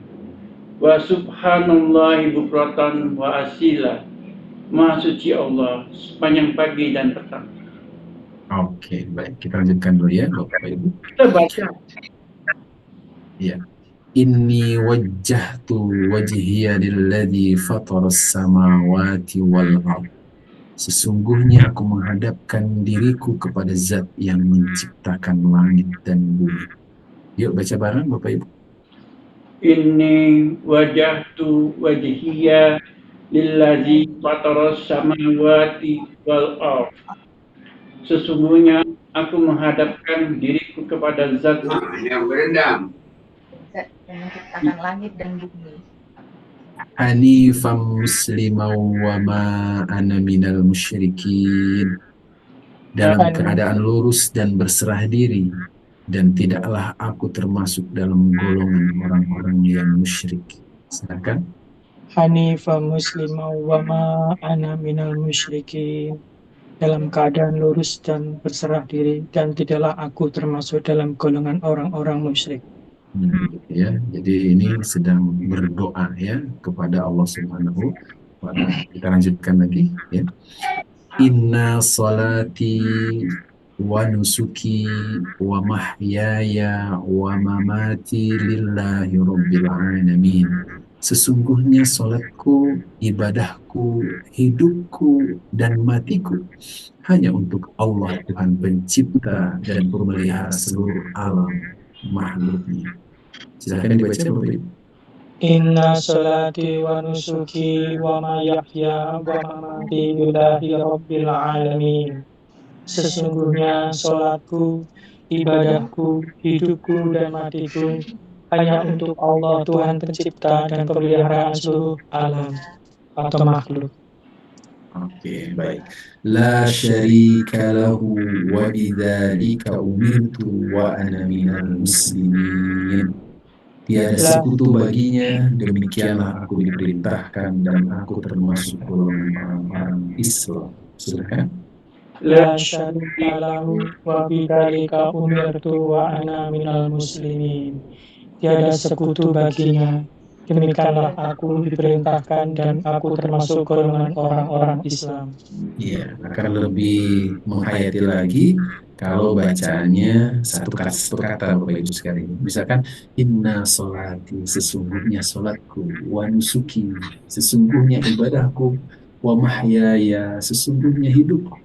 Wa subhanallahi bukratan wa asila. Maha suci Allah sepanjang pagi dan petang. Oke, baik. Kita lanjutkan dulu ya, Bapak Ibu. Kita baca. Ya. Inni wajjahtu wajhiya lilladzi fataras samawati wal ardh. Sesungguhnya aku menghadapkan diriku kepada Zat yang menciptakan langit dan bumi. Yuk baca bareng Bapak Ibu. Inni wajjahtu wajhiya lilladzi fataras samawati wal ardh. Sesungguhnya aku menghadapkan diriku kepada Zat yang berendam, Zat yang menciptakan langit dan bumi. Hanifam muslimau wa ma ana minal musyrikin. Dalam keadaan lurus dan berserah diri, dan tidaklah aku termasuk dalam golongan orang-orang yang musyrik. Silakan. Hanifam muslimau wa ma ana minal musyrikin. Dalam keadaan lurus dan berserah diri, dan tidaklah aku termasuk dalam golongan orang-orang musyrik. Ya, jadi ini sedang berdoa ya kepada Allah Subhanahu wa Ta'ala. Kita lanjutkan lagi ya. Inna salati wa nusuki wa mahyaya wa mamati lillahi rabbil alamin. Sesungguhnya salatku, ibadahku, hidupku, dan matiku hanya untuk Allah Tuhan pencipta dan pemelihara seluruh alam makhluknya. Silakan dibaca Bapak Ibu. Inna sholati wa nusuki wa mahyaya wa mamati lillahi rabbil alamin. Sesungguhnya sholatku, ibadahku, hidupku dan matiku hanya untuk Allah Tuhan pencipta dan pemeliharaan seluruh alam atau makhluk. Oke, baik. La syarika lahu wa bidzalika umirtu wa ana minal muslimin. Tiada sekutu baginya, demikianlah aku diperintahkan dan aku termasuk golongan orang-orang Islam. Silakan. La syarika lahu wa bidzalika umirtu wa ana minal muslimin. Tiada sekutu baginya, demikianlah aku diperintahkan dan aku termasuk golongan orang-orang Islam. Iya, akan lebih menghayati lagi kalau bacaannya satu kata Bapak Ibu sekalian. Misalkan inna sholati, sesungguhnya sholatku, wa nusuki, sesungguhnya ibadahku, wa mahyaya, sesungguhnya hidupku,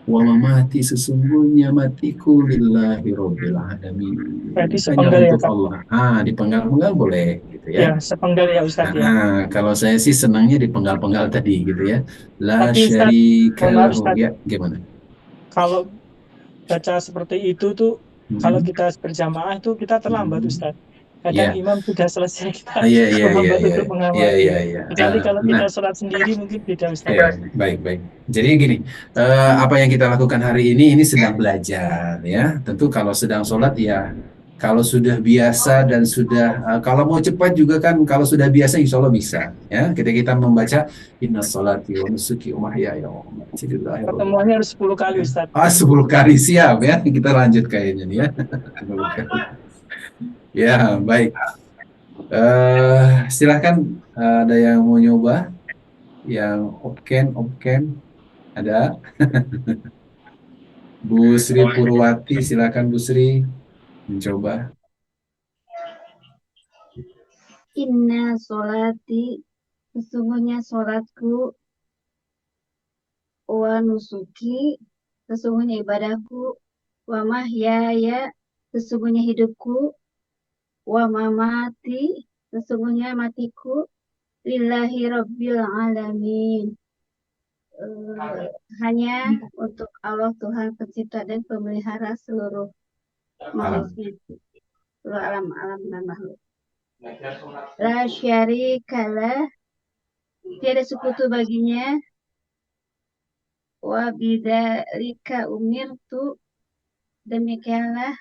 wa mamati, sesungguhnya matiku, lillahi rabbil alamin. Berarti Hanya sepenggal ya, untuk Pak? Allah. Dipenggal-penggal boleh gitu Ya, ya. sepenggal ya Ustadz ya. Kalau saya sih senangnya dipenggal-penggal tadi gitu ya. La Tapi Ustadz, syarika mohon maaf lahu. Ustadz, Ya, gimana? kalau baca seperti itu tuh, kalau kita berjamaah itu kita terlambat Ustadz. Kadang Ya. imam sudah selesai, kita Iya. terlambat untuk mengawali. Iya. Kecuali kalau kita Nah, sholat sendiri mungkin beda Ustadz. ya, baik. Jadi gini, apa yang kita lakukan hari ini sedang belajar ya. Tentu kalau sedang sholat ya, kalau sudah biasa dan sudah, kalau mau cepat juga kan, kalau sudah biasa insya Allah bisa ya. Kita membaca inna sholati wa nusuki wa mahyaya wa mamati lillahi rabbil alamin. Pertemuannya harus 10 kali Ustadz. 10 kali siap ya. Kita lanjut kayaknya nih ya. 10 kali. Ya, baik. Silahkan, ada yang mau nyoba? Yang opken ada? Bu Sri Purwati, silakan Bu Sri mencoba. Inna sholati, sesungguhnya sholatku, wa nusuki, sesungguhnya ibadahku, wa mahyaya, sesungguhnya hidupku, wa mamati, sesungguhnya matiku, lillahi rabbil alamin. Hanya untuk Allah Tuhan pencipta dan pemelihara seluruh manusia, seluruh alam dan makhluk. La syarikalah, tiada sekutu baginya, wa bidzalika umirtu, demikianlah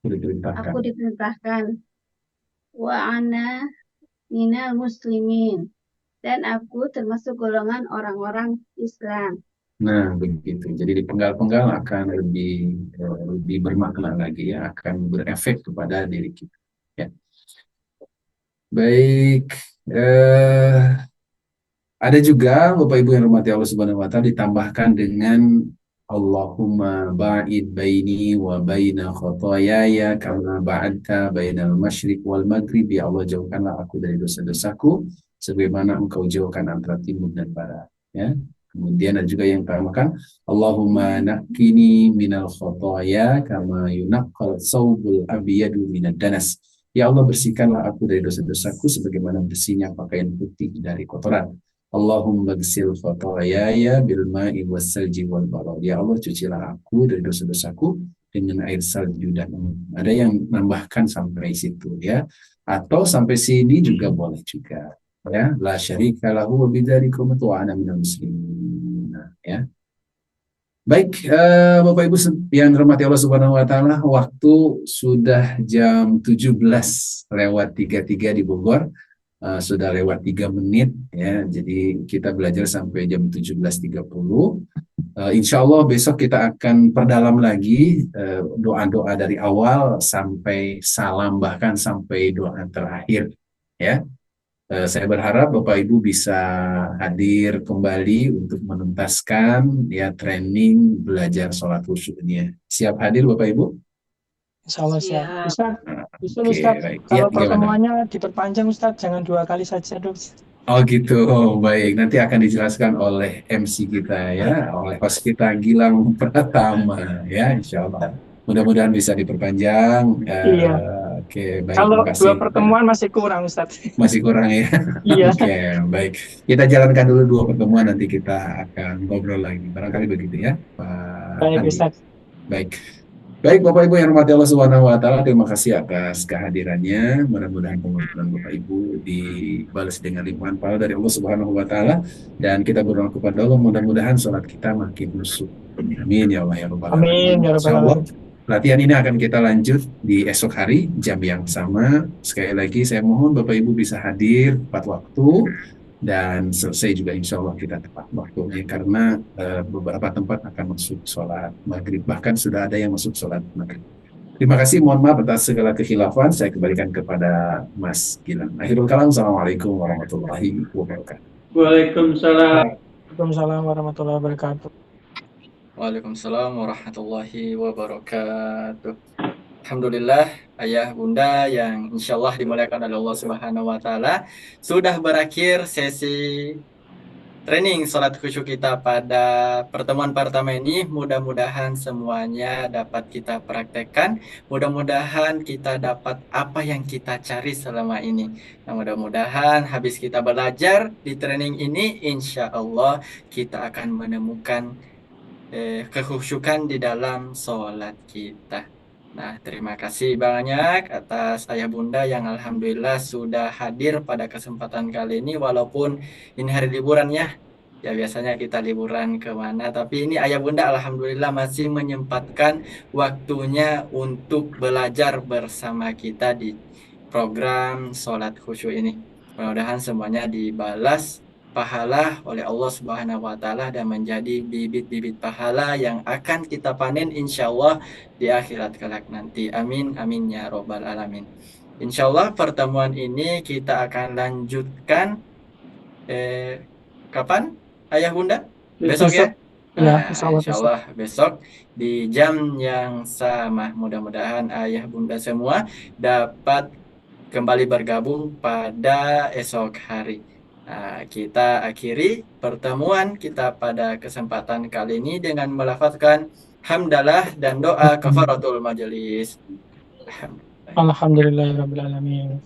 aku diperintahkan, wa ana minal muslimin, dan aku termasuk golongan orang-orang Islam. Nah, begitu. Jadi dipenggal-penggal akan lebih bermakna lagi ya, akan berefek kepada diri kita. Ya. Baik, ada juga Bapak Ibu yang rahmati Allah Subhanahu wa taala ditambahkan dengan Allahumma ba'id baini wa baina khotoyaya kama ba'adta bainal masyriq wal maghrib. Ya Allah, jauhkanlah aku dari dosa-dosaku sebagaimana Engkau jauhkan antara timur dan barat. Ya. Kemudian ada juga yang tambahkan Allahumma naqqini minal khotoya kama yunaqqal thawbul abyadu minad danas. Ya Allah, bersihkanlah aku dari dosa-dosaku sebagaimana bersihnya pakaian putih dari kotoran. Allahumma gsil khotoyaya bil ma'i wassalji wal barad. Ya Allah, cucilah aku dari dosa-dosaku dengan air salju dan ada yang menambahkan sampai situ ya, atau sampai sini juga boleh juga ya. La syarika lahu wa bidzalika umirtu wa ana minal muslimin. Ya. Baik, Bapak Ibu yang dirahmati Allah Subhanahu wa taala, waktu sudah jam 17:33 di Bogor. Sudah lewat 3 menit ya. Jadi kita belajar sampai jam 17.30. Insya Allah besok kita akan perdalam lagi doa-doa dari awal sampai salam, bahkan sampai doa terakhir ya. Saya berharap Bapak Ibu bisa hadir kembali untuk menuntaskan ya training belajar sholat khusyuknya. Siap hadir Bapak Ibu? Insya Allah siap. Oke, Ustadz, baik. kalau Ya, pertemuannya diperpanjang Ustadz, jangan 2 kali saja dong. Oh gitu, baik. Nanti akan dijelaskan oleh MC kita ya, oleh host kita Gilang Pratama ya, insya Allah. Mudah-mudahan bisa diperpanjang. Iya. Oke, baik, Kalau makasih. 2 pertemuan masih kurang, Ustadz. Masih kurang ya. Iya. Oke, baik. Kita jalankan dulu 2 pertemuan, nanti kita akan ngobrol lagi. Barangkali begitu ya, Pak Baik, Andi. Ustadz. Baik. Baik, Bapak Ibu yang hormati Allah Subhanahu wa taala, terima kasih atas kehadirannya. Mudah-mudahan pengorbanan Bapak Ibu dibalas dengan limpahan pahala dari Allah Subhanahu wa taala, dan kita berdoa kepada Allah mudah-mudahan sholat kita makin khusyuk. Amin ya Allah ya rabbal alamin. Amin ya rabbal Insyaallah alamin. latihan ini akan kita lanjut di esok hari jam yang sama. Sekali lagi saya mohon Bapak Ibu bisa hadir tepat waktu dan selesai juga insya Allah kita tepat waktunya, karena beberapa tempat akan masuk sholat maghrib, bahkan sudah ada yang masuk sholat maghrib. Terima kasih, mohon maaf atas segala kekhilafan. Saya kembalikan kepada Mas Gilang. Akhirul kalam, Assalamualaikum warahmatullahi wabarakatuh. Waalaikumsalam. Waalaikumsalam warahmatullahi wabarakatuh. Waalaikumsalam warahmatullahi wabarakatuh. Alhamdulillah, ayah bunda yang insya Allah dimuliakan oleh Allah Subhanahu wa taala, sudah berakhir sesi training sholat khusyuk kita pada pertemuan pertama ini. Mudah-mudahan semuanya dapat kita praktekkan, mudah-mudahan kita dapat apa yang kita cari selama ini. Nah, mudah-mudahan habis kita belajar di training ini, insya Allah kita akan menemukan kekhusyukan di dalam sholat kita. Nah, terima kasih banyak atas ayah bunda yang alhamdulillah sudah hadir pada kesempatan kali ini, walaupun ini hari liburan ya. Ya biasanya kita liburan kemana, tapi ini ayah bunda alhamdulillah masih menyempatkan waktunya untuk belajar bersama kita di program sholat khusyuk ini. Mudah-mudahan semuanya dibalas pahala oleh Allah Subhanahu wa taala dan menjadi bibit-bibit pahala yang akan kita panen insya Allah di akhirat kelak nanti. Amin amin ya robbal alamin. Insya Allah pertemuan ini kita akan lanjutkan kapan ayah bunda? Besok ya? Nah, insya Allah besok di jam yang sama. Mudah-mudahan ayah bunda semua dapat kembali bergabung pada esok hari. Nah, kita akhiri pertemuan kita pada kesempatan kali ini dengan melafazkan hamdalah dan doa kafaratul majelis. Alhamdulillahirabbil alamin.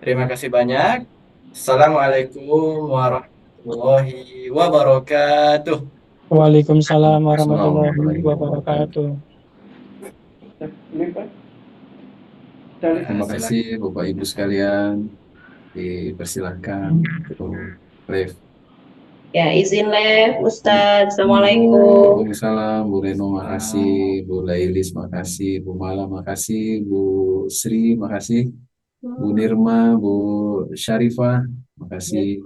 Terima kasih banyak. Assalamualaikum warahmatullahi wabarakatuh. Waalaikumsalam warahmatullahi wabarakatuh. Terima kasih Bapak Ibu sekalian. Dipersilahkan untuk live. Ya, izin live, Ustadz. Assalamualaikum. Waalaikumsalam, Bu Reno, makasih. Bu Lailis, makasih. Bu Mala, makasih. Bu Sri, makasih. Bu Nirma, Bu Syarifah, makasih.